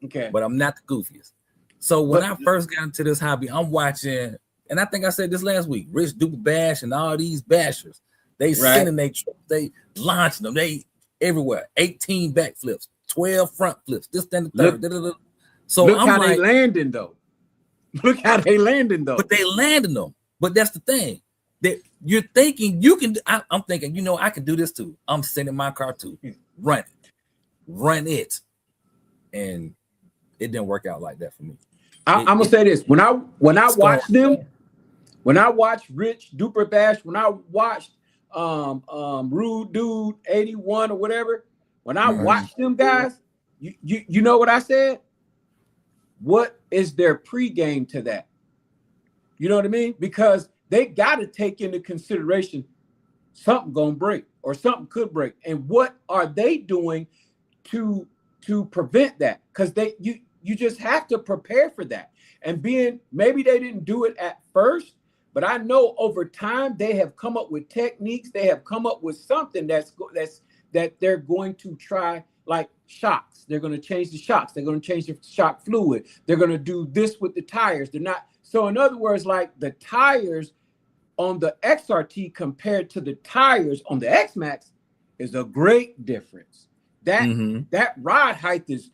B: Okay.
C: But I'm not the goofiest. So when I first got into this hobby, I'm watching, and I think I said this last week, Rich Duper Bash and all these bashers. They sending they launching them. They everywhere. 18 backflips, 12 front flips, this, then the third. So
B: look how they landing though. Look how they landing though.
C: But they landing them. But that's the thing. That you're thinking you can. I'm thinking, I can do this too. I'm sending my car to run it, and it didn't work out like that for me.
B: I'm gonna say this: when I watch them, when I watch Rich Duper Bash, when I watched Rude Dude 81 or whatever. When I watched them guys, you know what I said? What is their pregame to that? You know what I mean? Because they got to take into consideration something gonna break or something could break, and what are they doing to prevent that? Because you just have to prepare for that. And maybe they didn't do it at first, but I know over time they have come up with techniques. They have come up with something that they're going to try, like shocks. They're going to change the shocks. They're going to change the shock fluid. They're going to do this with the tires. They're not. So in other words, like the tires on the XRT compared to the tires on the X-Max is a great difference. That ride height is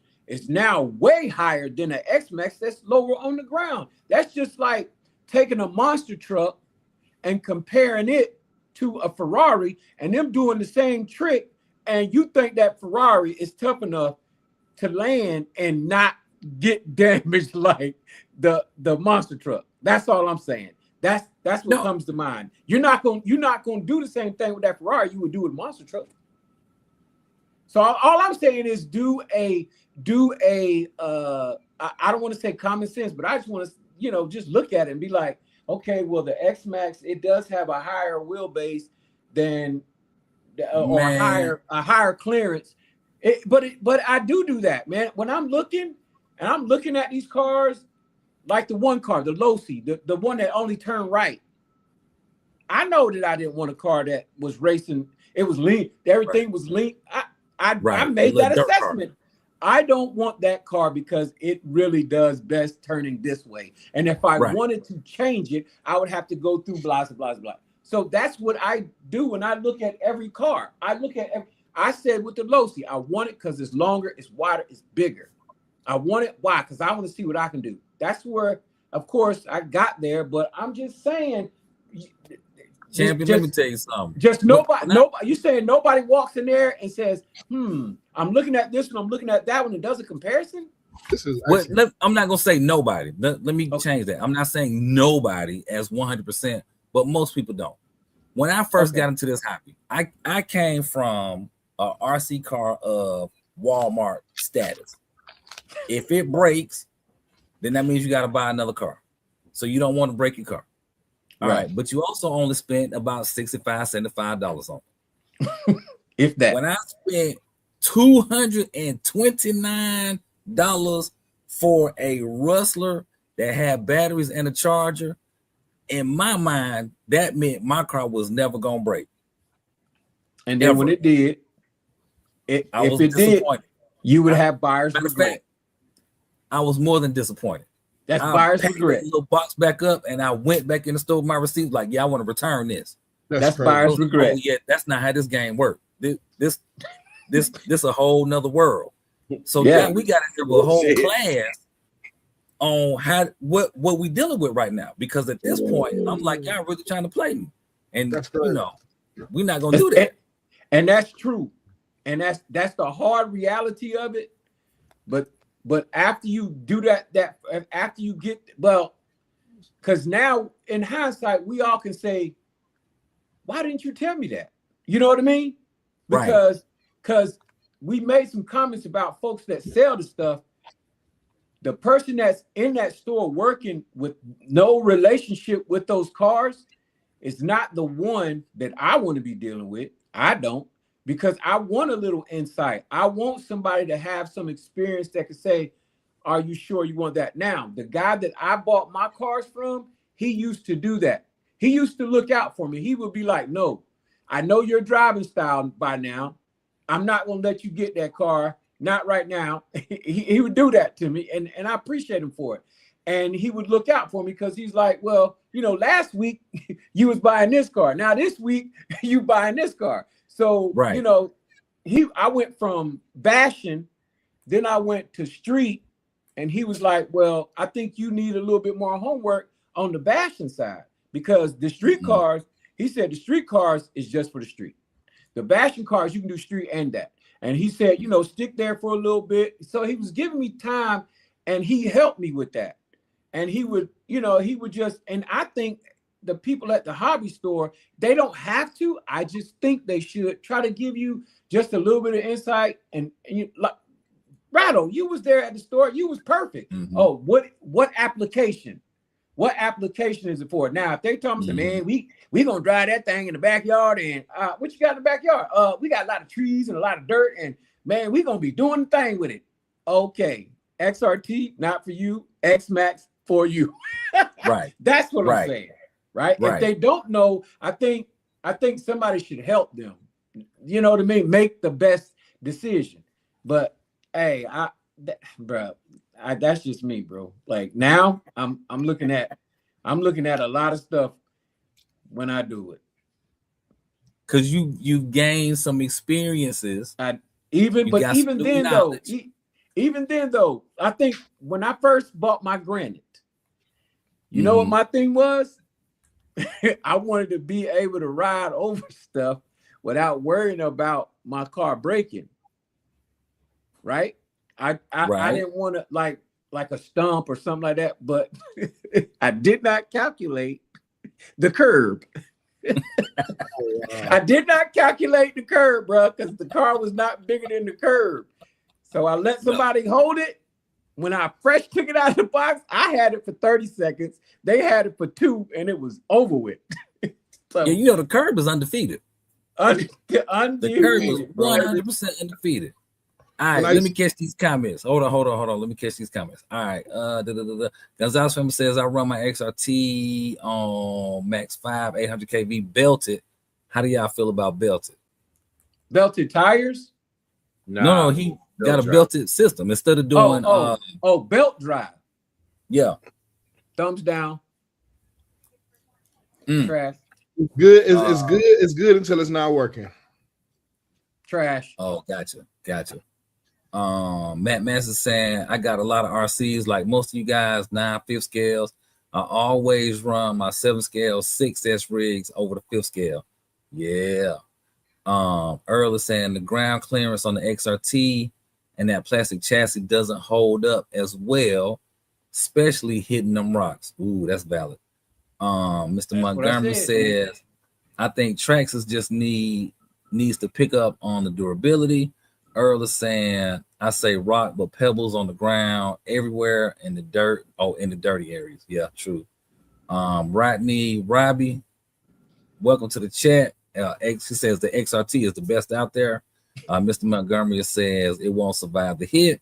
B: now way higher than an X-Max that's lower on the ground. That's just like taking a monster truck and comparing it to a Ferrari and them doing the same trick, and you think that Ferrari is tough enough to land and not get damaged like the monster truck. That's all I'm saying. That's what comes to mind. You're not gonna do the same thing with that Ferrari you would do with a monster truck. So all I'm saying is do a I don't want to say common sense, but I just want to just look at it and be like, okay, well the X-Max, it does have a higher wheelbase than or a higher clearance. But I do that, man. When I'm looking at these cars, like the one car, the Losi, the one that only turned right. I know that I didn't want a car that was racing. It was lean. Everything was lean. I made that assessment. I don't want that car because it really does best turning this way. And if I wanted to change it, I would have to go through blah, blah, blah. So that's what I do when I look at every car. I said with the Losi, I want it because it's longer, it's wider, it's bigger. I want it. Why? Because I want to see what I can do. That's where, of course, I got there. But I'm just saying,
C: Champion, let me tell you something.
B: Just nobody. You saying nobody walks in there and says, I'm looking at this one, I'm looking at that one, and does a comparison?
C: I'm not gonna say nobody. Let me change that. I'm not saying nobody as 100%, but most people don't. When I first got into this hobby, I came from a RC car of Walmart status. If it breaks, then that means you got to buy another car. So you don't want to break your car. All right. But you also only spent about $65, $75 on it.
B: If that.
C: When I spent $229 for a Rustler that had batteries and a charger, in my mind, that meant my car was never going to break.
B: And then when it did, you would have buyer's regret.
C: I was more than disappointed.
B: That's buyer's regret.
C: Little box back up, and I went back in the store with my receipt. Like, I want to return this.
B: That's buyer's regret.
C: Yeah, that's not how this game works. This a whole nother world. So now we got to have a whole class on what we dealing with right now. Because at this point, I'm like, y'all really trying to play me, and we're not gonna do that.
B: And that's true, and that's the hard reality of it. But after you do that after you get because now in hindsight, we all can say, why didn't you tell me that? You know what I mean? Because we made some comments about folks that sell the stuff. The person that's in that store working with no relationship with those cars is not the one that I want to be dealing with. I don't. Because I want a little insight. I want somebody to have some experience that could say, are you sure you want that? Now, the guy that I bought my cars from, he used to do that. He used to look out for me. He would be like, no, I know your driving style by now. I'm not going to let you get that car. Not right now. He would do that to me, and I appreciate him for it. And he would look out for me because he's like, well, last week you was buying this car. Now this week you buying this car. So, I went from bashing, then I went to street, and he was like, well, I think you need a little bit more homework on the bashing side because the street cars, he said the street cars is just for the street. The bashing cars, you can do street and that. And he said, stick there for a little bit. So he was giving me time and he helped me with that. And he would just, and I think the people at the hobby store, they don't have to. I just think they should try to give you just a little bit of insight. And you, like, Rattle, you was there at the store. You was perfect.
C: Mhm.
B: Oh, what application? What application is it for? Now, if they tell me, man, we gonna drive that thing in the backyard, and what you got in the backyard? We got a lot of trees and a lot of dirt, and man, we gonna be doing the thing with it. Okay, XRT not for you, X-Max for you.
C: Right.
B: That's what I'm saying. Right? If they don't know, I think somebody should help them. You know what I mean? Make the best decision. But hey, that's just me, bro. Like now, I'm looking at a lot of stuff when I do it.
C: Cause you gain some experiences.
B: Even then though, I think when I first bought my Granite, you know what my thing was? I wanted to be able to ride over stuff without worrying about my car breaking. Right? I didn't want to like a stump or something like that, but I did not calculate the curb. I did not calculate the curb, bro, because the car was not bigger than the curb. So I let somebody hold it. When I fresh took it out of the box, I had it for 30 seconds. They had it for 2, and it was over with. So,
C: yeah, you know the curb is undefeated.
B: Undefeated.
C: The curb is 100% undefeated. All right, let me catch these comments. Hold on. Let me catch these comments. All right. Gonzalez Family says I run my XRT on Max 5 800 kV belted. How do y'all feel about belted?
B: Belted tires?
C: No, he got a belted system instead of doing
B: belt drive.
C: Yeah.
B: Thumbs down. Trash.
F: Good. It's good until it's not working.
B: Trash.
C: Oh, gotcha. Matt Mass is saying I got a lot of RCs like most of you guys, 9/5 scales. I always run my 7 scale 6S rigs over the 5th scale. Yeah. Earl is saying the ground clearance on the XRT and that plastic chassis doesn't hold up as well, especially hitting them rocks. Ooh, that's valid. Mr. Montgomery says I think Traxxas just needs to pick up on the durability. Earl is saying I say rock but pebbles on the ground everywhere in the dirt. Oh, in the dirty areas. Yeah, true. Robbie, welcome to the chat. He says the XRT is the best out there. Mr. Montgomery says it won't survive the hit.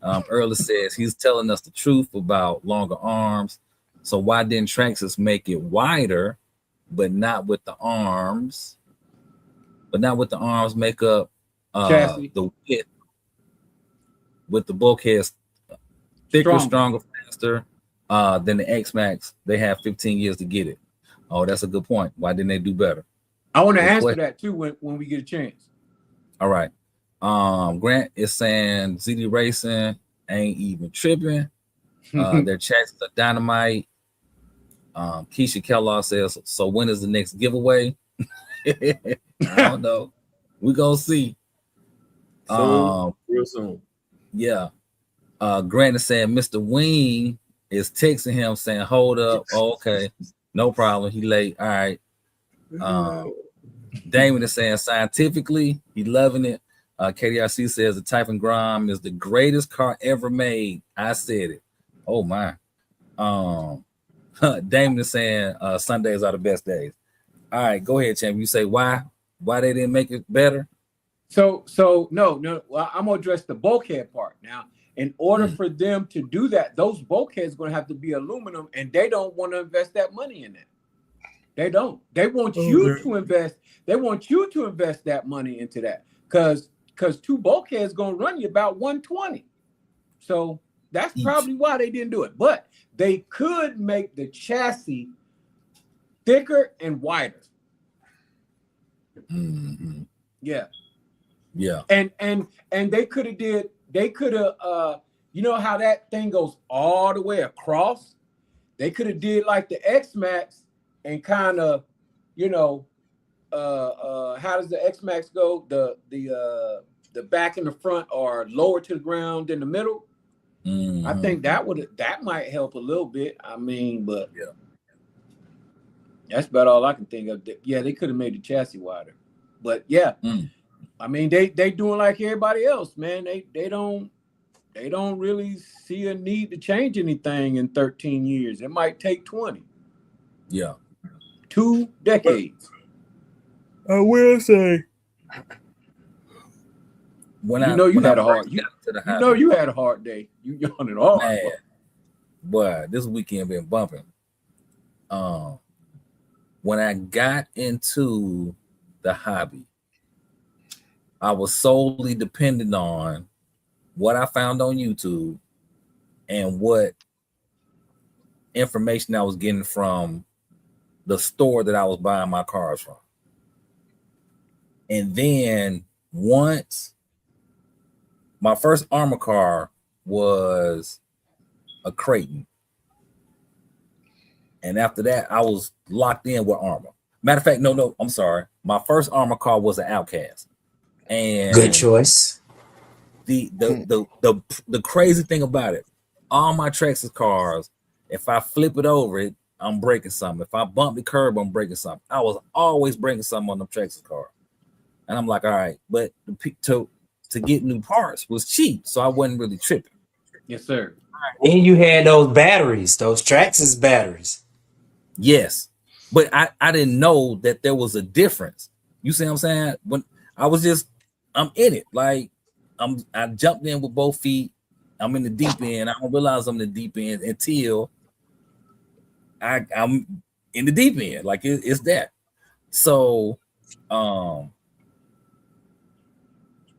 C: Earl says he's telling us the truth about longer arms. So why didn't Traxxas make it wider, but not with the arms? Make up the width with the bulkheads thicker, stronger, faster than the X-Max. They have 15 years to get it. Oh, that's a good point. Why didn't they do better?
B: I want to answer that too when we get a chance.
C: All right. Grant is saying ZD Racing ain't even tripping. Their chassis are dynamite. Keisha Kellogg says, so when is the next giveaway? I don't know. We gonna see.
A: Real soon.
C: Yeah. Grant is saying Mr. Wing is texting him saying, hold up. Oh, okay. No problem. He late. All right. Damon is saying scientifically, he loving it. KDRC says the Typhon Grom is the greatest car ever made. I said it. Oh my. Damon is saying Sundays are the best days. All right, go ahead, champ. You say why they didn't make it better?
B: So no. Well, I'm gonna address the bulkhead part now. In order for them to do that, those bulkheads going to have to be aluminum, and they don't want to invest that money in that. They don't. They want you to invest. They want you to invest that money into that because 2 bulkheads going to run you about $120. So that's probably why they didn't do it. But they could make the chassis thicker and wider.
C: Mm-hmm.
B: Yeah. And they could have you know how that thing goes all the way across? They could have did like the X-Max and kind of, how does the X-Max go? The back and the front are lower to the ground than the middle. I think that might help a little bit. I mean, but That's about all I can think of. Yeah, they could have made the chassis wider, but yeah, I mean they doing like everybody else, man. They don't really see a need to change anything in 13 years. It might take 20.
C: Yeah,
B: 2 decades.
C: I will say, when
B: you had a hard day. You yawning hard.
C: Man, boy, this weekend been bumping. When I got into the hobby, I was solely dependent on what I found on YouTube and what information I was getting from the store that I was buying my cars from. And then once my first armor car was a Creighton. And after that, I was locked in with armor. Matter of fact, no, I'm sorry. My first armor car was an Outcast. And
E: good choice.
C: The crazy thing about it, all my Traxxas cars, if I flip it over, I'm breaking something. If I bump the curb, I'm breaking something. I was always breaking something on them Traxxas cars. And I'm like, all right, but to get new parts was cheap, so I wasn't really tripping.
B: Yes, sir.
E: And you had those batteries, those Traxxas batteries.
C: Yes, but I didn't know that there was a difference. You see what I'm saying? When I was I'm in it. Like I jumped in with both feet. I'm in the deep end. I don't realize I'm in the deep end until I'm in the deep end. Like it's that. So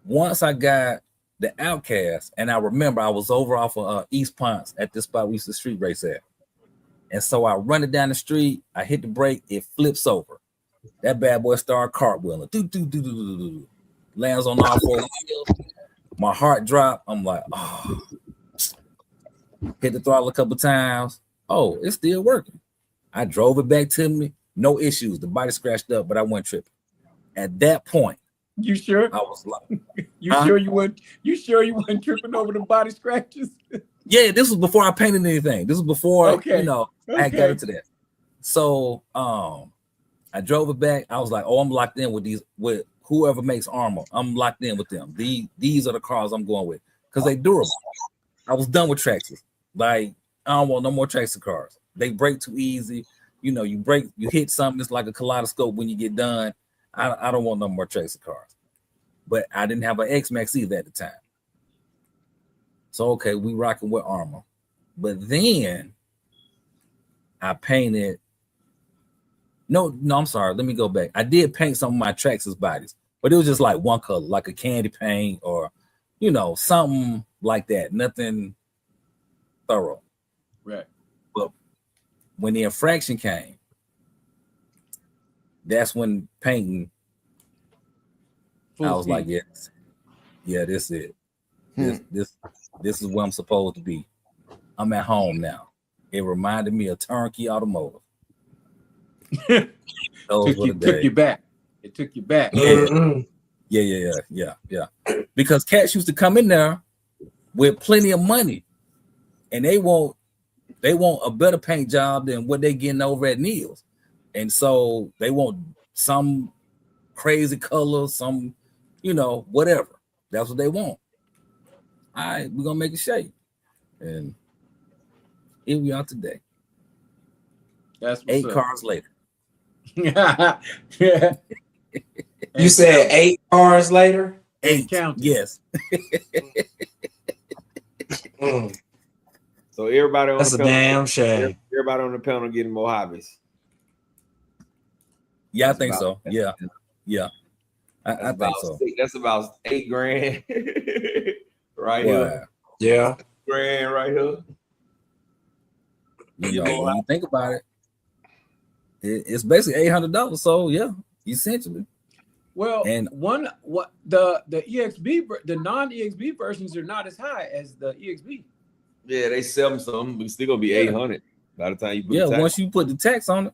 C: once I got the Outcast, and I remember I was over off of East Ponce at this spot we used to street race at. And so I run it down the street, I hit the brake, it flips over. That bad boy started cartwheeling. Do. Lands on all 4 wheels. My heart dropped. I'm like, oh. Hit the throttle a couple times. Oh, it's still working. I drove it back to me. No issues. The body scratched up, but I wasn't tripping. At that point,
B: you sure?
C: I was like,
B: sure you weren't tripping over the body scratches?
C: Yeah, this was before I painted anything. This was before I got into that. So I drove it back. I was like, oh, I'm locked in with whoever makes armor. I'm locked in with them. These are the cars I'm going with because they durable. I was done with Traxxas. Like, I don't want no more Traxxas cars. They break too easy. You know, you hit something, it's like a kaleidoscope when you get done. I don't want no more Traxxas cars. But I didn't have an X-Max either at the time. So, okay, we rocking with armor. But then I painted. No, I'm sorry. Let me go back. I did paint some of my Traxxas bodies, but it was just like one color, like a candy paint or, something like that. Nothing thorough.
B: Right.
C: But when the infraction came, that's when painting, I was like, yes. Yeah, this is it. This is where I'm supposed to be. I'm at home now. It reminded me of Turnkey Automotive.
B: Took you back. It took you back.
C: Yeah. Because cats used to come in there with plenty of money, and they want a better paint job than what they getting over at Neil's, and so they want some crazy color, some whatever. That's what they want. All right, we're gonna make it shape, and here we are today.
B: That's
C: 8 cars later.
B: Yeah.
E: You said 8 cars later?
C: 8, yes.
A: So everybody on
E: that's
A: the
E: a damn shame.
A: Everybody on the panel getting more hobbies.
C: Yeah, I think so. Yeah. I think so.
A: That's about $8,000 right here.
E: Yeah.
A: $8,000 right here.
C: When you think about it, it's basically $800. So yeah, essentially.
B: Well, and the EXB, the non-EXB versions are not as high as the EXB.
A: Yeah, they sell them some, but it's still gonna be $800 by the time you put the tax
C: once you put the tax on it.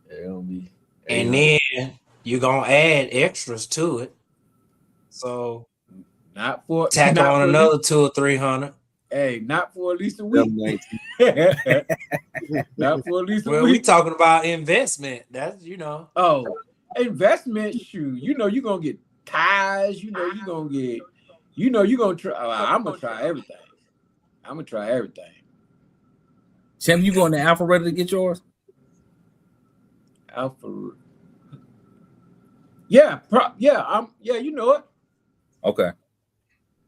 A: It'll be $800.
E: And then you're gonna add extras to it. So tack on another $200 or $300.
B: Hey, not for at least a week. Not for at least a
E: Well,
B: week.
E: we talking about investment. That's
B: Oh, investment shoe. You know you're gonna get ties. You know you're gonna get. You know you're gonna try. I'm gonna try everything. I'm gonna try everything.
C: Sam, you going to Alpharetta to get yours?
B: Alpha. Yeah, yeah. You know it.
C: Okay.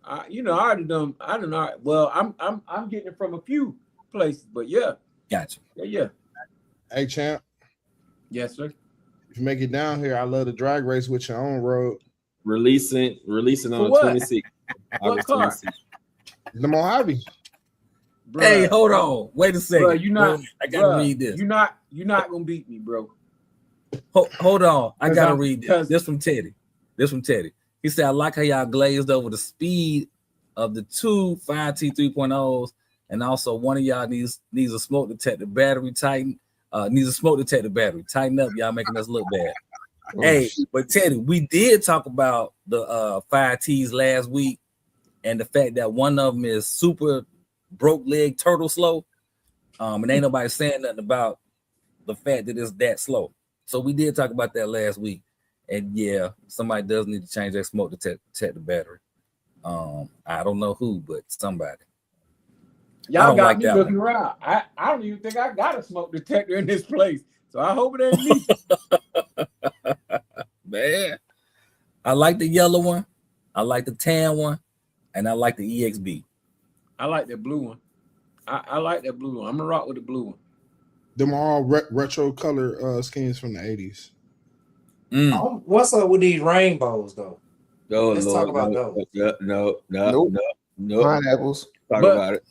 B: I already done. I don't know. Well, I'm getting it from a few places, but yeah.
C: Gotcha.
B: Yeah.
F: Hey, champ.
B: Yes, sir.
F: If you make it down here, I love the drag race with your own road.
A: Releasing on the 26th.
B: What car?
F: The Mojave.
B: Bruh,
C: hey, hold on. Wait a second.
B: Bruh, you not.
C: I gotta
B: Bruh,
C: read this.
B: You're not gonna beat me, bro.
C: Hold on. I gotta read this.
B: This
C: from Teddy. He said, I like how y'all glazed over the speed of the two 5T 3.0s, and also one of y'all needs a smoke detector battery tighten. Needs a smoke detector battery. Tighten up, y'all making us look bad. Hey, but Teddy, we did talk about the 5Ts last week and the fact that one of them is super broke leg turtle slow. And ain't nobody saying nothing about the fact that it's that slow. So we did talk about that last week. And yeah, somebody does need to change that smoke detector battery. I don't know who, but somebody.
B: Y'all got me looking around. I don't even think I got a smoke detector in this place. So I hope it ain't me.
C: Man, I like the yellow one. I like the tan one. And I like the EXB.
B: I like that blue one. I like that blue one. I'm gonna rock with the blue one.
F: Them all retro color schemes from the 80s.
E: What's up with these rainbows though?
A: No,
E: Let's talk about those.
A: No.
D: Pineapples.
A: Talk about it.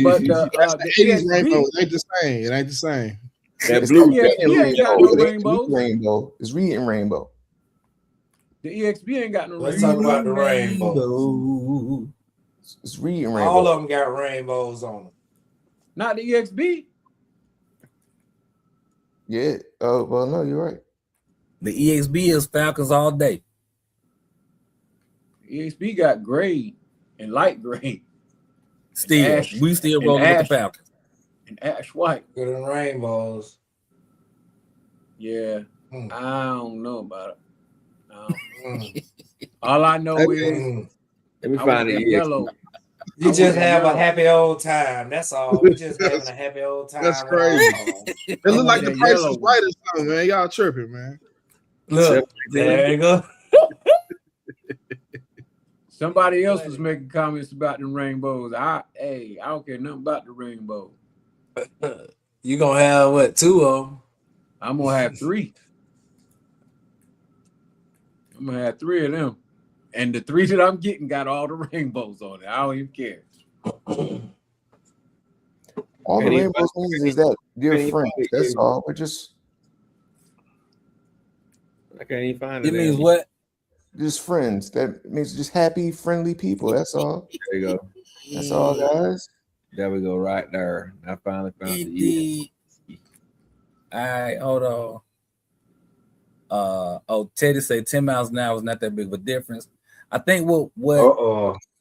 B: But
F: the 80s rainbow, it ain't the same. It ain't the same.
A: That blue
B: ain't got no rainbows.
D: Rainbow. It's reading rainbow.
B: The EXB ain't got no
E: Let's
B: rainbows.
E: talk about the rainbows.
D: It's reading rainbow.
E: All of them got rainbows on them.
B: Not the EXB.
D: Yeah. Oh, well, no, you're right.
C: The EXB is Falcons all day.
B: EXB got gray and light gray.
C: Still, we still rolling with the Falcons.
B: And ash white.
E: Good in rainbows.
B: Yeah. I don't know about it. All I know is
A: let me find the
B: yellow.
E: You just have a happy old time. That's all. We just having a happy old time.
F: That's crazy. It look like the price is right or something, man. Y'all tripping, man.
E: Look, there you go.
B: Somebody else was making comments about the rainbows. I don't care nothing about the rainbow.
E: You gonna have what, 2 of them?
B: I'm gonna have 3. I'm gonna have 3 of them. And the 3 that I'm getting got all the rainbows on it. I don't even care.
D: All the rainbows means is that dear friends. That's all. We're just.
A: I can't even find it.
C: It means what?
D: Just friends. That means just happy, friendly people. That's all.
A: There you go.
D: That's all, guys.
A: There we go, right there. I finally found the
C: all right, hold on. Teddy said 10 miles an hour is not that big of a difference. I think what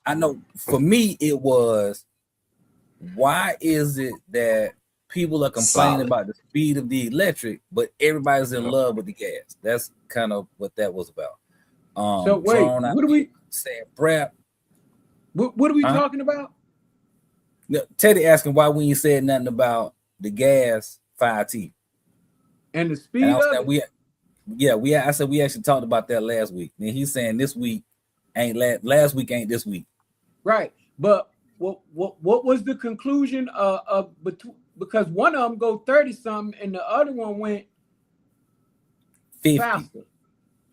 C: I know for me it was, why is it that people are complaining about the speed of the electric, but everybody's in love with the gas? That's kind of what that was about.
B: So wait, what are we
C: saying? Brad,
B: what are we talking about?
C: No, Teddy asking why we ain't said nothing about the gas 5T
B: and the speed of it.
C: I said we actually talked about that last week, and he's saying this week ain't last week ain't this week.
B: Right, but what was the conclusion of because one of them go 30 something and the other one went
C: 50
B: faster.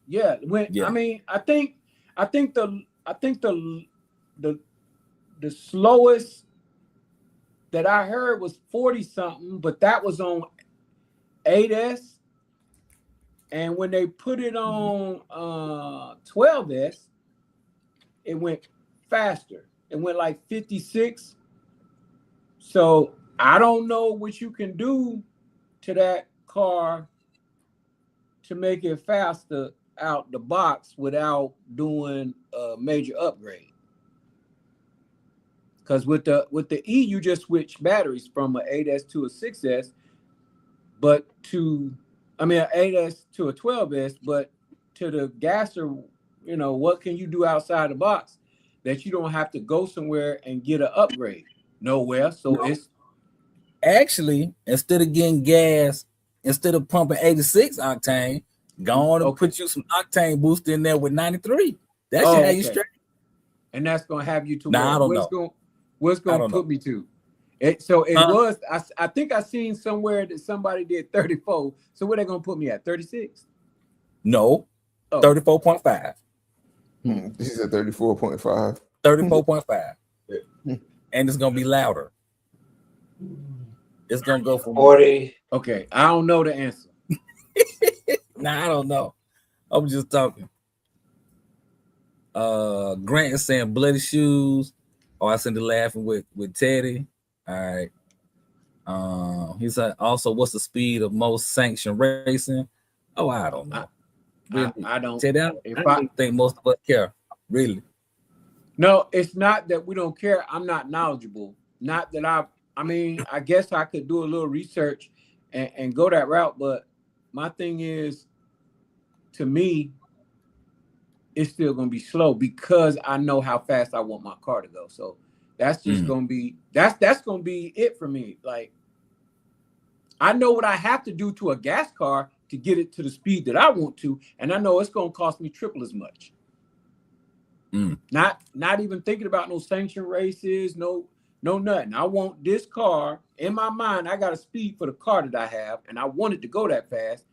B: Yeah, I mean, I think the slowest that I heard was 40 something, but that was on 8S. And when they put it on 12S, it went faster. It went like 56. So I don't know what you can do to that car to make it faster out the box without doing a major upgrade. Because with the E, you just switch batteries from an 8S to a 6S, but an 8S to a 12S, but to the gasser, what can you do outside the box that you don't have to go somewhere and get an upgrade? Nowhere. So it's
C: actually, instead of getting gas, instead of pumping 86 octane, go on and put you some octane boost in there with 93. That should have you straight.
B: And that's gonna have you to
C: I don't know.
B: What's gonna put me to? Was. I think I seen somewhere that somebody did 34. So where they gonna put me at? 36?
C: No, 34.5.
D: This is a 34.5.
C: 34.5. And it's gonna be louder. It's gonna go from
E: 40.
B: Okay, I don't know the answer.
C: I don't know. I'm just talking. Grant is saying bloody shoes. Oh, I sent it laughing with Teddy. All right. He said also, what's the speed of most sanctioned racing? Oh, I don't know.
B: I don't.
C: Teddy, I don't think most of us care. Really.
B: No, it's not that we don't care. I'm not knowledgeable. Not that I guess I could do a little research and go that route, but my thing is, to me, it's still gonna be slow because I know how fast I want my car to go. So that's just gonna be that's gonna be it for me. Like, I know what I have to do to a gas car to get it to the speed that I want to, and I know it's gonna cost me triple as much. Not even thinking about no sanction races, no nothing. I want this car in my mind. I got a speed for the car that I have, and I want it to go that fast.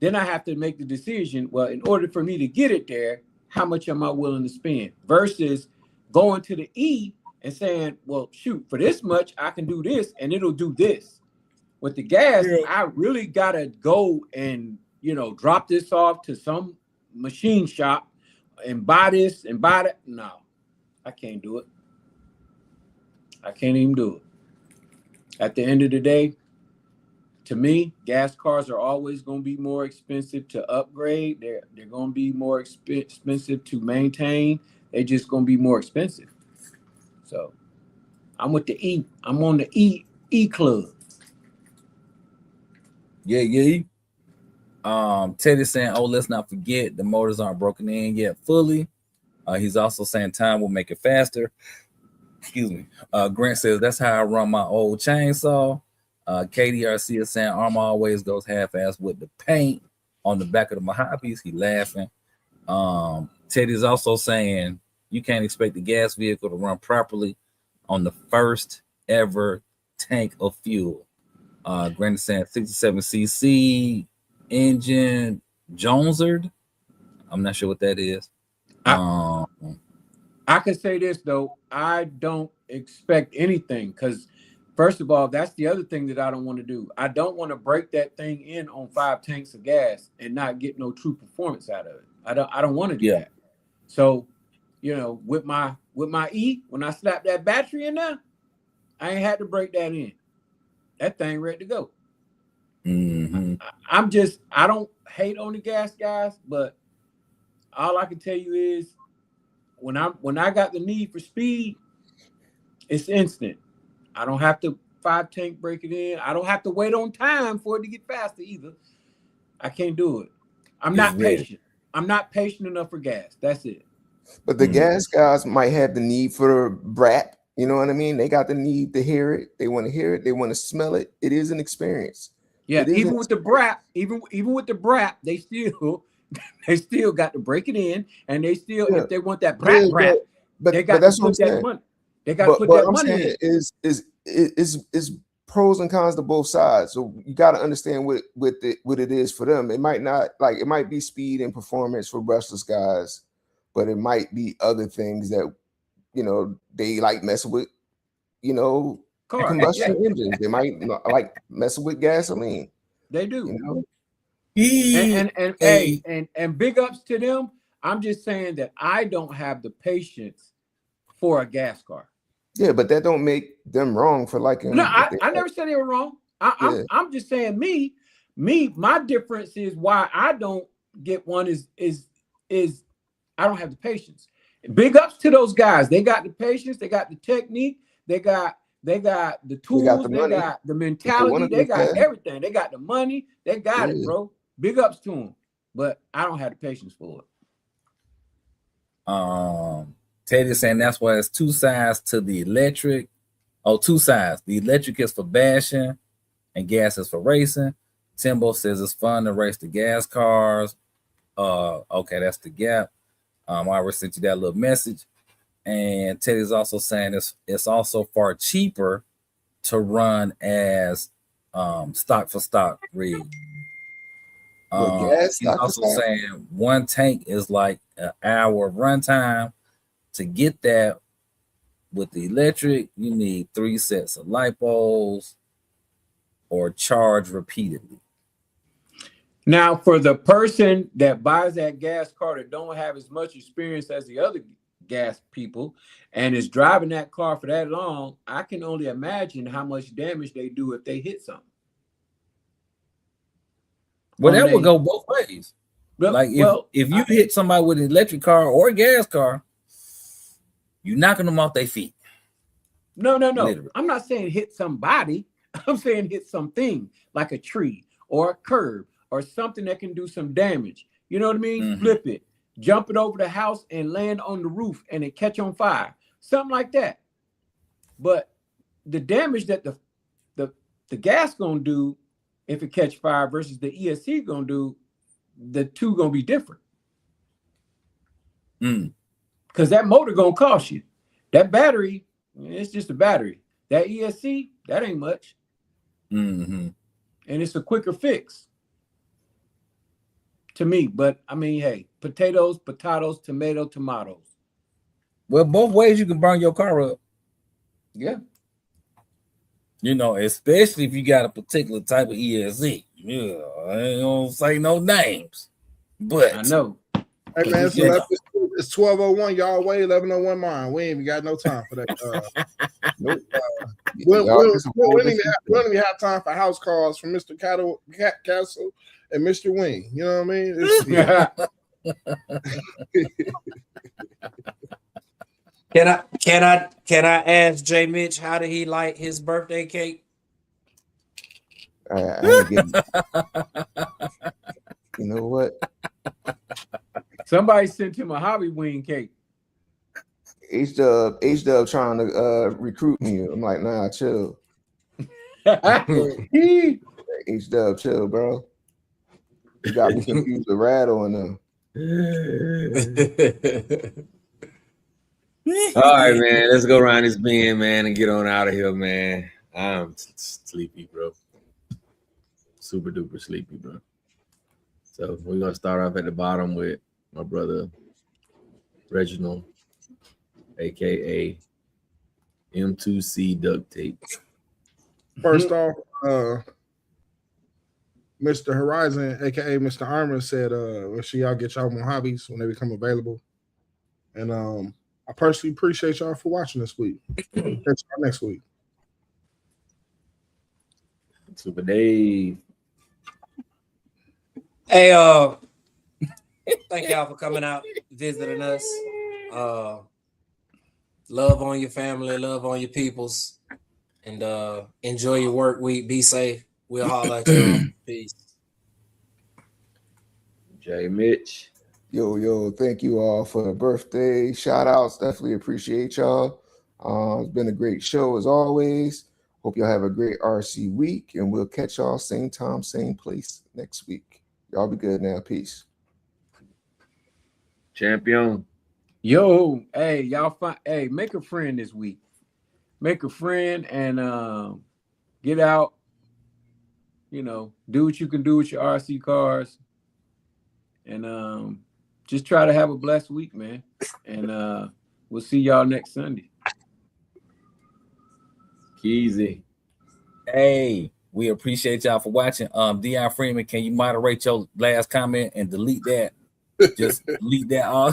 B: Then I have to make the decision. Well, in order for me to get it there, how much am I willing to spend? Versus going to the E and saying, well, shoot, for this much, I can do this and it'll do this. With the gas, I really got to go and, drop this off to some machine shop and buy this and buy that. No, I can't do it. I can't even do it. At the end of the day, to me, gas cars are always going to be more expensive to upgrade. They're going to be more expensive to maintain. They're just going to be more expensive. So I'm with the E. I'm on the E club.
C: Yeah. Teddy saying, oh, let's not forget the motors aren't broken in yet fully. He's also saying time will make it faster. Excuse me. Grant says that's how I run my old chainsaw. KDRC is saying Armor always goes half-ass with the paint on the back of the Mojaves. He laughing. Teddy's also saying you can't expect the gas vehicle to run properly on the first ever tank of fuel. Grant is saying 67cc engine Jonesard. I'm not sure what that is.
B: I can say this though, I don't expect anything because, first of all, that's the other thing that I don't want to do. I don't want to break that thing in on 5 tanks of gas and not get no true performance out of it. I don't want to do that. So, with my E, when I slap that battery in there, I ain't had to break that in. That thing ready to go. I don't hate on the gas guys, but all I can tell you is when I got the need for speed, it's instant. I don't have to 5 tank break it in. I don't have to wait on time for it to get faster either. I can't do it. I'm not patient. I'm not patient enough for gas. That's it.
D: But the gas guys might have the need for BRAP. You know what I mean? They got the need to hear it. They want to hear it. They want to smell it. It is an experience.
B: Yeah, even with the BRAP, even with the BRAP, they still got to break it in, and they still, if they want that BRAP, they got to put that money. They got to put that money in.
D: Is pros and cons to both sides. So you got to understand what it is for them. It might not it might be speed and performance for brushless guys, but it might be other things that they like messing with. Combustion engines. They might like messing with gasoline.
B: They do. And big ups to them. I'm just saying that I don't have the patience for a gas car.
D: Yeah, but that don't make them wrong for liking.
B: No, I never said they were wrong. I'm just saying my difference is why I don't get one is I don't have the patience. Big ups to those guys. They got the patience. They got the technique. they got the tools, they got the mentality, they got everything. They got the money, they got it, bro. Big ups to them. But I don't have the patience for it.
C: Teddy's saying that's why it's 2 sides to the electric. Oh, 2 sides. The electric is for bashing and gas is for racing. Timbo says it's fun to race the gas cars. Okay, that's the gap. I already sent you that little message. And Teddy's also saying it's also far cheaper to run as stock for stock rig. He's also saying 1 tank is like an hour of runtime. To get that with the electric, you need 3 sets of lipos or charge repeatedly.
B: Now, for the person that buys that gas car that don't have as much experience as the other gas people and is driving that car for that long, I can only imagine how much damage they do if they hit something.
C: Well, that would go both ways. Like if you hit somebody with an electric car or a gas car, you're knocking them off their feet.
B: No. Literally. I'm not saying hit somebody. I'm saying hit something like a tree or a curb or something that can do some damage. You know what I mean? Mm-hmm. Flip it, jump it over the house and land on the roof and it catch on fire. Something like that. But the damage that the gas gonna do if it catch fire versus the EST gonna do, the two gonna be different. Because that motor gonna cost you. That battery, it's just a battery. That ESC, that ain't much.
C: Mm-hmm.
B: And it's a quicker fix to me. But I mean, hey, potatoes, tomatoes.
C: Well, both ways you can burn your car up.
B: Yeah.
C: You know, especially if you got a particular type of ESC. Yeah, I ain't gonna say no names, but
B: I know.
F: Hey man, so it's 12:01. Y'all wait, 11:01 mine. We ain't even got no time for that. Nope. We don't even have time for house calls from Mr. Castle and Mr. Wing. You know what I mean?
E: Can I ask Jay Mitch how did he like his birthday cake?
D: I ain't getting you know what?
B: Somebody sent him a hobby wing cake.
D: H-Dub trying to recruit me. I'm like, nah, chill. H-Dub, chill, bro. You got me confused with Rattle and them.
A: All right, man. Let's go around this bend, man, and get on out of here, man. I'm sleepy, bro. Super duper sleepy, bro. So we're gonna start off at the bottom with my brother Reginald, aka M2C duct tape.
F: First off, Mr. Horizon, aka Mr. Armor, said we'll see y'all get y'all more hobbies when they become available. And I personally appreciate y'all for watching this week. Catch y'all next week.
A: Super Dave.
E: Hey, thank y'all for coming out, visiting us. Love on your family, love on your peoples, and enjoy your work week. Be safe. We'll holler at you. Peace.
A: Jay Mitch.
D: Yo, thank you all for the birthday shout outs. Definitely appreciate y'all. It's been a great show as always. Hope y'all have a great RC week, and we'll catch y'all same time, same place next week. Y'all be good now. Peace.
A: Champion.
B: Yo, hey, y'all make a friend this week. Make a friend and get out, do what you can do with your RC cars. And just try to have a blessed week, man. And we'll see y'all next Sunday.
A: Easy.
C: Hey, we appreciate y'all for watching. Dion Freeman, can you moderate your last comment and delete that? Just delete that all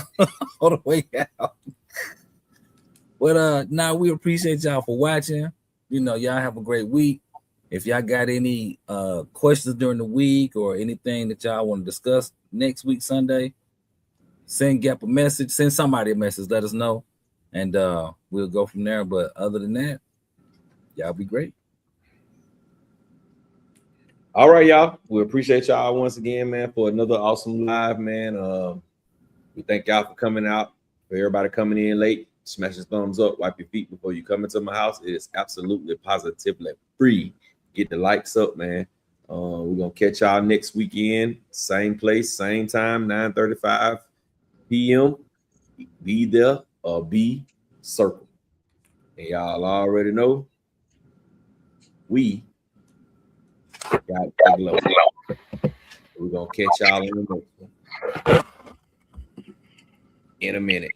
C: the way out. But now we appreciate y'all for watching. Y'all have a great week. If y'all got any questions during the week or anything that y'all want to discuss next week Sunday, send somebody a message, let us know, and we'll go from there. But other than that, Y'all be great.
A: All right, y'all. We appreciate y'all once again, man, for another awesome live, man. We thank y'all for coming out. For everybody coming in late, smash your thumbs up, wipe your feet before you come into my house. It is absolutely positively free. Get the likes up, man. We're gonna catch y'all next weekend, same place, same time, 9:35 p.m. Be there or be circle. And y'all already know we got the glow. We're gonna catch y'all in a minute.